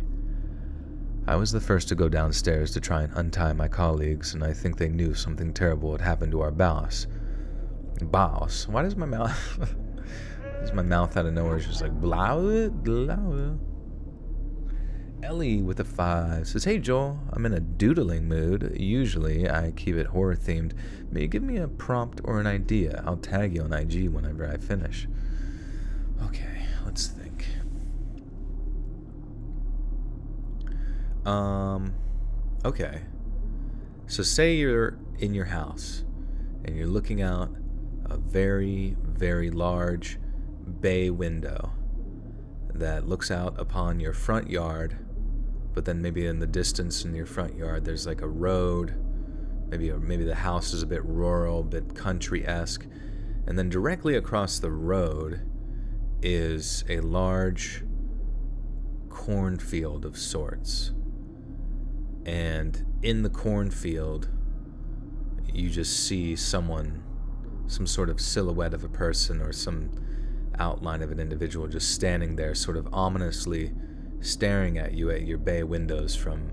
I was the first to go downstairs to try and untie my colleagues, and I think they knew something terrible had happened to our boss. Boss? Why does my mouth... does my mouth out of nowhere just like blah, blah. Ellie with a 5 says, "Hey Joel, I'm in a doodling mood. Usually I keep it horror themed. May you give me a prompt or an idea? I'll tag you on IG whenever I finish." Okay, let's think. Okay. So say you're in your house and you're looking out a very, very large, bay window that looks out upon your front yard, but then maybe in the distance in your front yard there's like a road, maybe the house is a bit rural, a bit country-esque, and then directly across the road is a large cornfield of sorts. And in the cornfield, you just see someone, some sort of silhouette of a person or some outline of an individual just standing there, sort of ominously staring at you at your bay windows from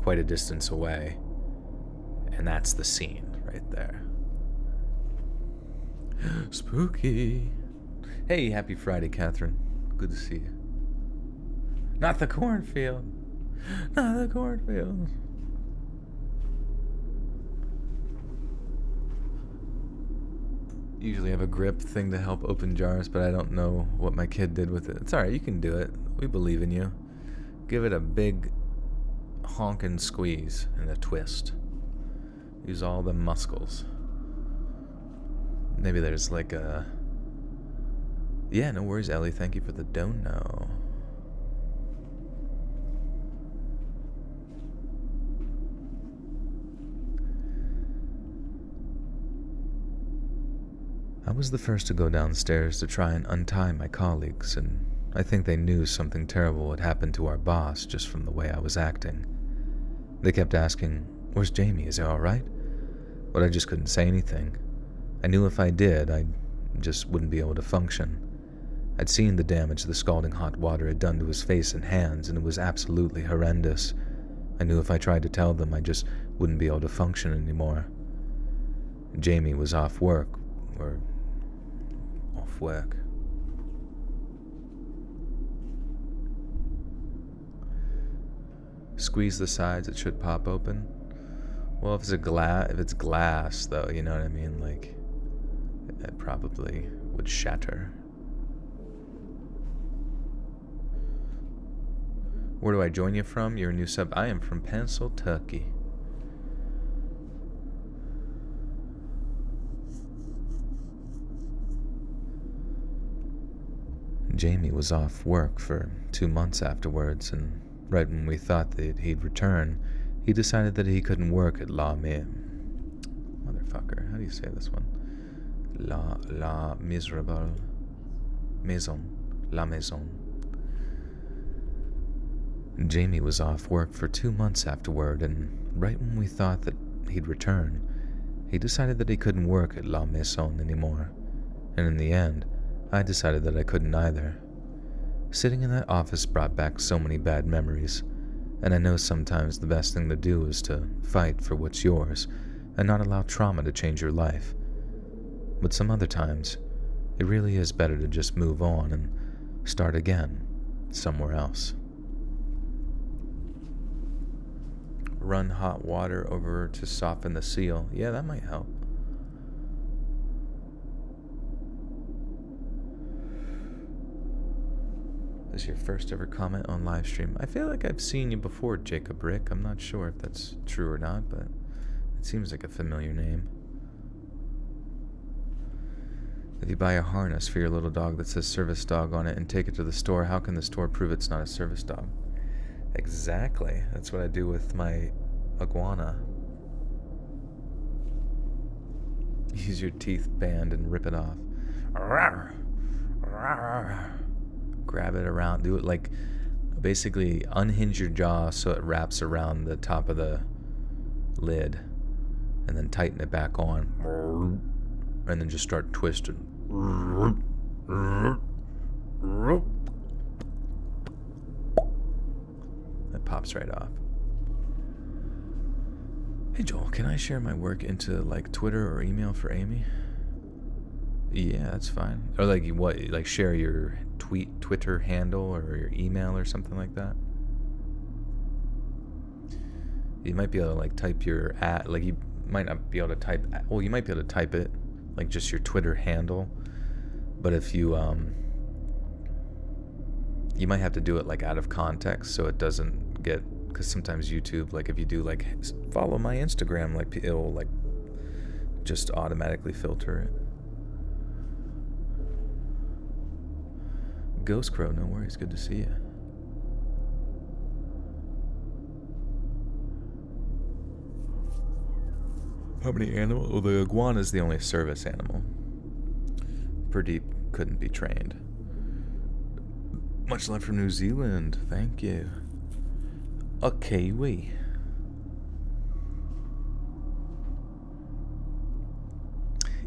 quite a distance away. And that's the scene right there. Spooky. Hey, happy Friday, Catherine. Good to see you. Not the cornfield. Not the cornfield. Usually have a grip thing to help open jars, but I don't know what my kid did with it. It's alright, you can do it. We believe in you. Give it a big honkin' squeeze and a twist. Use all the muscles. Maybe there's like a... Yeah, no worries, Ellie. Thank you for the dono. I was the first to go downstairs to try and untie my colleagues, and I think they knew something terrible had happened to our boss just from the way I was acting. They kept asking, "Where's Jamie? Is he alright?" But I just couldn't say anything. I knew if I did, I just wouldn't be able to function. I'd seen the damage the scalding hot water had done to his face and hands, and it was absolutely horrendous. I knew if I tried to tell them, I just wouldn't be able to function anymore. Jamie was off work. Squeeze the sides, it should pop open. Well, if it's glass though, you know what I mean? Like, it probably would shatter. Where do I join you from? You're a new sub. I am from Pennsylvania. Jamie was off work for 2 months afterwards, and right when we thought that he'd return, he decided that he couldn't work at Motherfucker, how do you say this one? La Miserable Maison. La Maison. Jamie was off work for 2 months afterward, and right when we thought that he'd return, he decided that he couldn't work at La Maison anymore. And in the end, I decided that I couldn't either. Sitting in that office brought back so many bad memories, and I know sometimes the best thing to do is to fight for what's yours and not allow trauma to change your life. But some other times, it really is better to just move on and start again somewhere else. Run hot water over to soften the seal. Yeah, that might help. This is your first ever comment on live stream. I feel like I've seen you before, Jacob Rick. I'm not sure if that's true or not, but it seems like a familiar name. If you buy a harness for your little dog that says service dog on it and take it to the store, how can the store prove it's not a service dog? Exactly. That's what I do with my iguana. Use your teeth band and rip it off. Rawr. Rawr. Grab it around, do it like, basically unhinge your jaw so it wraps around the top of the lid, and then tighten it back on, and then just start twisting. That pops right off. Hey Joel, can I share my work into like Twitter or email for Amy? Yeah, that's fine. Or like what? Like share your Twitter handle or your email or something like that. You might be able to like type your like you might not be able to type. Well, you might be able to type it like just your Twitter handle, but if you you might have to do it like out of context so it doesn't get, because sometimes YouTube, like if you do like follow my Instagram, like it'll like just automatically filter it. Ghost Crow, no worries, good to see you. How many animals? Well, the iguana is the only service animal. Pradeep couldn't be trained. Much love from New Zealand, thank you. A Kiwi.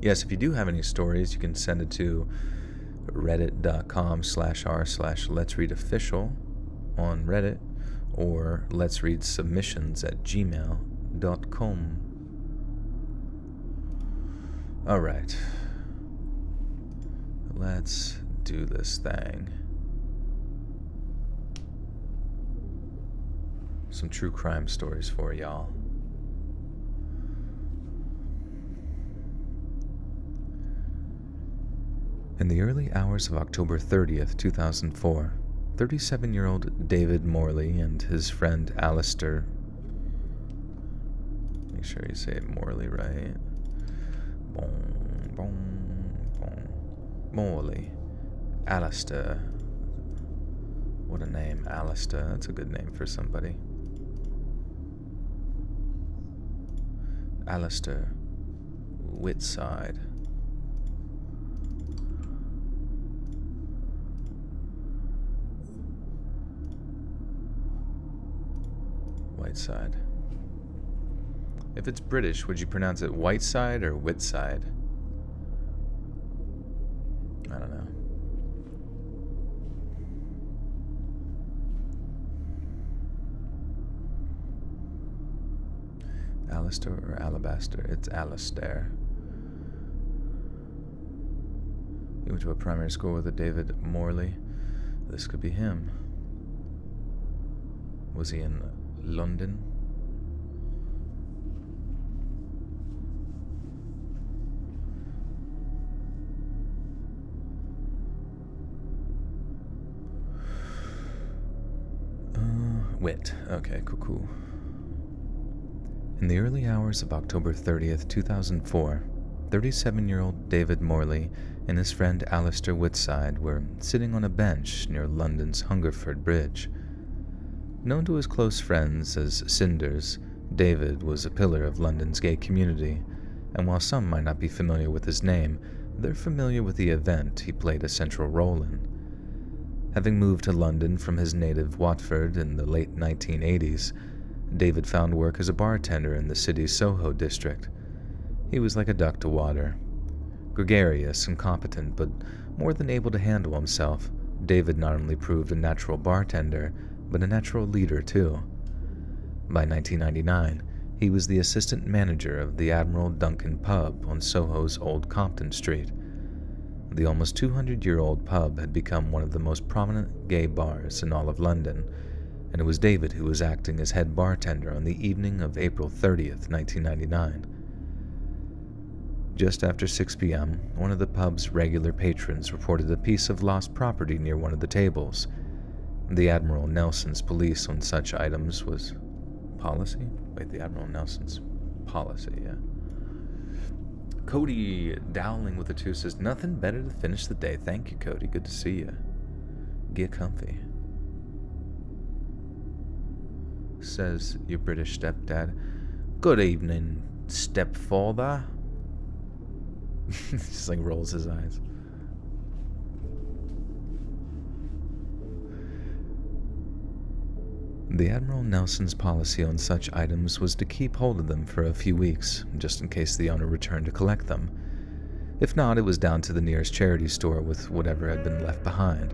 Yes, if you do have any stories, you can send it to reddit.com/r/letsreadofficial on Reddit, or letsreadsubmissions@gmail.com. Alright. Let's do this thing. Some true crime stories for y'all. In the early hours of October 30th, 2004, 37-year-old David Morley and his friend Alistair, make sure you say it Morley right, Morley, Alistair, what a name, Alistair, that's a good name for somebody. Alistair Whitside. Whiteside. If it's British, would you pronounce it Whiteside or Whitside? I don't know. Alistair or Alabaster? It's Alistair. He went to a primary school with a David Morley. This could be him. Was he in London? Wit. Okay, cool. In the early hours of October 30th, 2004, 37-year-old David Morley and his friend Alistair Whitside were sitting on a bench near London's Hungerford Bridge. Known to his close friends as Cinders, David was a pillar of London's gay community, and while some might not be familiar with his name, they're familiar with the event he played a central role in. Having moved to London from his native Watford in the late 1980s, David found work as a bartender in the city's Soho district. He was like a duck to water. Gregarious and competent, but more than able to handle himself, David not only proved a natural bartender, but a natural leader too. By 1999, he was the assistant manager of the Admiral Duncan pub on Soho's Old Compton Street. The almost 200-year-old pub had become one of the most prominent gay bars in all of London, and it was David who was acting as head bartender on the evening of April 30th, 1999. Just after 6 p.m., one of the pub's regular patrons reported a piece of lost property near one of the tables. The Admiral Nelson's police on such items was policy? Wait, the Admiral Nelson's policy, yeah. Cody Dowling with the 2 says, nothing better to finish the day. Thank you, Cody. Good to see you. Get comfy. Says your British stepdad. Good evening, stepfather. Just like rolls his eyes. The Admiral Nelson's policy on such items was to keep hold of them for a few weeks, just in case the owner returned to collect them. If not, it was down to the nearest charity store with whatever had been left behind.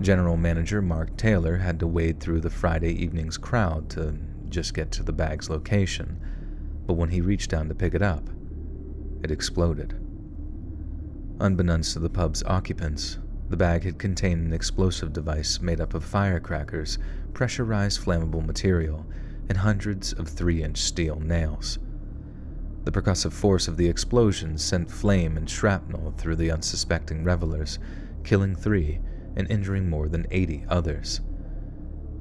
General Manager Mark Taylor had to wade through the Friday evening's crowd to just get to the bag's location, but when he reached down to pick it up, it exploded. Unbeknownst to the pub's occupants, the bag had contained an explosive device made up of firecrackers, pressurized flammable material, and hundreds of 3-inch steel nails. The percussive force of the explosion sent flame and shrapnel through the unsuspecting revelers, killing 3 and injuring more than 80 others.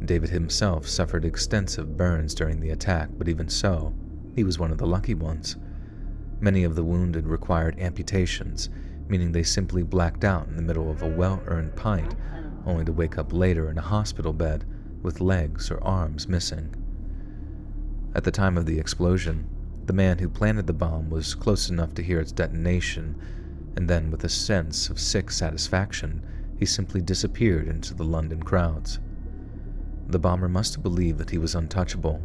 David himself suffered extensive burns during the attack, but even so, he was one of the lucky ones. Many of the wounded required amputations, meaning they simply blacked out in the middle of a well-earned pint, only to wake up later in a hospital bed with legs or arms missing. At the time of the explosion, the man who planted the bomb was close enough to hear its detonation, and then with a sense of sick satisfaction, he simply disappeared into the London crowds. The bomber must have believed that he was untouchable.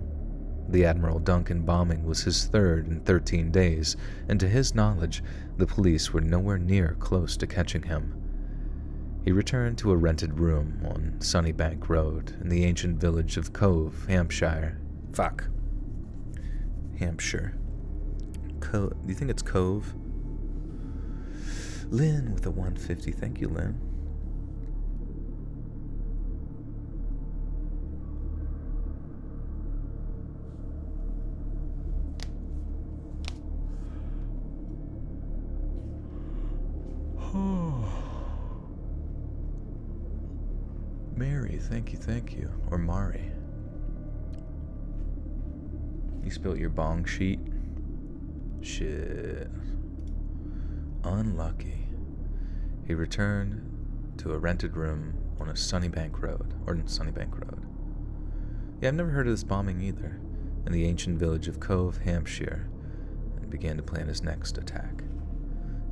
The Admiral Duncan bombing was his third in 13 days, and to his knowledge, the police were nowhere near close to catching him. He returned to a rented room on Sunnybank Road in the ancient village of Cove, Hampshire. Hampshire. Do you think it's Cove? Lynn with a 150. Thank you, Lynn. Mary, thank you. Or Mari. You spilt your bong sheet? Shit. Unlucky. He returned to a rented room on Sunnybank Road. Yeah, I've never heard of this bombing either. In the ancient village of Cove, Hampshire, and began to plan his next attack.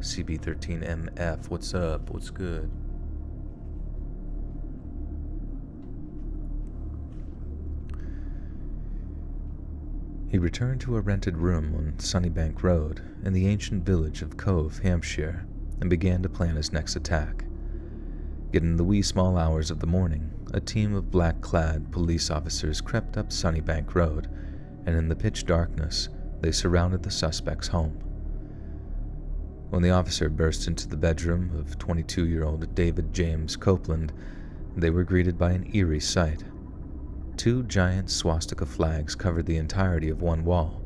CB13MF, what's up? What's good? He returned to a rented room on Sunnybank Road in the ancient village of Cove, Hampshire, and began to plan his next attack. Yet in the wee small hours of the morning, a team of black-clad police officers crept up Sunnybank Road, and in the pitch darkness, they surrounded the suspect's home. When the officer burst into the bedroom of 22-year-old David James Copeland, they were greeted by an eerie sight. 2 giant swastika flags covered the entirety of one wall,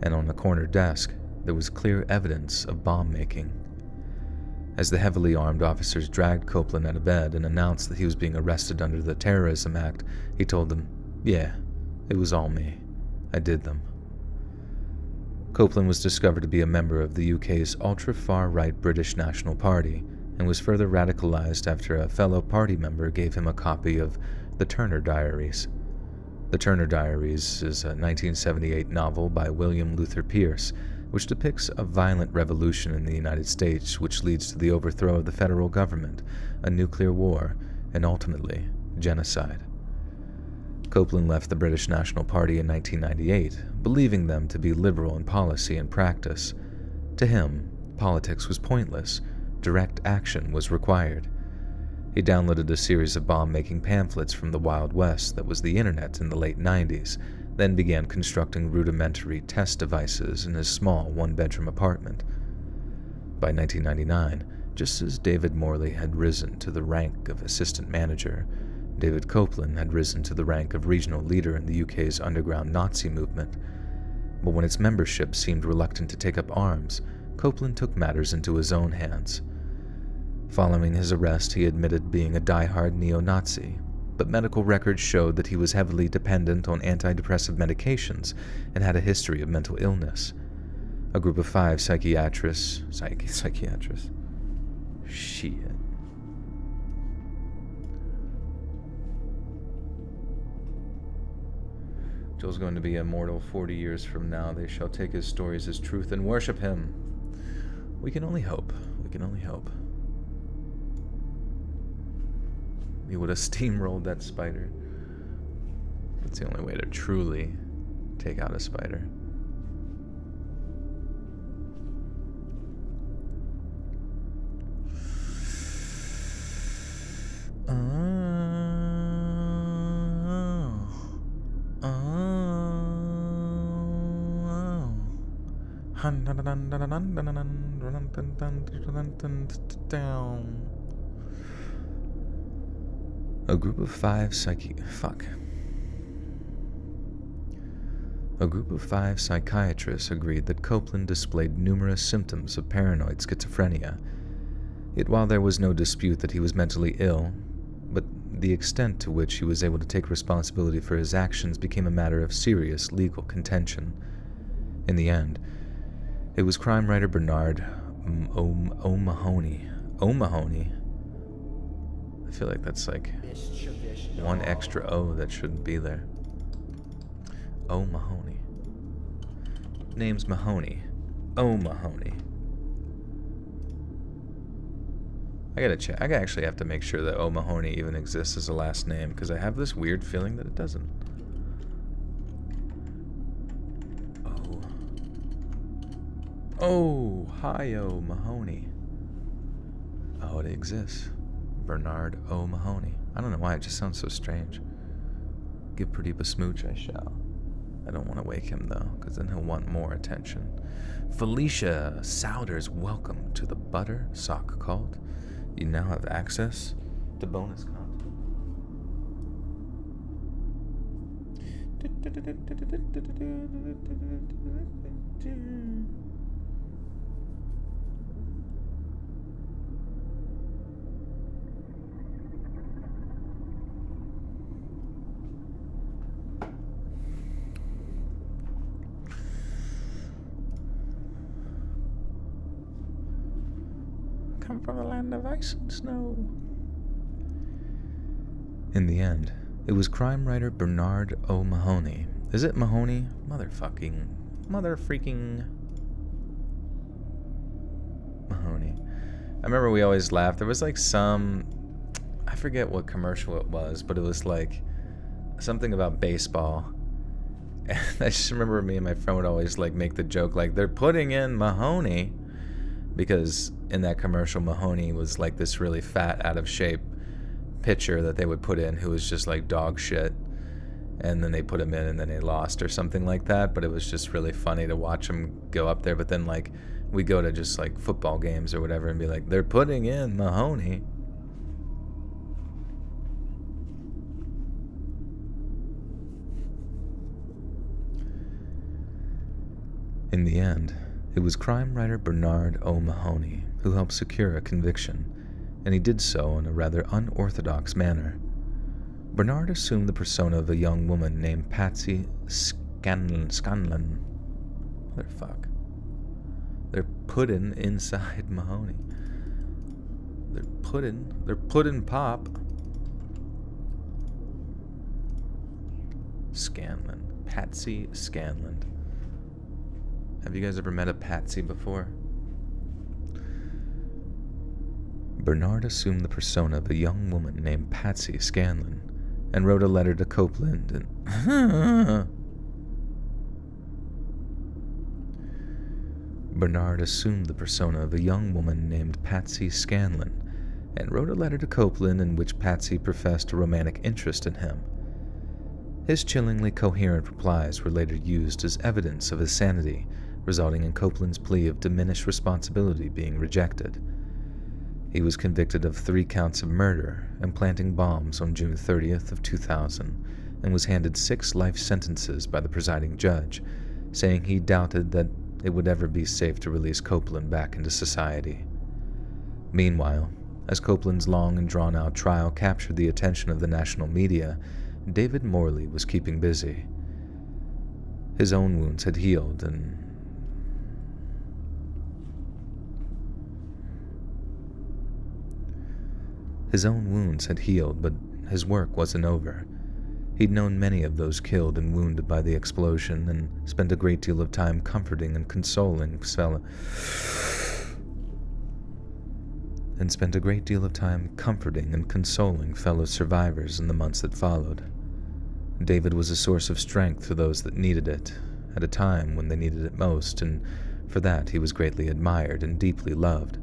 and on the corner desk, there was clear evidence of bomb making. As the heavily armed officers dragged Copeland out of bed and announced that he was being arrested under the Terrorism Act, he told them, "Yeah, it was all me. I did them." Copeland was discovered to be a member of the UK's ultra-far-right British National Party, and was further radicalized after a fellow party member gave him a copy of The Turner Diaries. The Turner Diaries is a 1978 novel by William Luther Pierce, which depicts a violent revolution in the United States which leads to the overthrow of the federal government, a nuclear war, and ultimately, genocide. Copeland left the British National Party in 1998, believing them to be liberal in policy and practice. To him, politics was pointless. Direct action was required. He downloaded a series of bomb-making pamphlets from the Wild West that was the internet in the late 90s, then began constructing rudimentary test devices in his small one-bedroom apartment. By 1999, just as David Morley had risen to the rank of assistant manager, David Copeland had risen to the rank of regional leader in the UK's underground Nazi movement. But when its membership seemed reluctant to take up arms, Copeland took matters into his own hands. Following his arrest, he admitted being a die-hard neo-Nazi, but medical records showed that he was heavily dependent on antidepressive medications and had a history of mental illness. A group of 5 psychiatrists. Shit. Joel's going to be immortal 40 years from now. They shall take his stories as truth and worship him. We can only hope. He would have steamrolled that spider. That's the only way to truly take out a spider. A group of 5 psychiatrists agreed that Copeland displayed numerous symptoms of paranoid schizophrenia. Yet while there was no dispute that he was mentally ill, but the extent to which he was able to take responsibility for his actions became a matter of serious legal contention. In the end, it was crime writer Bernard O'Mahony. O'Mahony. I feel like that's like Mischievous dog. one extra O that shouldn't be there. O'Mahony. Name's Mahoney. O'Mahony. I gotta check. I actually have to make sure that O'Mahony even exists as a last name, because I have this weird feeling that it doesn't. Oh, hi O'Mahony. Oh, it exists. Bernard O'Mahony. I don't know why, it just sounds so strange. Give Pradeep a smooch, I shall. I don't want to wake him, though, because then he'll want more attention. Felicia Souders, welcome to the Butter Sock Cult. You now have access to bonus content. Come from the land of ice and snow. In the end, it was crime writer Bernard O'Mahony. Is it Mahoney? Motherfreaking Mahoney. I remember we always laughed. There was like I forget what commercial it was, but it was like something about baseball. And I just remember me and my friend would always like make the joke like, they're putting in Mahoney, because in that commercial, Mahoney was like this really fat, out of shape pitcher that they would put in who was just like dog shit, and then they put him in and then they lost or something like that. But it was just really funny to watch him go up there. But then like we go to just like football games or whatever and be like, they're putting in Mahoney. In the end, it was crime writer Bernard O'Mahony who helped secure a conviction, and he did so in a rather unorthodox manner. Bernard assumed the persona of a young woman named Patsy Scanlon. Motherfuck. They're putting inside Mahoney. They're putting pop. Scanlon. Patsy Scanlon. Have you guys ever met a Patsy before? Bernard assumed the persona of a young woman named Patsy Scanlon and wrote a letter to Copeland and Bernard assumed the persona of a young woman named Patsy Scanlon and wrote a letter to Copeland in which Patsy professed a romantic interest in him. His chillingly coherent replies were later used as evidence of his sanity, resulting in Copeland's plea of diminished responsibility being rejected. He was convicted of 3 counts of murder and planting bombs on June 30th of 2000 and was handed 6 life sentences by the presiding judge, saying he doubted that it would ever be safe to release Copeland back into society. Meanwhile, as Copeland's long and drawn-out trial captured the attention of the national media, David Morley was keeping busy. His own wounds had healed but his work wasn't over. He'd known many of those killed and wounded by the explosion and spent a great deal of time comforting and consoling fellow survivors in the months that followed. David was a source of strength for those that needed it, at a time when they needed it most, and for that he was greatly admired and deeply loved.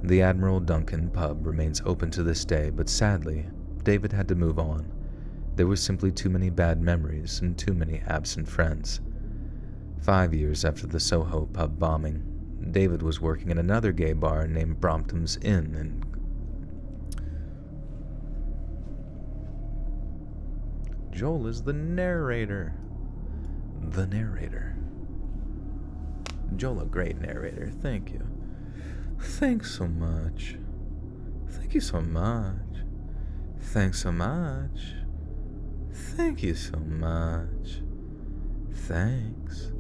The Admiral Duncan pub remains open to this day, but sadly, David had to move on. There were simply too many bad memories and too many absent friends. 5 years after the Soho pub bombing, David was working in another gay bar named Brompton's Inn in Joel is the narrator. The narrator. Joel, a great narrator. Thank you. Thanks so much. Thank you so much. Thanks so much. Thank you so much. Thanks.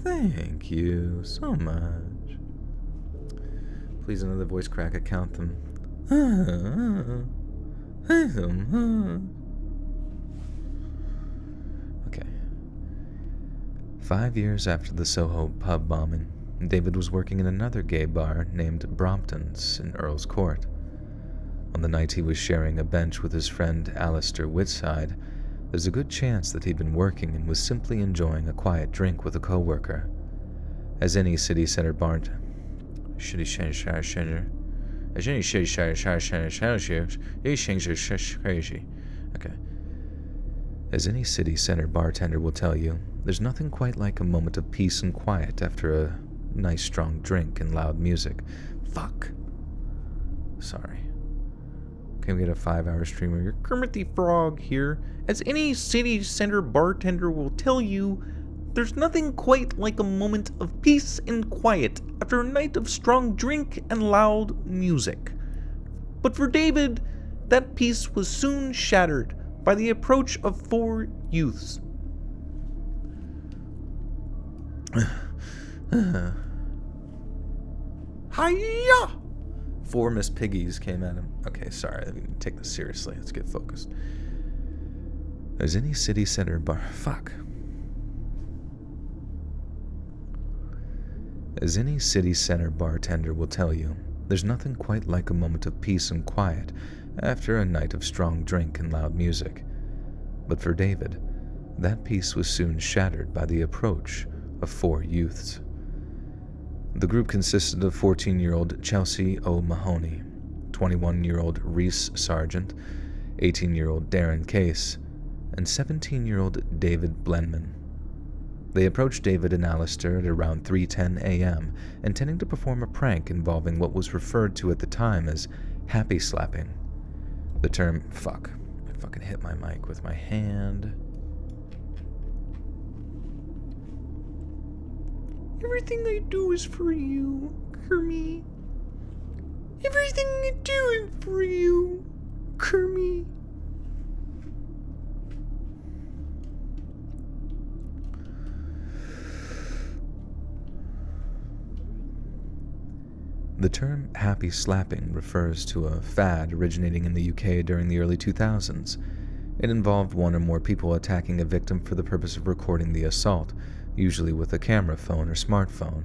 Thank you so much. Please another voice crack. I count them. Okay. 5 years after the Soho pub bombing, David was working in another gay bar named Brompton's in Earl's Court. On the night he was sharing a bench with his friend Alistair Whitside, there's a good chance that he'd been working and was simply enjoying a quiet drink with a co-worker. As any city center bartender, As any city center bartender will tell you, there's nothing quite like a moment of peace and quiet after a nice strong drink and loud music. Fuck. Sorry. Can we get a 5-hour stream of your Kermit the Frog here? As any city center bartender will tell you, there's nothing quite like a moment of peace and quiet after a night of strong drink and loud music. But for David, that peace was soon shattered by the approach of 4 youths. Hiya! 4 Miss Piggies came at him. Okay, sorry, I mean, take this seriously. Let's get focused. As any city center bar... Fuck. As any city center bartender will tell you, there's nothing quite like a moment of peace and quiet after a night of strong drink and loud music. But for David, that peace was soon shattered by the approach of 4 youths. The group consisted of 14-year-old Chelsea O'Mahony, 21-year-old Reese Sargent, 18-year-old Darren Case, and 17-year-old David Blenman. They approached David and Alistair at around 3:10 a.m., intending to perform a prank involving what was referred to at the time as happy slapping. The term, fuck, I fucking hit my mic with my hand. Everything I do is for you, Kermie. Everything I do is for you, Kermie. The term happy slapping refers to a fad originating in the UK during the early 2000s. It involved one or more people attacking a victim for the purpose of recording the assault, usually with a camera phone or smartphone.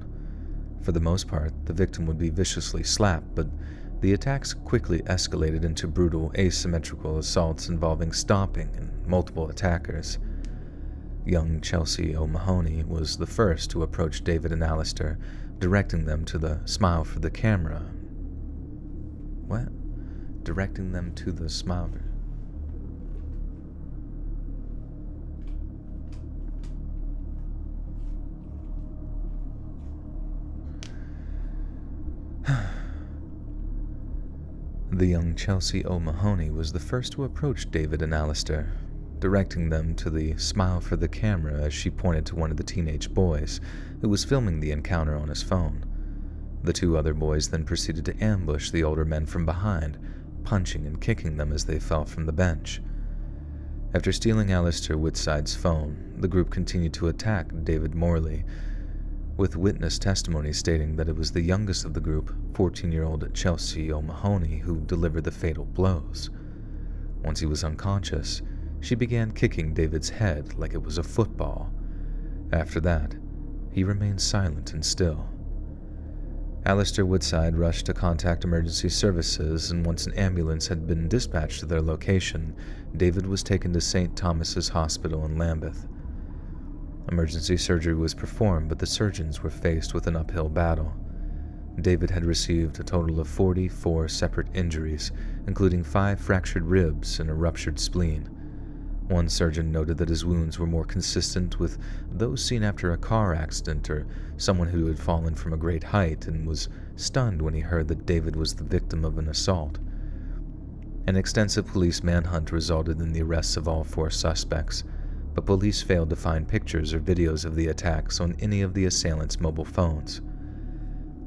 For the most part, the victim would be viciously slapped, but the attacks quickly escalated into brutal asymmetrical assaults involving stomping and multiple attackers. Young Chelsea O'Mahony was the first to approach David and Alistair, directing them to the smile for the camera. What? Directing them to the smile for... The young Chelsea O'Mahony was the first to approach David and Alistair, directing them to the smile for the camera as she pointed to one of the teenage boys who was filming the encounter on his phone. The 2 other boys then proceeded to ambush the older men from behind, punching and kicking them as they fell from the bench. After stealing Alistair Whitside's phone, the group continued to attack David Morley, with witness testimony stating that it was the youngest of the group, 14-year-old Chelsea O'Mahony, who delivered the fatal blows. Once he was unconscious, she began kicking David's head like it was a football. After that, he remained silent and still. Alistair Whitside rushed to contact emergency services, and once an ambulance had been dispatched to their location, David was taken to St. Thomas's Hospital in Lambeth. Emergency surgery was performed, but the surgeons were faced with an uphill battle. David had received a total of 44 separate injuries, including 5 fractured ribs and a ruptured spleen. One surgeon noted that his wounds were more consistent with those seen after a car accident or someone who had fallen from a great height and was stunned when he heard that David was the victim of an assault. An extensive police manhunt resulted in the arrests of all 4 suspects, but police failed to find pictures or videos of the attacks on any of the assailants' mobile phones.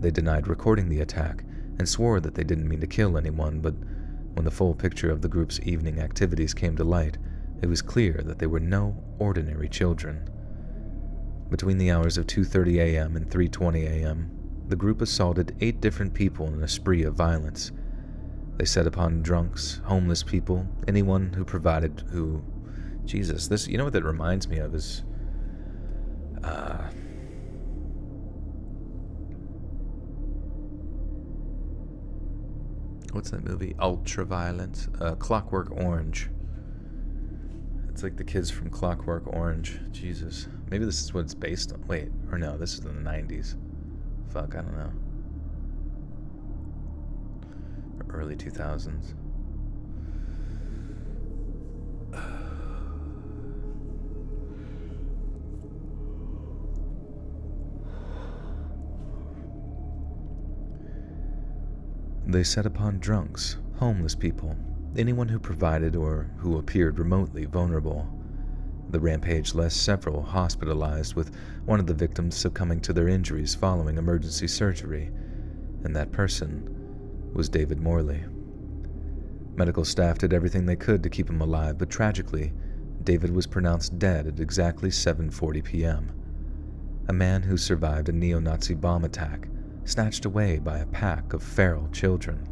They denied recording the attack and swore that they didn't mean to kill anyone, but when the full picture of the group's evening activities came to light, it was clear that they were no ordinary children. Between the hours of 2:30 a.m. and 3:20 a.m., the group assaulted 8 different people in a spree of violence. They set upon drunks, homeless people, anyone who provided who... Jesus, this... You know what that reminds me of is... what's that movie? Ultraviolence? Clockwork Orange. It's like the kids from Clockwork Orange. Jesus. Maybe this is what it's based on. Wait, or no, this is in the 90s. Fuck, I don't know. Or early 2000s. They set upon drunks, homeless people, anyone who provided or who appeared remotely vulnerable. The rampage left several hospitalized, with one of the victims succumbing to their injuries following emergency surgery, and that person was David Morley. Medical staff did everything they could to keep him alive, but tragically, David was pronounced dead at exactly 7:40 p.m. A man who survived a neo-Nazi bomb attack, snatched away by a pack of feral children.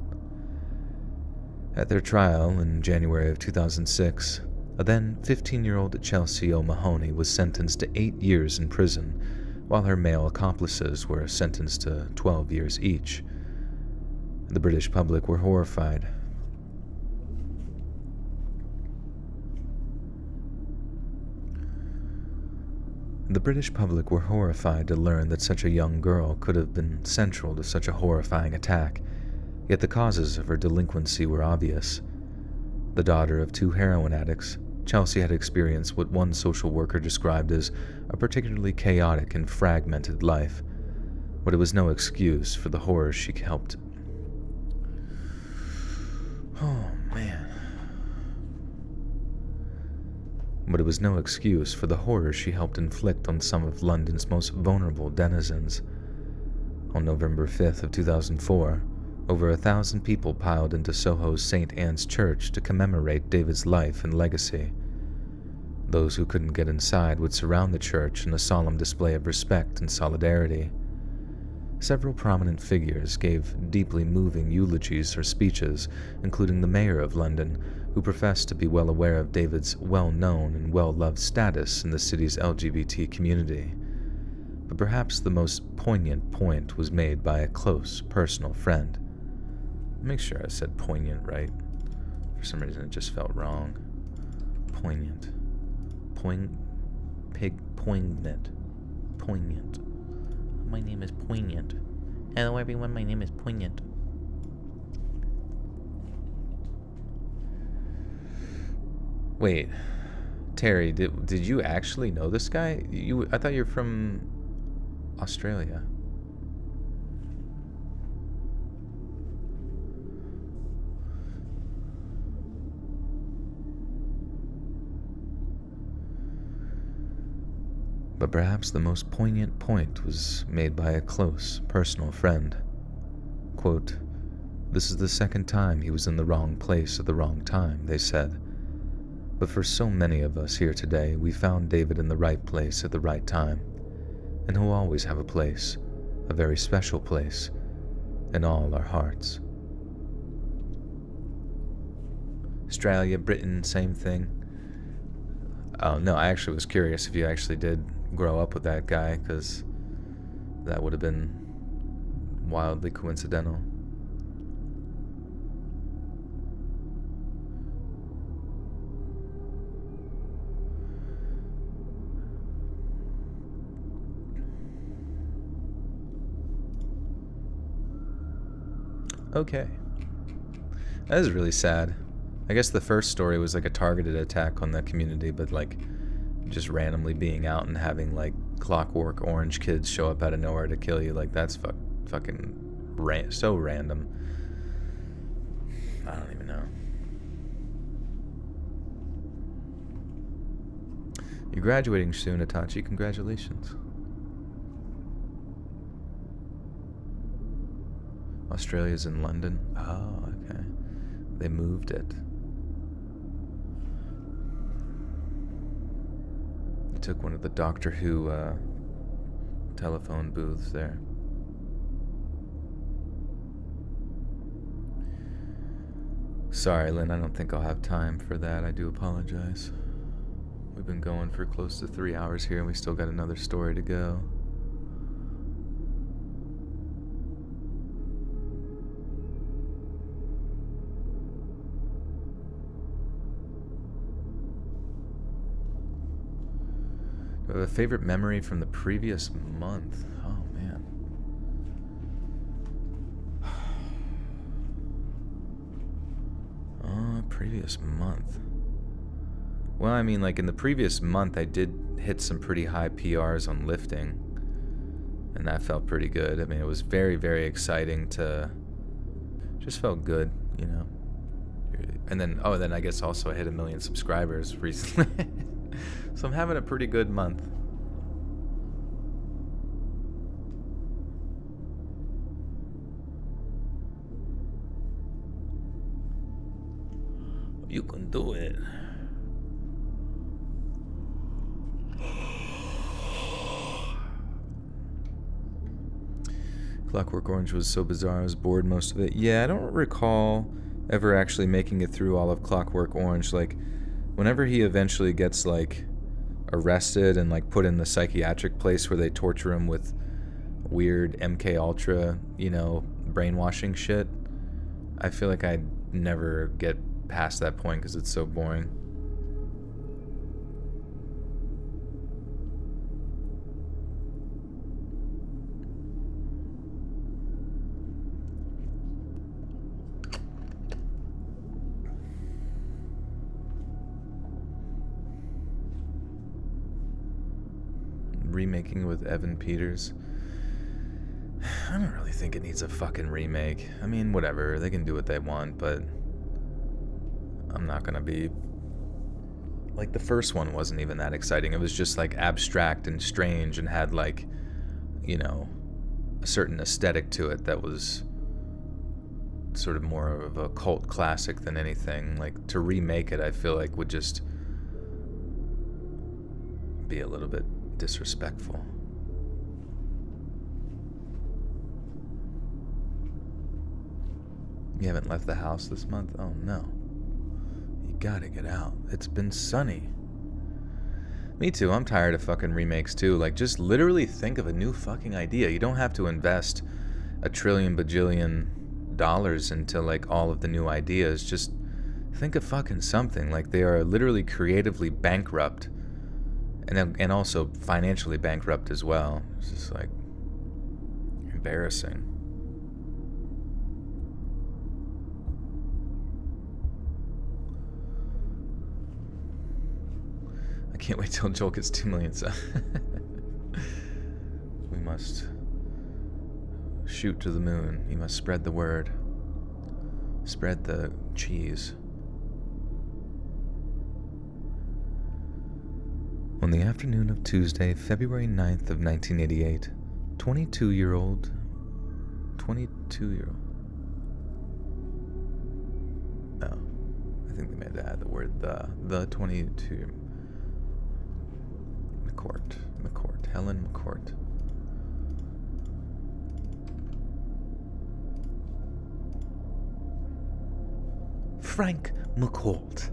At their trial in January of 2006, a then 15-year-old Chelsea O'Mahony was sentenced to 8 years in prison, while her male accomplices were sentenced to 12 years each. The British public were horrified. The British public were horrified to learn that such a young girl could have been central to such a horrifying attack, yet the causes of her delinquency were obvious. The daughter of 2 heroin addicts, Chelsea had experienced what one social worker described as a particularly chaotic and fragmented life, but it was no excuse for the horrors she helped. Oh, man. But it was no excuse for the horrors she helped inflict on some of London's most vulnerable denizens. On November 5th of 2004, over 1,000 people piled into Soho's St. Anne's Church to commemorate David's life and legacy. Those who couldn't get inside would surround the church in a solemn display of respect and solidarity. Several prominent figures gave deeply moving eulogies or speeches, including the mayor of London, who professed to be well aware of David's well-known and well-loved status in the city's LGBT community. But perhaps the most poignant point was made by a close, personal friend. Make sure I said poignant right. For some reason it just felt wrong. Poignant. Poignant. Poignant. My name is Poignant. Hello everyone, my name is Poignant. Wait, Terry, did you actually know this guy? I thought you're from Australia. But perhaps the most poignant point was made by a close, personal friend. Quote, "This is the second time he was in the wrong place at the wrong time," they said. But for so many of us here today, we found David in the right place at the right time, and he'll always have a place, a very special place, in all our hearts. Australia, Britain, same thing. Oh, no, I actually was curious if you actually did grow up with that guy, because that would have been wildly coincidental. Okay. That is really sad. I guess the first story was like a targeted attack on the community, but like just randomly being out and having like Clockwork Orange kids show up out of nowhere to kill you, like that's fucking so random. I don't even know. You're graduating soon, Itachi. Congratulations. Australia's in London. Oh, okay. They moved it. They took one of the Doctor Who telephone booths there. Sorry, Lynn, I don't think I'll have time for that. I do apologize. We've been going for close to 3 hours here, and we still got another story to go. Do I have a favorite memory from the previous month? Oh, man. Previous month. Well, I mean, like in the previous month, I did hit some pretty high PRs on lifting, and that felt pretty good. I mean, it was very, very exciting to. Just felt good, you know. And then, then I guess also I hit 1 million subscribers recently, so I'm having a pretty good month. You can do it. Clockwork Orange was so bizarre, I was bored most of it. Yeah, I don't recall ever actually making it through all of Clockwork Orange. Like, whenever he eventually gets, like, arrested and, like, put in the psychiatric place where they torture him with weird MK Ultra, you know, brainwashing shit, I feel like I'd never get past that point because it's so boring. Remaking with Evan Peters. I don't really think it needs a fucking remake. I mean, whatever, they can do what they want, but I'm not gonna be... Like, the first one wasn't even that exciting. It was just, like, abstract and strange and had, like, you know, a certain aesthetic to it that was sort of more of a cult classic than anything. Like, to remake it, I feel like would just be a little bit disrespectful. You haven't left the house this month? Oh, no. Gotta get out. It's been sunny. Me too. I'm tired of fucking remakes too. Like, just literally think of a new fucking idea. You don't have to invest $1 trillion bajillion into like all of the new ideas. Just think of fucking something. Like, they are literally creatively bankrupt, and also financially bankrupt as well. It's just like embarrassing. I can't wait till Joel gets 2 million subs. We must shoot to the moon. You must spread the word. Spread the cheese. On the afternoon of Tuesday, February 9th of 1988, 22-year-old... Oh, I think they may have added the word the 22... McCourt, Helen McCourt. Frank McCourt.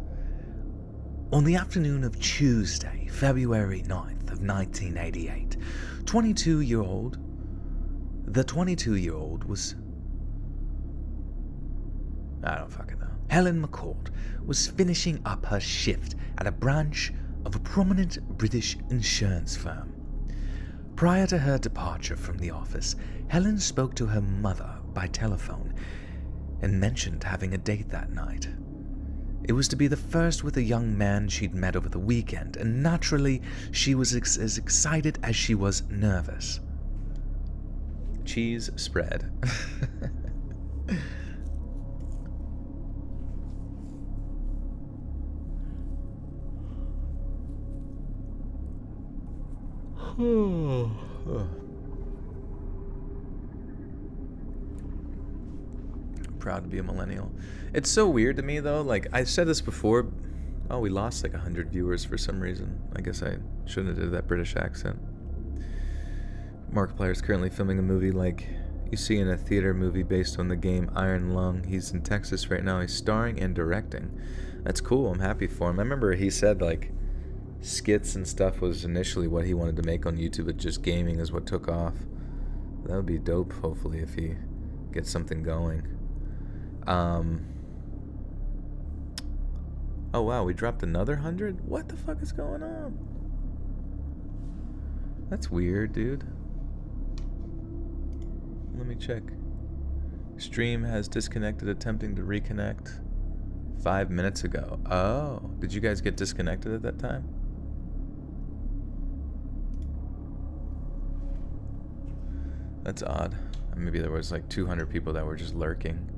On the afternoon of Tuesday, February 9th of 1988, the 22-year-old was... I don't fucking know. Helen McCourt was finishing up her shift at a branch of a prominent British insurance firm. Prior to her departure from the office, Helen spoke to her mother by telephone and mentioned having a date that night. It was to be the first with a young man she'd met over the weekend, and naturally, she was as excited as she was nervous. Cheese spread. Proud to be a millennial. It's so weird to me though, like I said this before. Oh, we lost like 100 viewers for some reason. I guess I shouldn't have did that British accent. Markiplier is currently filming a movie like you see in a theater movie based on the game Iron Lung. He's in Texas right now. He's starring and directing. That's cool. I'm happy for him. I remember he said like skits and stuff was initially what he wanted to make on YouTube, but just gaming is what took off. That would be dope, hopefully, if he gets something going. Oh wow, we dropped another 100? What the fuck is going on? That's weird, dude. Let me check. Stream has disconnected, attempting to reconnect 5 minutes ago. Oh, did you guys get disconnected at that time? That's odd. Maybe there was like 200 people that were just lurking.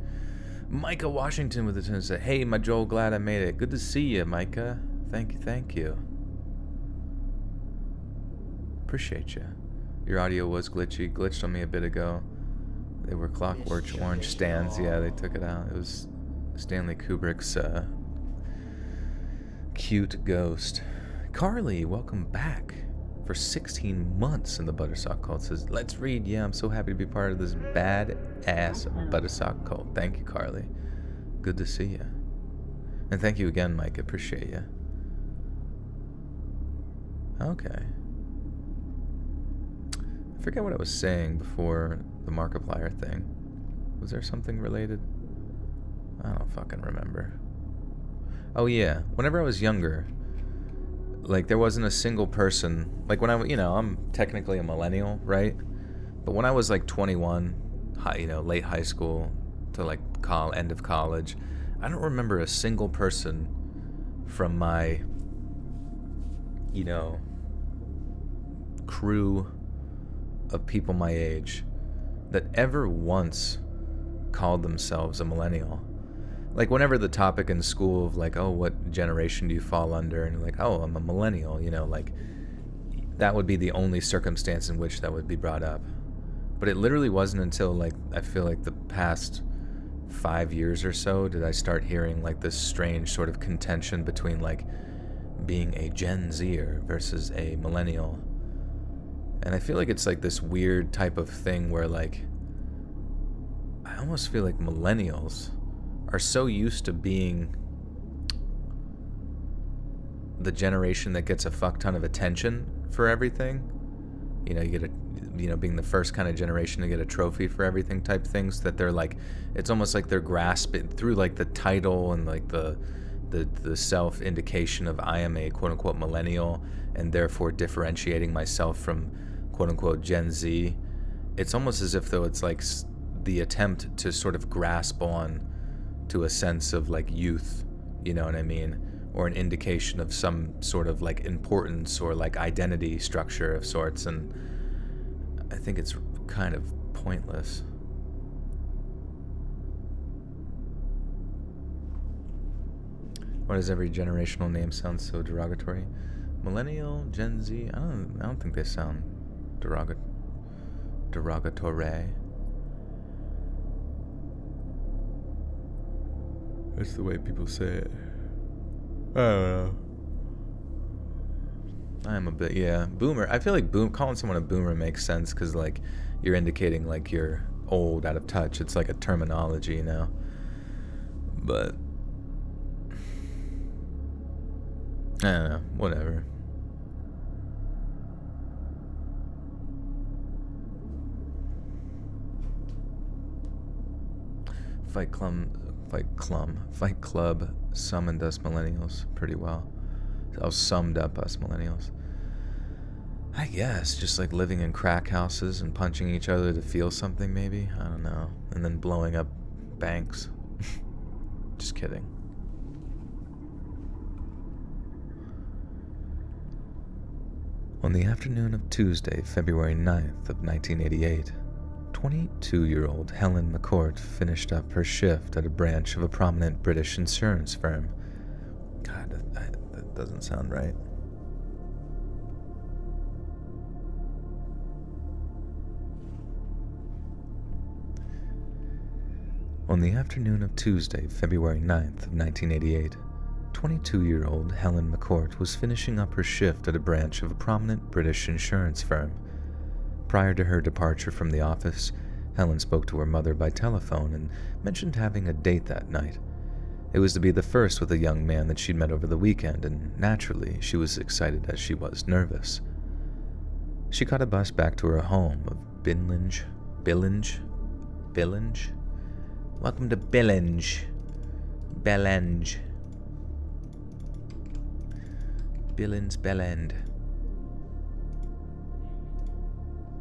Micah Washington with a said, "Hey, my Joel, glad I made it. Good to see you, Micah. Thank you, thank you. Appreciate you. Your audio was glitched on me a bit ago. They were Clockwork Orange stands. Yeah, they took it out. It was Stanley Kubrick's cute ghost. Carly, welcome back for 16 months in the Buttersock cult. Says, let's read. Yeah, I'm so happy to be part of this badass Buttersock cult. Thank you, Carly. Good to see you. And thank you again, Mike. I appreciate you. Okay. I forget what I was saying before the Markiplier thing. Was there something related? I don't fucking remember. Oh yeah, whenever I was younger, like there wasn't a single person, like when I'm technically a millennial, right? But when I was like 21, late high school to like end of college, I don't remember a single person from my, crew of people my age that ever once called themselves a millennial. Like whenever the topic in school of like, oh, what generation do you fall under? And like, oh, I'm a millennial, like that would be the only circumstance in which that would be brought up. But it literally wasn't until like, I feel like the past 5 years or so did I start hearing like this strange sort of contention between like being a Gen Zer versus a millennial. And I feel like it's like this weird type of thing where like, I almost feel like millennials are so used to being the generation that gets a fuck ton of attention for everything. You get being the first kind of generation to get a trophy for everything type things, that they're like, it's almost like they're grasping through like the title and like the self indication of I am a quote unquote millennial and therefore differentiating myself from quote unquote Gen Z. It's almost as if though it's like the attempt to sort of grasp on to a sense of like youth, you know what I mean? Or an indication of some sort of like importance or like identity structure of sorts. And I think it's kind of pointless. Why does every generational name sound so derogatory? Millennial, Gen Z, I don't think they sound derogatory. That's the way people say it. I don't know. I am a bit, yeah. Boomer. I feel like calling someone a boomer makes sense because, like, you're indicating, like, you're old, out of touch. It's like a terminology, But I don't know. Whatever. Fight Club summoned us millennials pretty well. Summed up us millennials. I guess just like living in crack houses and punching each other to feel something, maybe. I don't know. And then blowing up banks. Just kidding. On the afternoon of Tuesday, February 9th of 1988, 22-year-old Helen McCourt finished up her shift at a branch of a prominent British insurance firm. God, that doesn't sound right. On the afternoon of Tuesday, February 9th of 1988, 22-year-old Helen McCourt was finishing up her shift at a branch of a prominent British insurance firm. Prior to her departure from the office, Helen spoke to her mother by telephone and mentioned having a date that night. It was to be the first with a young man that she'd met over the weekend, and naturally, she was excited as she was nervous. She caught a bus back to her home of Billinge. Welcome to Billinge. Bellenge. Billings Bellend.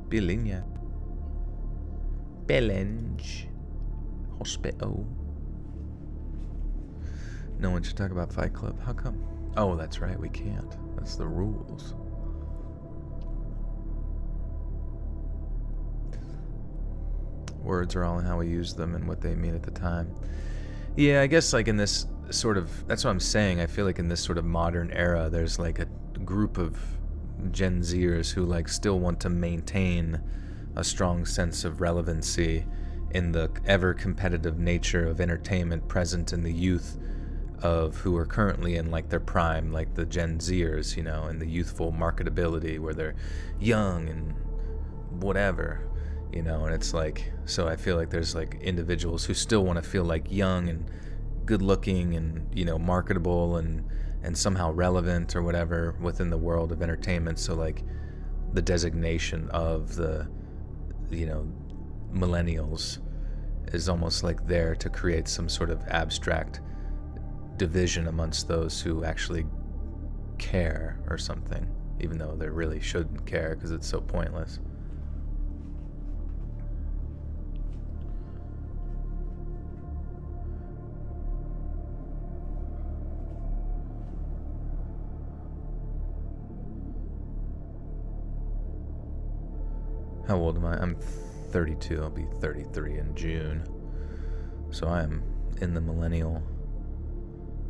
Billinge. Bellenge. Hospital. No one should talk about Fight Club. How come? Oh, that's right, we can't. That's the rules. Words are all in how we use them and what they mean at the time. Yeah, I guess like in this sort of, that's what I'm saying. I feel like in this sort of modern era, there's like a group of Gen Zers who like still want to maintain a strong sense of relevancy in the ever competitive nature of entertainment present in the youth of who are currently in like their prime, like the Gen Zers, you know, and the youthful marketability where they're young and whatever, you know, and it's like, so I feel like there's like individuals who still want to feel like young and good looking and, you know, marketable and somehow relevant or whatever within the world of entertainment. So like the designation of the, you know, millennials is almost like there to create some sort of abstract division amongst those who actually care or something, even though they really shouldn't care because it's so pointless. How old am I? I'm 32. I'll be 33 in June. So I am in the millennial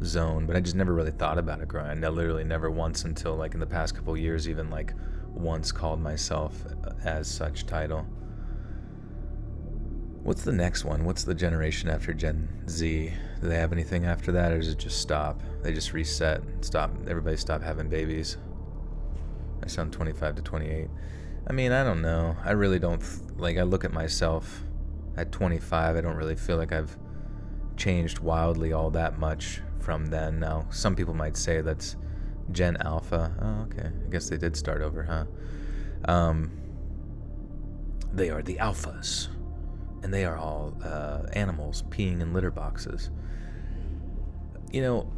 zone, but I just never really thought about it growing. I literally never once until like in the past couple years even like once called myself as such title. What's the next one? What's the generation after Gen Z? Do they have anything after that, or does it just stop? They just reset, stop, everybody stop having babies. I sound 25 to 28. I mean, I don't know. I really don't, like, I look at myself at 25, I don't really feel like I've changed wildly all that much from then. Now, some people might say that's Gen Alpha. Oh, okay. I guess they did start over, huh? They are the alphas, and they are all animals peeing in litter boxes. You know,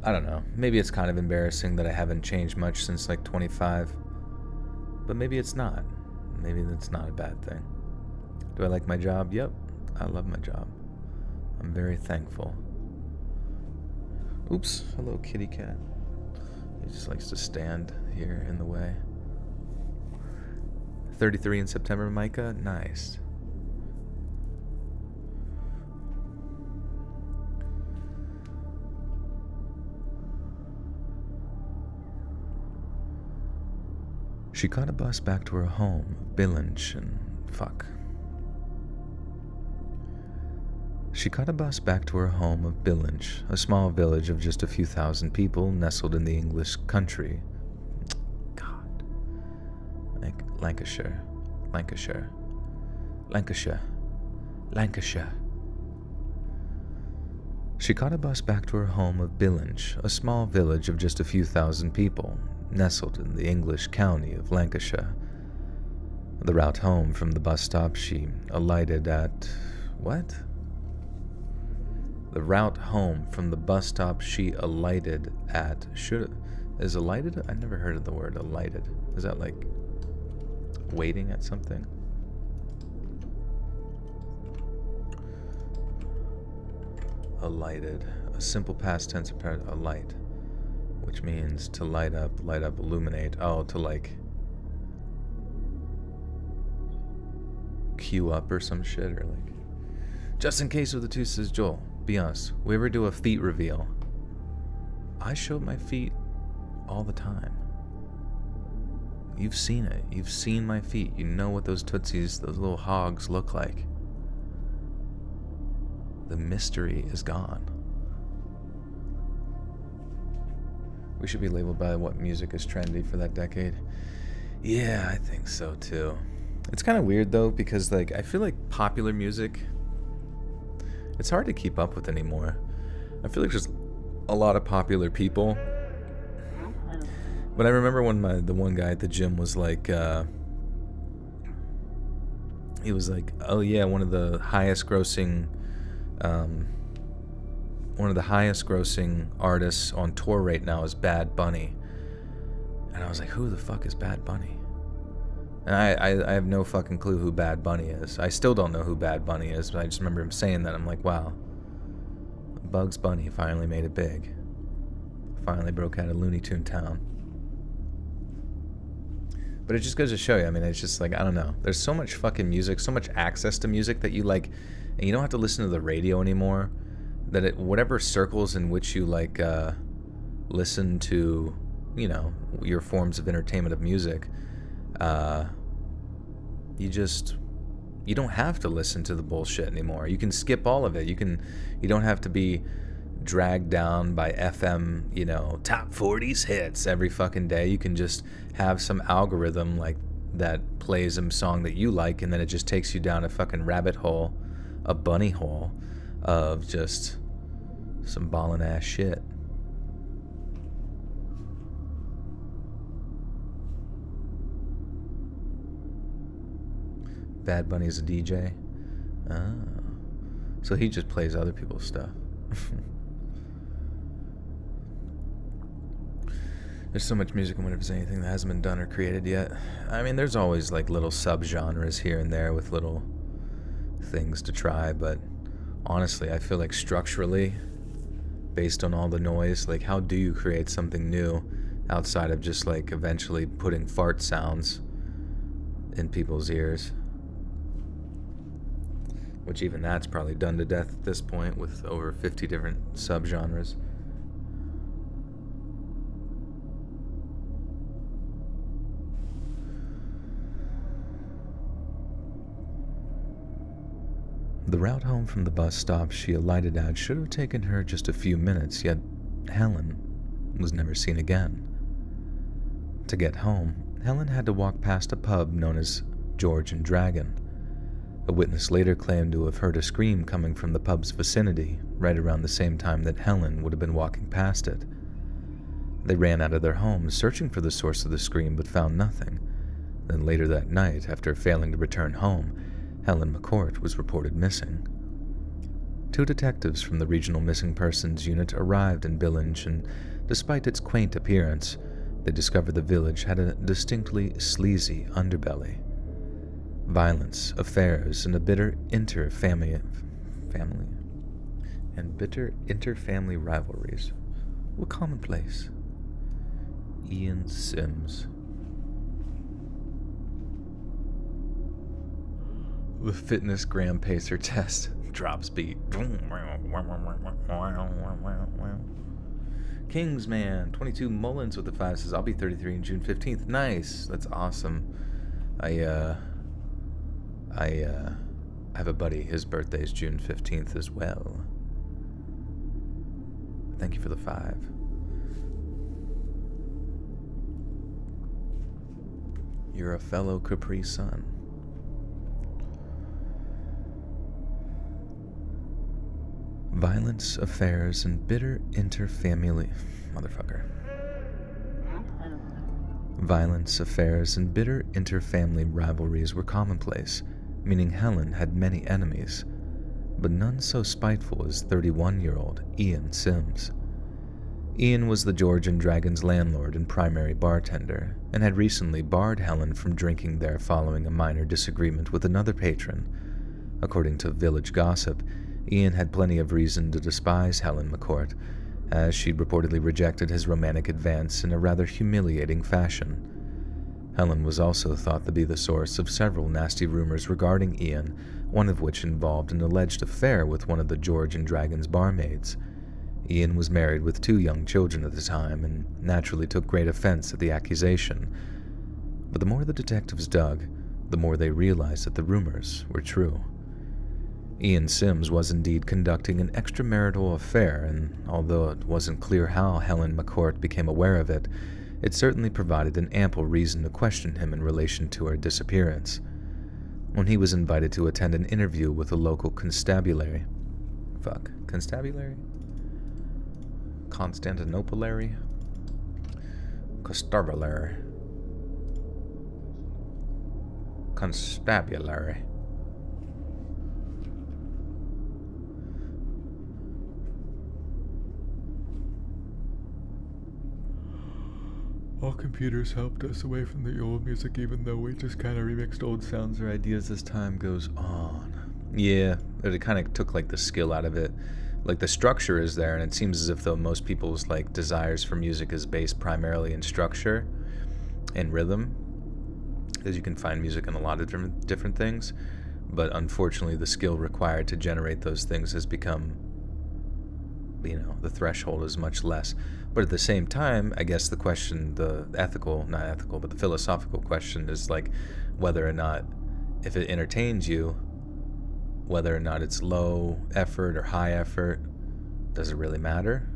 I don't know. Maybe it's kind of embarrassing that I haven't changed much since like 25. But maybe it's not. Maybe it's not a bad thing. Do I like my job? Yep. I love my job. I'm very thankful. Oops. Hello, kitty cat. He just likes to stand here in the way. 33 in September, Micah? Nice. She caught a bus back to her home, Billinge, and fuck. She caught a bus back to her home of Billinge, a small village of just a few thousand people nestled in the English country. God. Lancashire. She caught a bus back to her home of Billinge, a small village of just a few thousand people, nestled in the English county of Lancashire. The route home from the bus stop she alighted at... What? The route home from the bus stop she alighted at... Is alighted? I never heard of the word alighted. Is that like waiting at something? Alighted. A simple past tense apparent alight. Which means to light up, illuminate. Oh, to like queue up or some shit, or like. Just in case with the two, says Joel. Be honest. We ever do a feet reveal? I show my feet all the time. You've seen it. You've seen my feet. You know what those tootsies, those little hogs look like. The mystery is gone. We should be labeled by what music is trendy for that decade. Yeah, I think so too. It's kind of weird though, because like I feel like popular music, it's hard to keep up with anymore. I feel like there's a lot of popular people, but I remember when the one guy at the gym was like, he was like, oh yeah, one of the highest grossing artists on tour right now is Bad Bunny. And I was like, who the fuck is Bad Bunny? And I have no fucking clue who Bad Bunny is. I still don't know who Bad Bunny is, but I just remember him saying that. I'm like, wow, Bugs Bunny finally made it big. Finally broke out of Looney Tune Town. But it just goes to show you, I mean, it's just like, I don't know. There's so much fucking music, so much access to music that you like, and you don't have to listen to the radio anymore. That it, whatever circles in which you like listen to, you know, your forms of entertainment of music, you don't have to listen to the bullshit anymore. You can skip all of it. You don't have to be dragged down by FM, you know, top 40s hits every fucking day. You can just have some algorithm like that plays a song that you like, and then it just takes you down a fucking rabbit hole, a bunny hole of just some ballin' ass shit. Bad Bunny's a DJ? Oh. So he just plays other people's stuff. There's so much music, and whenever there's anything that hasn't been done or created yet. I mean, there's always like little subgenres here and there with little things to try, but honestly, I feel like structurally, based on all the noise, like how do you create something new outside of just like eventually putting fart sounds in people's ears? Which even that's probably done to death at this point with over 50 different subgenres. The route home from the bus stop she alighted at should have taken her just a few minutes, yet Helen was never seen again. To get home, Helen had to walk past a pub known as George and Dragon. A witness later claimed to have heard a scream coming from the pub's vicinity, right around the same time that Helen would have been walking past it. They ran out of their home, searching for the source of the scream, but found nothing. Then later that night, after failing to return home, Helen McCourt was reported missing. 2 detectives from the Regional Missing Persons Unit arrived in Billinge, and despite its quaint appearance, they discovered the village had a distinctly sleazy underbelly. Violence, affairs, and bitter inter-family rivalries were commonplace. Ian Sims. The fitness gram pacer test drops beat. Kingsman 22 Mullins with the 5 says, I'll be 33 on June 15th. Nice, that's awesome. I have a buddy, his birthday is June 15th as well. Thank you for the 5. You're a fellow Capri Sun. Violence, affairs, and bitter interfamily... Motherfucker. Violence, affairs, and bitter interfamily rivalries were commonplace, meaning Helen had many enemies, but none so spiteful as 31-year-old Ian Sims. Ian was the George and Dragon's landlord and primary bartender, and had recently barred Helen from drinking there following a minor disagreement with another patron. According to village gossip, Ian had plenty of reason to despise Helen McCourt, as she'd reportedly rejected his romantic advance in a rather humiliating fashion. Helen was also thought to be the source of several nasty rumors regarding Ian, one of which involved an alleged affair with one of the George and Dragon's barmaids. Ian was married with 2 young children at the time and naturally took great offense at the accusation. But the more the detectives dug, the more they realized that the rumors were true. Ian Sims was indeed conducting an extramarital affair, and although it wasn't clear how Helen McCourt became aware of it, it certainly provided an ample reason to question him in relation to her disappearance. when he was invited to attend an interview with a local constabulary. Constabulary? Constantinopolary? Constabulary. Constabulary. All computers helped us away from the old music, even though we just kind of remixed old sounds or ideas as time goes on. Yeah, it kind of took like the skill out of it. Like the structure is there, and it seems as if though most people's like desires for music is based primarily in structure and rhythm, because you can find music in a lot of different things. But unfortunately, the skill required to generate those things has become, you know, the threshold is much less. But at the same time, I guess the question, the ethical, not ethical, but the philosophical question is like whether or not, if it entertains you, whether or not it's low effort or high effort, does it really matter?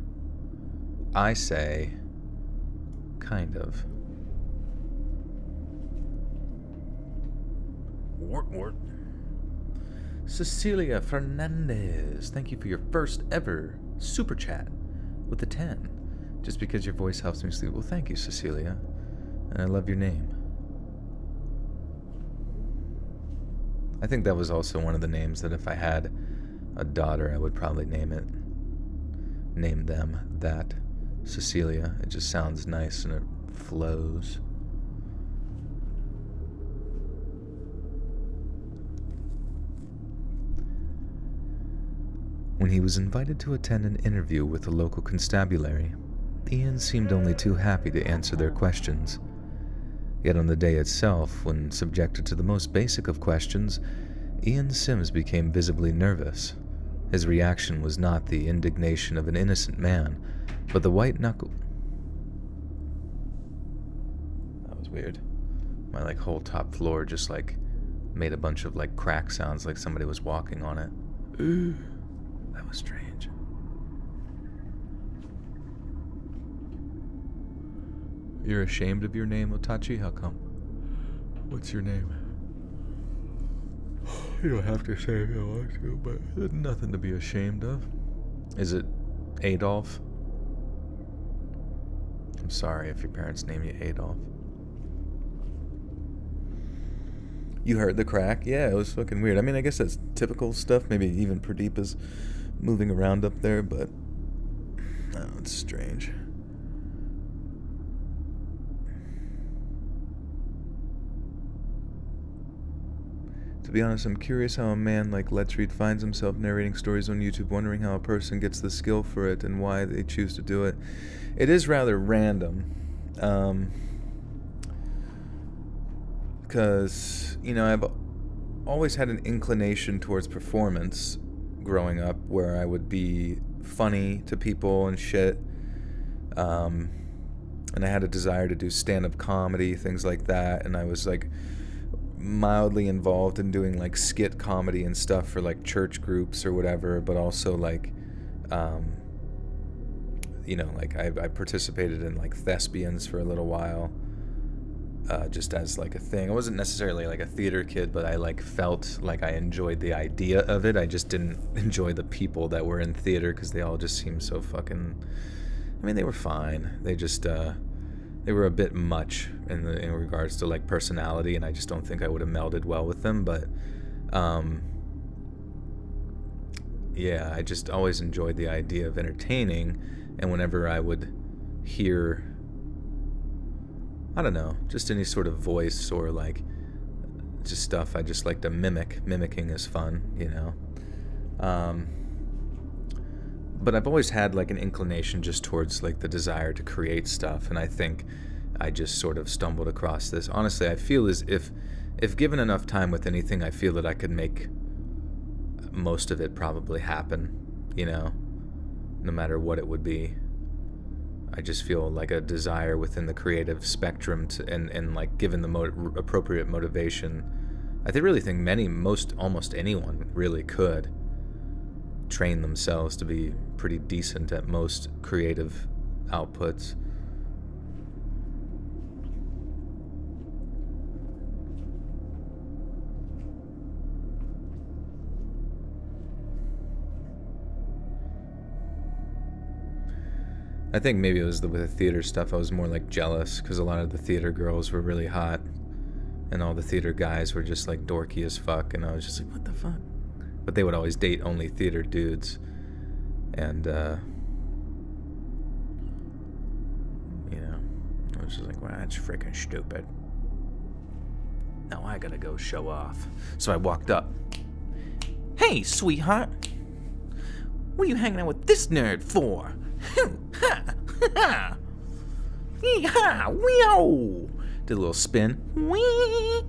I say, kind of. Wart. Cecilia Fernandez, thank you for your first ever super chat with the 10. Just because your voice helps me sleep. Well, thank you, Cecilia. And I love your name. I think that was also one of the names that if I had a daughter, I would probably name them that. Cecilia. It just sounds nice and it flows. When he was invited to attend an interview with the local constabulary, Ian seemed only too happy to answer their questions. Yet on the day itself, when subjected to the most basic of questions, Ian Sims became visibly nervous. His reaction was not the indignation of an innocent man, but the white knuckle. That was weird. My whole top floor just made a bunch of crack sounds like somebody was walking on it. That was strange. You're ashamed of your name, Otachi? How come? What's your name? You don't have to say if you don't want to, but there's nothing to be ashamed of. Is it Adolf? I'm sorry if your parents name you Adolf. You heard the crack? Yeah, it was fucking weird. I mean, I guess that's typical stuff. Maybe even Pradeep is moving around up there, but I don't know, it's strange. To be honest, I'm curious how a man like Let's Read finds himself narrating stories on YouTube, wondering how a person gets the skill for it and why they choose to do it. It is rather random. Because, I've always had an inclination towards performance growing up, where I would be funny to people and shit. And I had a desire to do stand-up comedy, things like that, and I was mildly involved in doing skit comedy and stuff for church groups or whatever, but also I participated in thespians for a little while, just as a thing. I wasn't necessarily a theater kid, but I felt like I enjoyed the idea of it. I just didn't enjoy the people that were in theater because they all just seemed so fucking, they were fine. They just they were a bit much in regards to personality, and I just don't think I would have melded well with them. But yeah, I just always enjoyed the idea of entertaining, and whenever I would hear, I don't know, just any sort of voice or just stuff, I just like to mimic. Mimicking is fun, But I've always had an inclination just towards the desire to create stuff, and I think I just sort of stumbled across this. Honestly, I feel as if given enough time with anything, I feel that I could make most of it probably happen, no matter what it would be. I just feel a desire within the creative spectrum to, and given the appropriate motivation, I really think almost anyone really could train themselves to be pretty decent at most creative outputs. I think maybe it was with the theater stuff, I was more like jealous because a lot of the theater girls were really hot and all the theater guys were just like dorky as fuck, and I was just like, what the fuck? But they would always date only theater dudes, and you know, I was just like, well, that's freaking stupid. Now I gotta go show off. So I walked up. Hey, sweetheart. What are you hanging out with this nerd for? Ha! Ha! Yee-haw! Wee-oh! Did a little spin. Wee!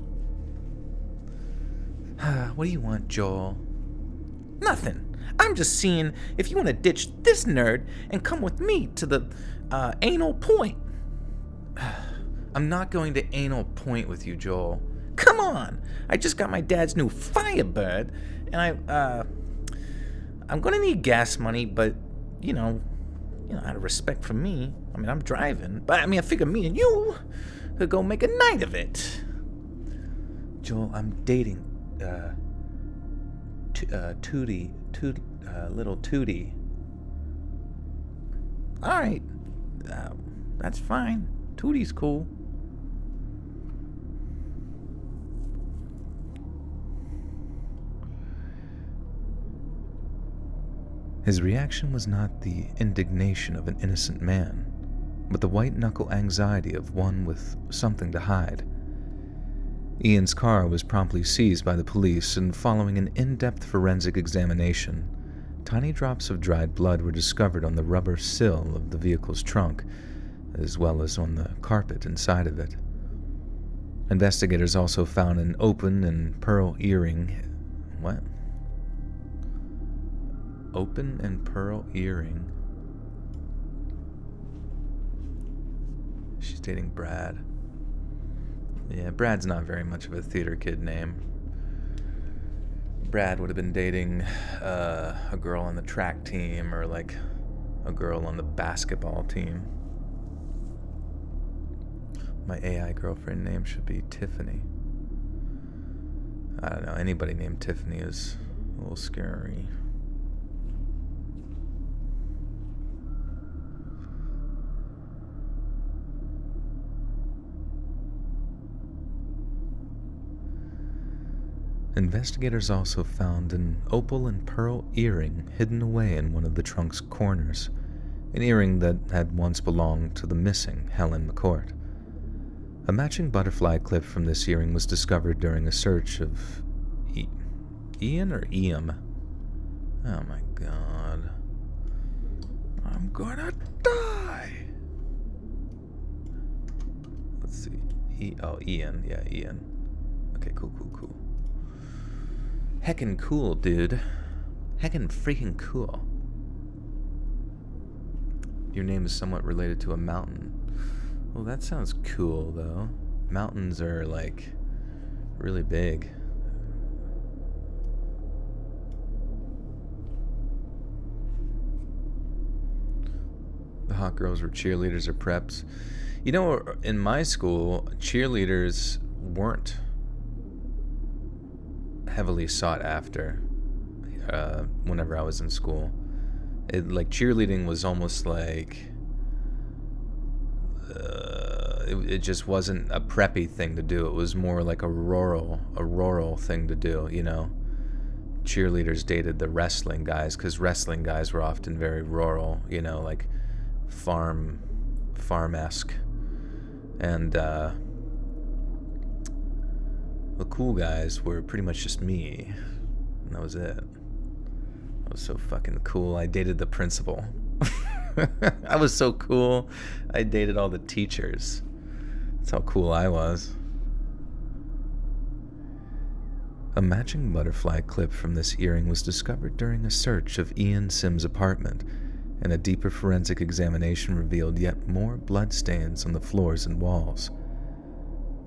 What do you want, Joel? Nothing. I'm just seeing if you want to ditch this nerd and come with me to the anal point. I'm not going to anal point with you, Joel. Come on! I just got my dad's new Firebird, and I'm gonna need gas money, but you know, out of respect for me, I mean, I'm driving, but I mean, I figure me and you could go make a night of it. Joel, I'm dating little Tootie. All right, that's fine. Tootie's cool. His reaction was not the indignation of an innocent man, but the white-knuckle anxiety of one with something to hide. Ian's car was promptly seized by the police, and following an in-depth forensic examination, tiny drops of dried blood were discovered on the rubber sill of the vehicle's trunk, as well as on the carpet inside of it. Investigators also found an open and pearl earring. What? Open and pearl earring. She's dating Brad. Yeah, Brad's not very much of a theater kid name. Brad would have been dating a girl on the track team or like a girl on the basketball team. My AI girlfriend name should be Tiffany. I don't know, anybody named Tiffany is a little scary. Investigators also found an opal and pearl earring hidden away in one of the trunk's corners, an earring that had once belonged to the missing Helen McCourt. A matching butterfly clip from this earring was discovered during a search of Ian or Iam? Oh my god. I'm gonna die! Let's see. Ian. Yeah, Ian. Okay, cool. Heckin' cool, dude. Heckin' freaking cool. Your name is somewhat related to a mountain. Well, that sounds cool, though. Mountains are, like, really big. The hot girls were cheerleaders or preps. You know, in my school, cheerleaders weren't heavily sought after whenever I was in school. Like, cheerleading was almost like it just wasn't a preppy thing to do. It was more like a rural thing to do, you know. Cheerleaders dated the wrestling guys because wrestling guys were often very rural, you know, like farm-esque. And the cool guys were pretty much just me, and that was it. I was so fucking cool. I dated the principal. I was so cool. I dated all the teachers. That's how cool I was. A matching butterfly clip from this earring was discovered during a search of Ian Sims' apartment, and a deeper forensic examination revealed yet more bloodstains on the floors and walls.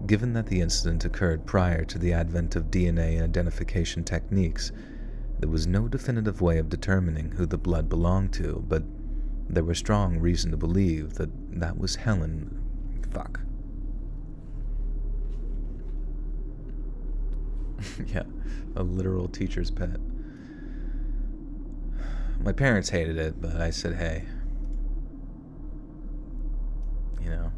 Given that the incident occurred prior to the advent of DNA identification techniques, there was no definitive way of determining who the blood belonged to, but there was strong reason to believe that that was Helen. Fuck. Yeah, a literal teacher's pet. My parents hated it, but I said, hey, you know,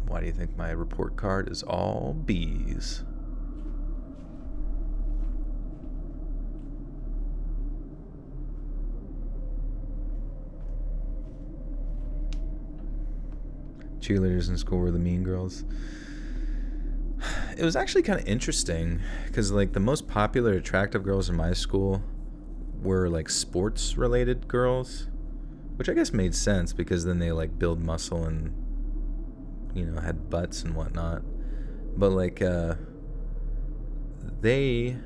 why do you think my report card is all B's? Cheerleaders in school were the mean girls. It was actually kind of interesting because like the most popular attractive girls in my school were like sports related girls, which I guess made sense because then they like build muscle and, you know, had butts and whatnot. But like they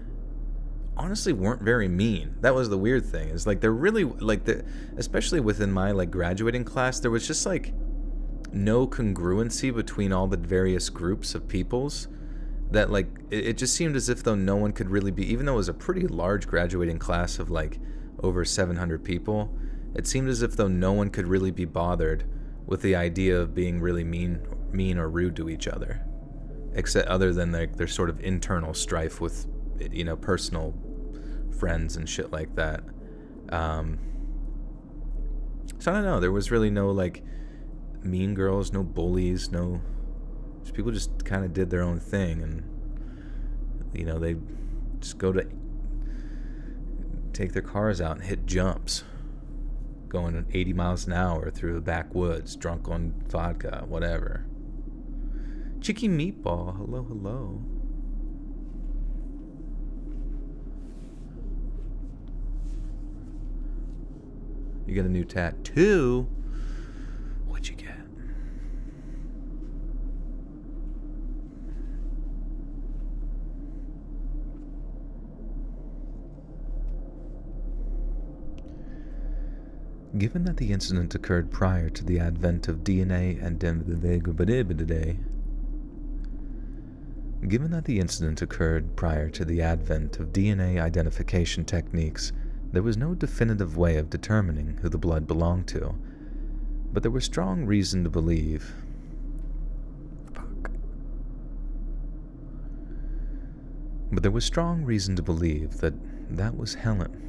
honestly weren't very mean. That was the weird thing. Is like they're really like especially within my like graduating class, there was just like no congruency between all the various groups of peoples, that like it just seemed as if though no one could really be, even though it was a pretty large graduating class of like over 700 people, it seemed as if though no one could really be bothered with the idea of being really mean or rude to each other, except other than their sort of internal strife with, you know, personal friends and shit like that. So I don't know, there was really no like mean girls, no bullies, no, just people just kind of did their own thing, and you know, they just go to take their cars out and hit jumps going 80 miles an hour through the backwoods, drunk on vodka, whatever. Chicky Meatball, hello, hello. You got a new tattoo? What'd you get? Given that the incident occurred prior to the advent of DNA and Given that the incident occurred prior to the advent of DNA identification techniques, there was no definitive way of determining who the blood belonged to, but there was strong reason to believe... But there was strong reason to believe that that was Helen.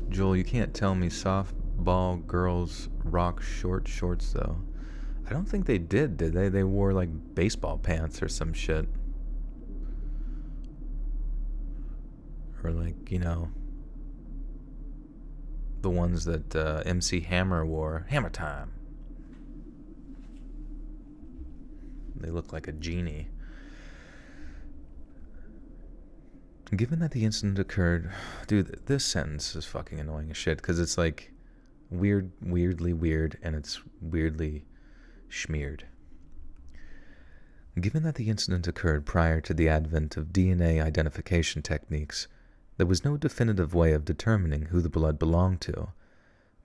Joel, you can't tell me softball girls rock short shorts, though. I don't think they did they? They wore, like, baseball pants or some shit. Or, like, you know, the ones that MC Hammer wore. Hammer time. They look like a genie. Given that the incident occurred... Dude, this sentence is fucking annoying as shit, because it's like weirdly weird, and it's weirdly schmeared. Given that the incident occurred prior to the advent of DNA identification techniques, there was no definitive way of determining who the blood belonged to,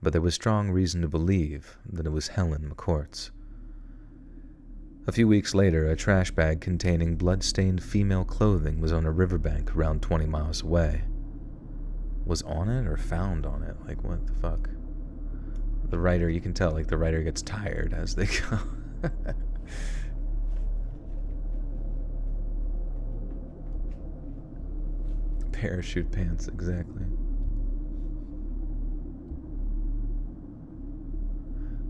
but there was strong reason to believe that it was Helen McCourt's. A few weeks later, a trash bag containing blood-stained female clothing was on a riverbank around 20 miles away. Was on it or found on it? Like, what the fuck? The writer, you can tell, like, the writer gets tired as they go. Parachute pants, exactly.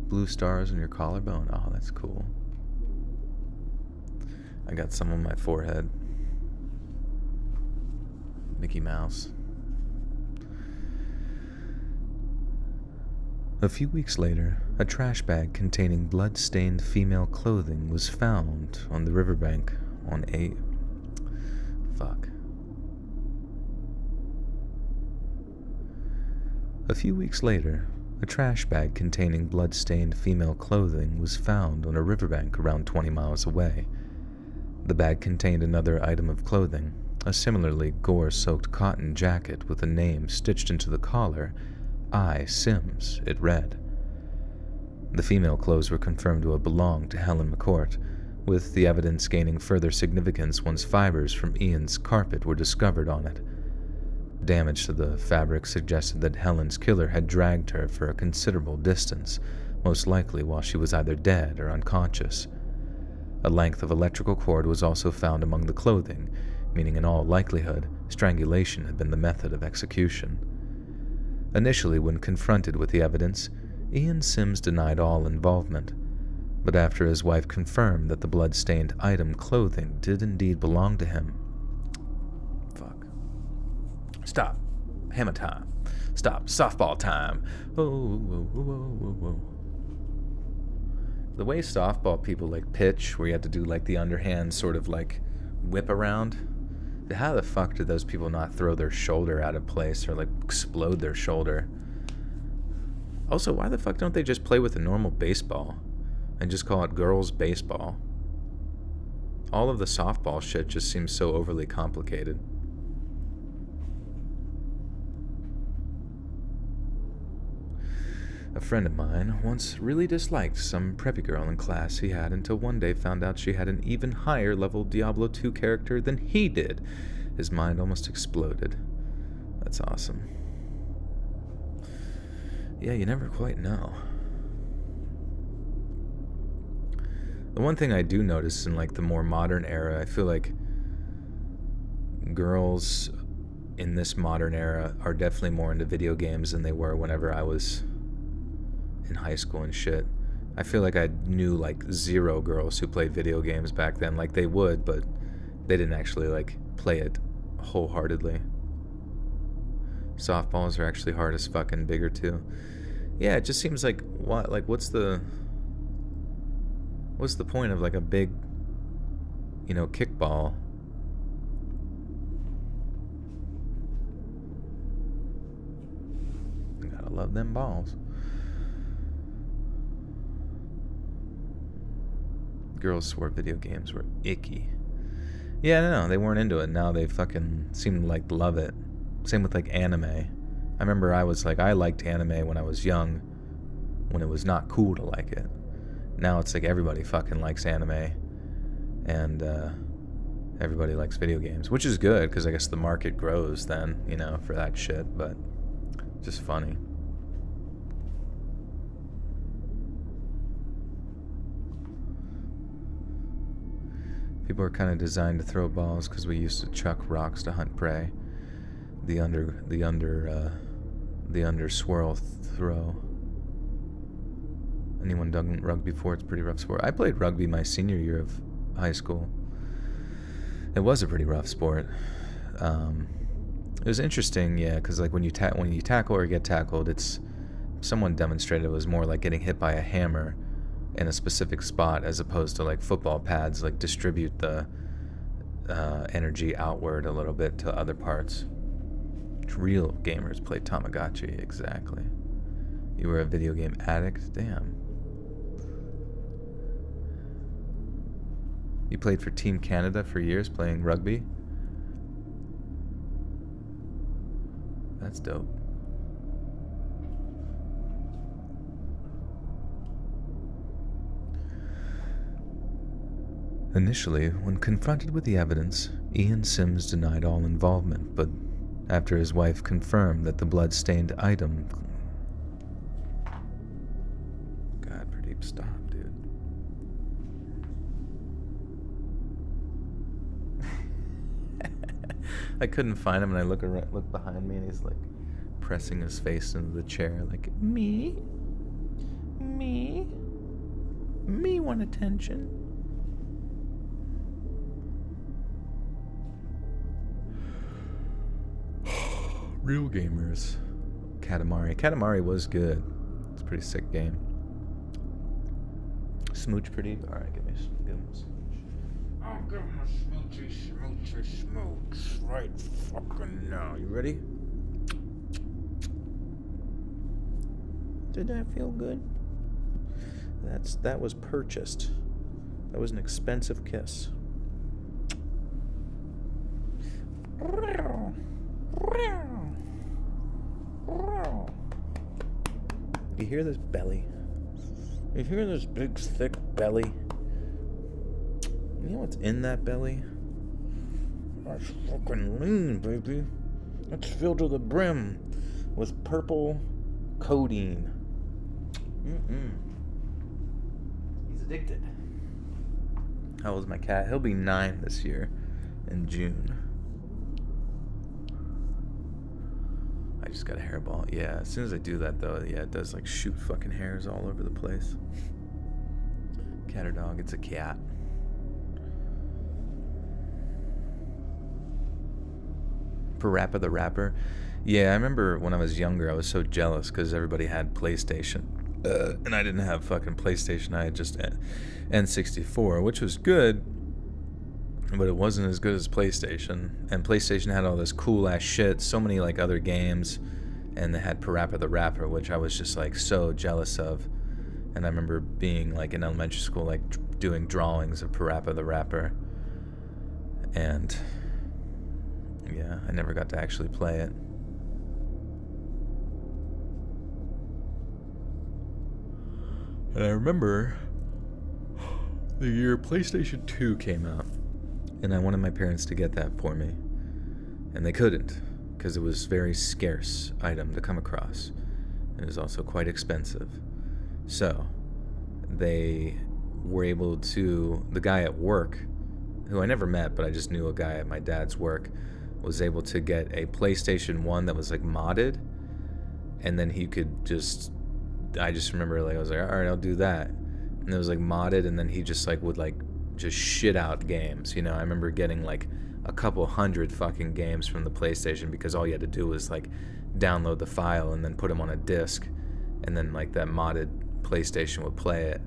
Blue stars on your collarbone. Oh, that's cool. I got some on my forehead. Mickey Mouse. A few weeks later, a trash bag containing blood-stained female clothing was found on the riverbank on a... Fuck. A few weeks later, a trash bag containing blood-stained female clothing was found on a riverbank around 20 miles away. The bag contained another item of clothing, a similarly gore-soaked cotton jacket with a name stitched into the collar. I. Sims, it read. The female clothes were confirmed to have belonged to Helen McCourt, with the evidence gaining further significance once fibers from Ian's carpet were discovered on it. Damage to the fabric suggested that Helen's killer had dragged her for a considerable distance, most likely while she was either dead or unconscious. A length of electrical cord was also found among the clothing, meaning in all likelihood, strangulation had been the method of execution. Initially, when confronted with the evidence, Ian Sims denied all involvement, but after his wife confirmed that the blood-stained item clothing did indeed belong to him. Fuck. Stop. Hammer time. Stop. Softball time. Oh, whoa, whoa, whoa, whoa. The way softball people like pitch, where you have to do like the underhand sort of like whip around, how the fuck did those people not throw their shoulder out of place or like explode their shoulder? Also, why the fuck don't they just play with a normal baseball and just call it girls baseball? All of the softball shit just seems so overly complicated. A friend of mine once really disliked some preppy girl in class he had until one day found out she had an even higher level Diablo 2 character than he did. His mind almost exploded. That's awesome. Yeah, you never quite know. The one thing I do notice in like the more modern era, I feel like girls in this modern era are definitely more into video games than they were whenever I was in high school and shit. I feel like I knew like 0 girls who played video games back then. Like they would, but they didn't actually like play it wholeheartedly. Softballs are actually hard as fuck and bigger too. Yeah, it just seems like what's the point of like a big, you know, kickball? You gotta love them balls. Girls swore video games were icky. Yeah, no, they weren't into it. Now they fucking seem to like love it. Same with like anime. I remember I liked anime when I was young, when it was not cool to like it. Now it's like everybody fucking likes anime, and everybody likes video games, which is good because I guess the market grows then, you know, for that shit. But just funny. People are kind of designed to throw balls because we used to chuck rocks to hunt prey. The under swirl throw. Anyone done rugby before? It's a pretty rough sport. I played rugby my senior year of high school. It was a pretty rough sport. It was interesting, yeah, because like when you tackle or get tackled, it's someone demonstrated it was more like getting hit by a hammer in a specific spot as opposed to like football pads like distribute the energy outward a little bit to other parts. Real gamers play Tamagotchi, exactly. You were a video game addict? Damn. You played for Team Canada for years playing rugby? That's dope. Initially, when confronted with the evidence, Ian Sims denied all involvement, but after his wife confirmed that the blood-stained item... God, Pradeep, stop, dude. I couldn't find him, and I look behind me, and he's like pressing his face into the chair, like, me want attention. Real gamers. Katamari. Katamari was good. It's a pretty sick game. Smooch pretty. Alright, give him a smooch. I'll give him a smoochy smooch right fucking now. You ready? Did that feel good? That was purchased. That was an expensive kiss. You hear this belly? You hear this big, thick belly? You know what's in that belly? That's fucking lean, baby. It's filled to the brim with purple codeine. He's addicted. How old is my cat? He'll be 9 this year in June. I I just got a hairball. Yeah, as soon as I do that, though, yeah, it does, like, shoot fucking hairs all over the place. Cat or dog? It's a cat. Parappa the Rapper. Yeah, I remember when I was younger, I was so jealous because everybody had PlayStation. And I didn't have fucking PlayStation. I had just N64, which was good, but it wasn't as good as PlayStation. And PlayStation had all this cool ass shit, so many like other games, and they had Parappa the Rapper, which I was just like so jealous of. And I remember being like in elementary school, like doing drawings of Parappa the Rapper. And yeah, I never got to actually play it. And I remember the year PlayStation 2 came out, and I wanted my parents to get that for me. And they couldn't, because it was a very scarce item to come across. It was also quite expensive. So, they were able to, the guy at work, who I never met, but I just knew a guy at my dad's work, was able to get a PlayStation 1 that was like modded, and then he could just, I just remember like I was like, alright, I'll do that. And it was like modded, and then he just like would like just shit out games, you know. I remember getting like a couple hundred fucking games from the PlayStation because all you had to do was like download the file and then put them on a disc, and then like that modded PlayStation would play it,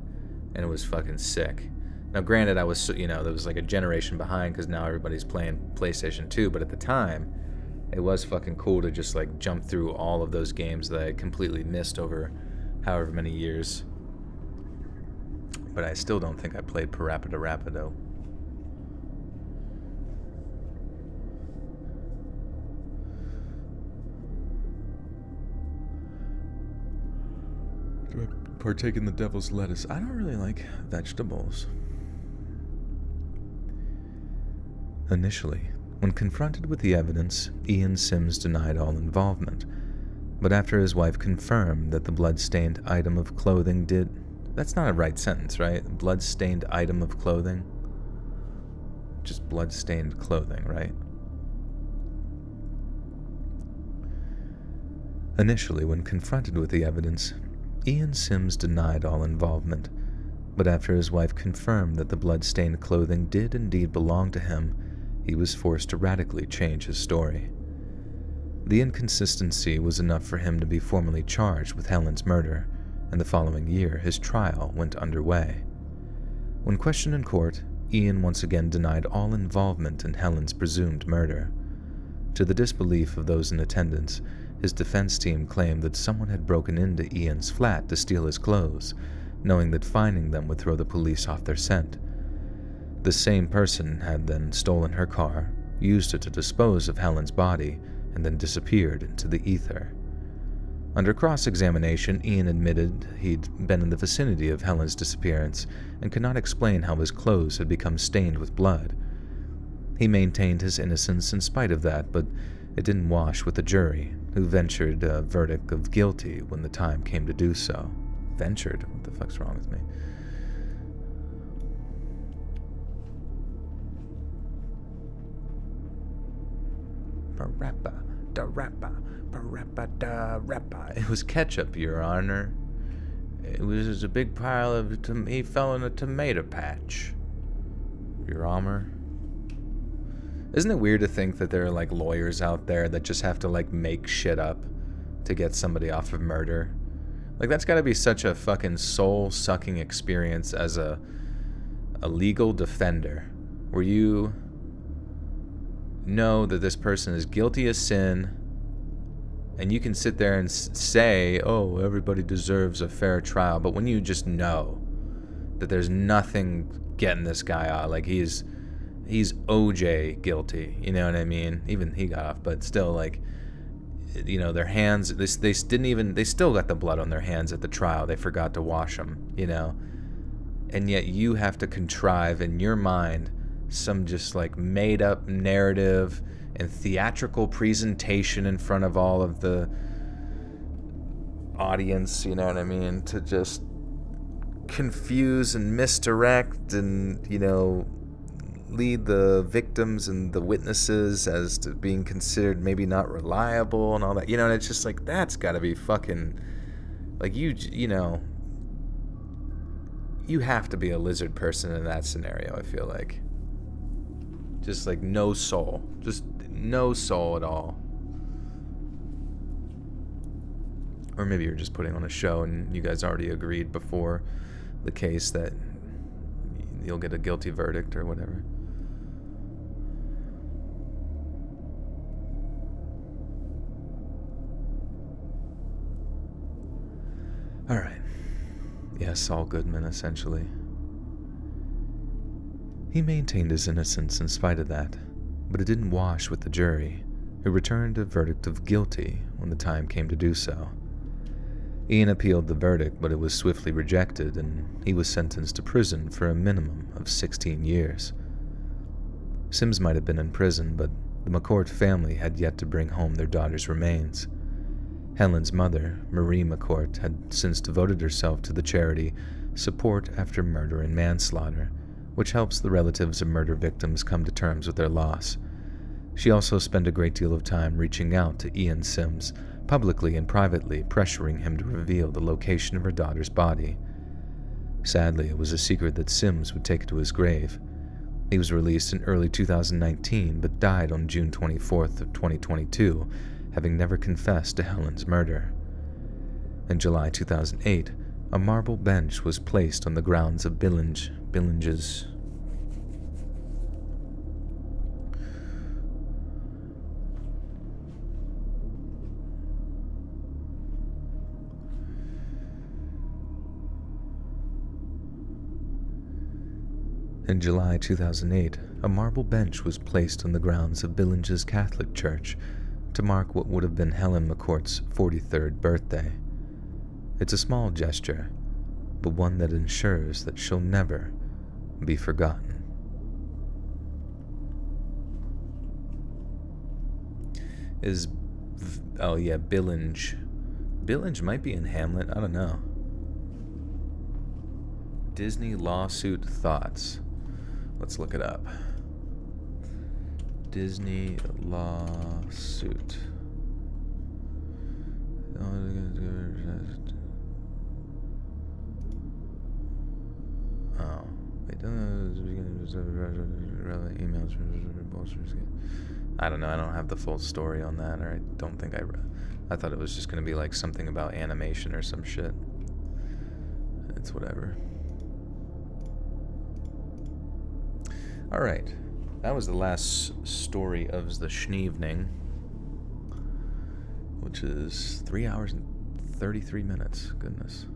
and it was fucking sick. Now granted, I was, you know, there was like a generation behind because now everybody's playing PlayStation 2, but at the time it was fucking cool to just like jump through all of those games that I completely missed over however many years. But I still don't think I played Parappa the Rapper though. Do I partake in the devil's lettuce? I don't really like vegetables. Initially, when confronted with the evidence, Ian Sims denied all involvement. But after his wife confirmed that the blood-stained item of clothing did... That's not a right sentence, right? Blood-stained item of clothing? Just blood-stained clothing, right? Initially, when confronted with the evidence, Ian Sims denied all involvement. But after his wife confirmed that the blood-stained clothing did indeed belong to him, he was forced to radically change his story. The inconsistency was enough for him to be formally charged with Helen's murder, and the following year his trial went underway. When questioned in court, Ian once again denied all involvement in Helen's presumed murder. To the disbelief of those in attendance, his defense team claimed that someone had broken into Ian's flat to steal his clothes, knowing that finding them would throw the police off their scent. The same person had then stolen her car, used it to dispose of Helen's body, and then disappeared into the ether. Under cross-examination, Ian admitted he'd been in the vicinity of Helen's disappearance and could not explain how his clothes had become stained with blood. He maintained his innocence in spite of that, but it didn't wash with the jury, who ventured a verdict of guilty when the time came to do so. Ventured? What the fuck's wrong with me? Parappa da Rappa, Parappa da Rappa. It was ketchup, Your Honor. It was a big pile of he fell in a tomato patch, Your Honor. Isn't it weird to think that there are like lawyers out there that just have to like make shit up to get somebody off of murder? Like that's got to be such a fucking soul-sucking experience as a legal defender, where you know that this person is guilty of sin, and you can sit there and say, oh, everybody deserves a fair trial, but when you just know that there's nothing getting this guy out, like he's OJ guilty, you know what I mean? Even he got off, but still, like, you know, their hands, they still got the blood on their hands at the trial. They forgot to wash them, you know? And yet you have to contrive in your mind some just like made up narrative and theatrical presentation in front of all of the audience, you know what I mean, to just confuse and misdirect and, you know, lead the victims and the witnesses as to being considered maybe not reliable and all that. And it's just like, that's got to be fucking, like, you have to be a lizard person in that scenario, I feel like. Just like no soul. Just no soul at all. Or maybe you're just putting on a show and you guys already agreed before the case that you'll get a guilty verdict or whatever. Alright. Yes, Saul Goodman, essentially. He maintained his innocence in spite of that, but it didn't wash with the jury, who returned a verdict of guilty when the time came to do so. Ian appealed the verdict, but it was swiftly rejected, and he was sentenced to prison for a minimum of 16 years. Sims might have been in prison, but the McCourt family had yet to bring home their daughter's remains. Helen's mother, Marie McCourt, had since devoted herself to the charity Support After Murder and Manslaughter, which helps the relatives of murder victims come to terms with their loss. She also spent a great deal of time reaching out to Ian Sims, publicly and privately pressuring him to reveal the location of her daughter's body. Sadly, it was a secret that Sims would take to his grave. He was released in early 2019, but died on June 24th of 2022, having never confessed to Helen's murder. In July 2008, a marble bench was placed on the grounds of Billinge's In July 2008, a marble bench was placed on the grounds of Billinge's Catholic Church to mark what would have been Helen McCourt's 43rd birthday. It's a small gesture, but one that ensures that she'll never be forgotten. Billinge. Billinge might be in Hamlet, I don't know. Disney lawsuit thoughts. Let's look it up. Disney lawsuit. Oh, wait. Emails. I don't know. I don't have the full story on that, or I don't think I thought it was just going to be like something about animation or some shit. It's whatever. Alright, that was the last story of the Schneevening, which is 3 hours and 33 minutes. Goodness.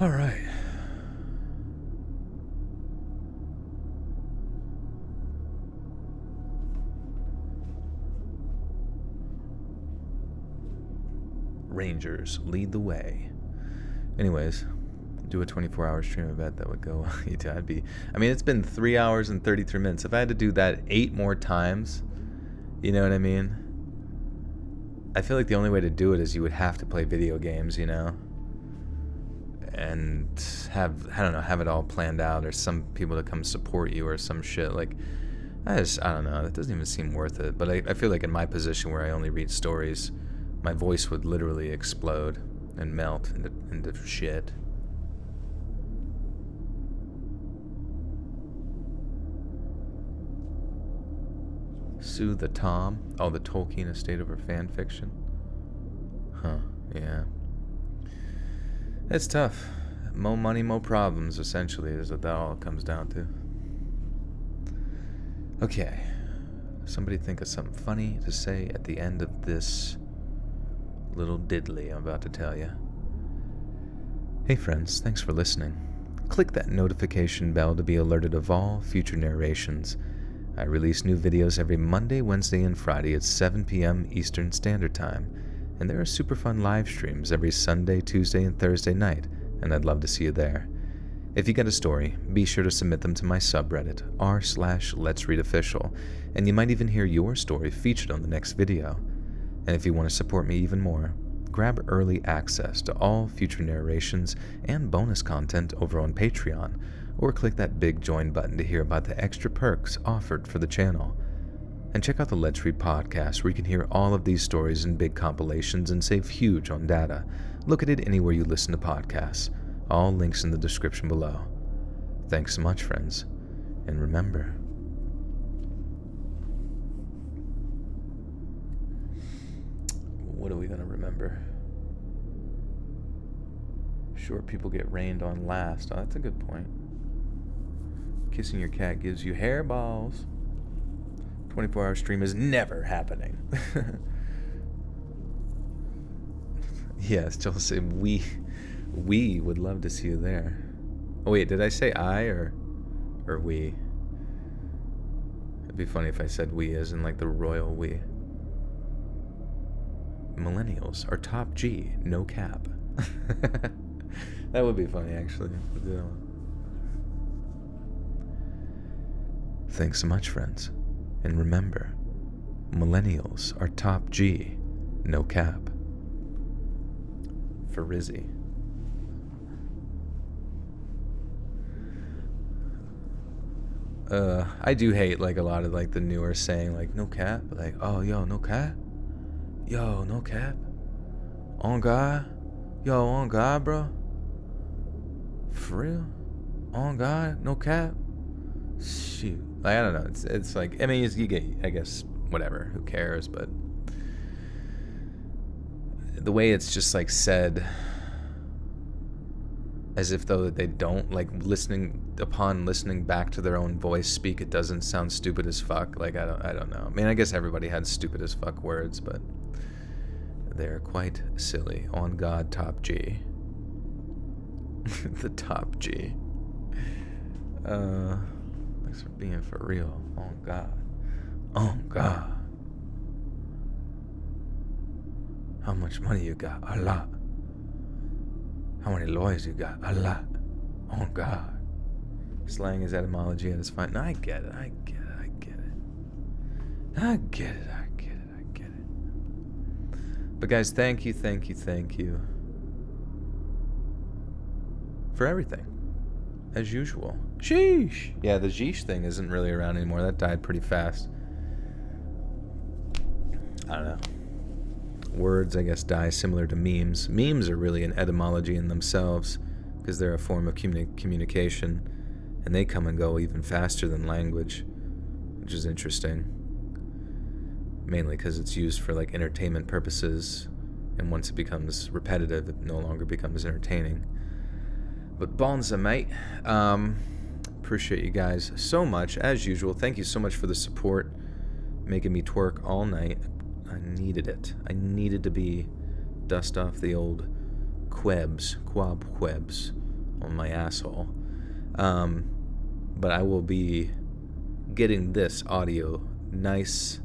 Alright. Rangers lead the way. Anyways, do a 24-hour stream. I bet that would go. It's been 3 hours and 33 minutes. If I had to do that 8 more times, you know what I mean? I feel like the only way to do it is you would have to play video games, and have it all planned out, or some people to come support you or some shit. Like, I don't know. That doesn't even seem worth it. But I feel like in my position where I only read stories, my voice would literally explode and melt into shit. Sue the Tom? Oh, the Tolkien estate over fan fiction? Huh, yeah. It's tough. More money, more problems, essentially, is what that all comes down to. Okay. Somebody think of something funny to say at the end of this little diddly I'm about to tell you. Hey friends, thanks for listening. Click that notification bell to be alerted of all future narrations. I release new videos every Monday, Wednesday, and Friday at 7 p.m. Eastern Standard Time, and there are super fun live streams every Sunday, Tuesday, and Thursday night, and I'd love to see you there. If you get a story, be sure to submit them to my subreddit, r/Let'sReadOfficial, and you might even hear your story featured on the next video. And if you want to support me even more, grab early access to all future narrations and bonus content over on Patreon, or click that big join button to hear about the extra perks offered for the channel. And check out the Let's Read podcast, where you can hear all of these stories in big compilations and save huge on data. Look at it anywhere you listen to podcasts. All links in the description below. Thanks so much, friends. And remember, what are we going to remember? Sure, people get rained on last. Oh, that's a good point. Kissing your cat gives you hairballs. 24-hour stream is never happening. Yes, Joel said we would love to see you there. Oh wait, did I say I or we? It'd be funny if I said we as in like the royal we. Millennials are top G, no cap. That would be funny, actually. Yeah. Thanks so much, friends. And remember, millennials are top G, no cap. For Rizzy. I do hate like a lot of like the newer saying like no cap, like oh yo no cap, yo no cap, on God, yo on God bro, for real, on God no cap, shoot, like I don't know, it's like I mean you get I guess whatever, who cares, but the way it's just like said as if though that they don't like listening back to their own voice speak, it doesn't sound stupid as fuck. Like I don't know. I mean, I guess everybody had stupid as fuck words, but they're quite silly. On God, top G. The top G. Thanks for being for real. On God. On God. How much money you got? A lot. How many lawyers you got? A lot. On God. Slang is etymology at its fine. No, I get it. I get it. I get it. I get it. I get it. I get it. But guys, thank you for everything. As usual. Sheesh. Yeah, the sheesh thing isn't really around anymore. That died pretty fast. I don't know. Words, I guess, die similar to memes. Memes are really an etymology in themselves because they're a form of communication, and they come and go even faster than language, which is interesting. Mainly because it's used for like entertainment purposes, and once it becomes repetitive, it no longer becomes entertaining. But bonza, mate. Appreciate you guys so much, as usual. Thank you so much for the support, making me twerk all night. I needed it. I needed to be dust off the old quabs on my asshole. But I will be getting this audio nice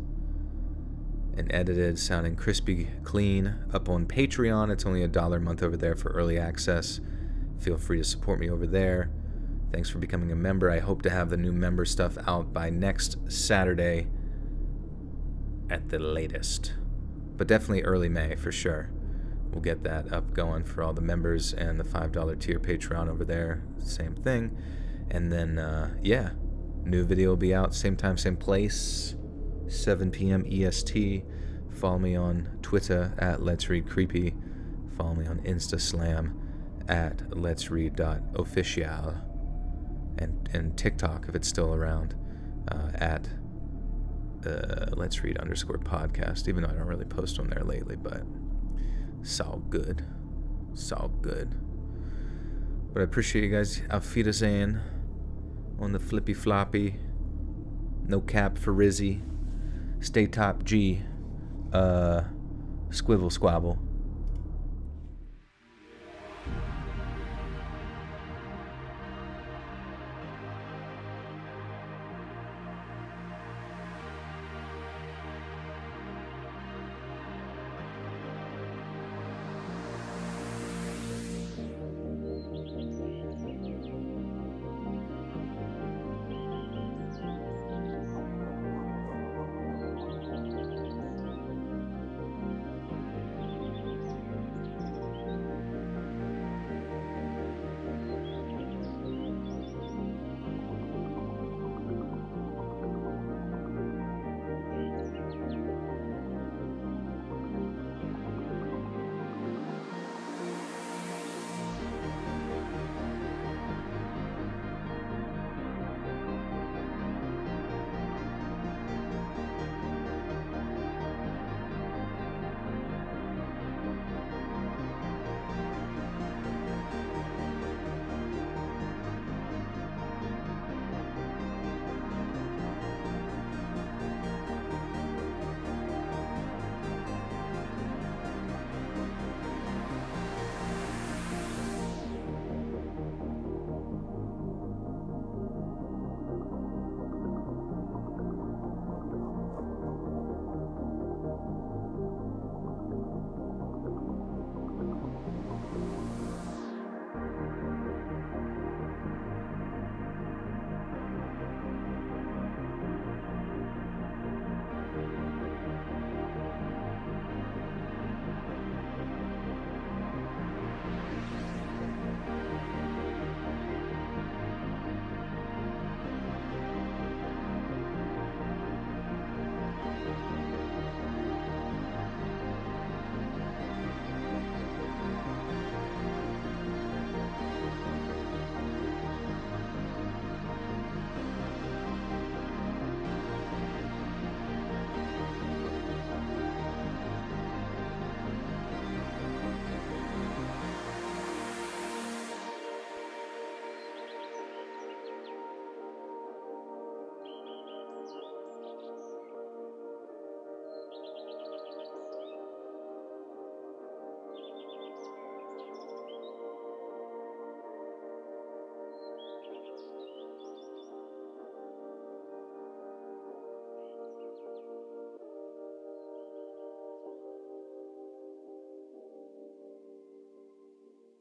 and edited, sounding crispy clean, up on Patreon. It's only $1 a month over there for early access. Feel free to support me over there. Thanks for becoming a member. I hope to have the new member stuff out by next Saturday at the latest, but definitely early May for sure. We'll get that up going for all the members, and the $5 tier Patreon over there, same thing. And then yeah, new video will be out same time, same place, 7 p.m. EST. Follow me on Twitter at Let's Read Creepy. Follow me on Instaslam at letsread.official, and TikTok if it's still around, at Let's Read _podcast, even though I don't really post on there lately, but it's all good. It's all good. But I appreciate you guys. Auf Wiedersehen on the flippy floppy. No cap for Rizzy. Stay top G. Squibble squabble.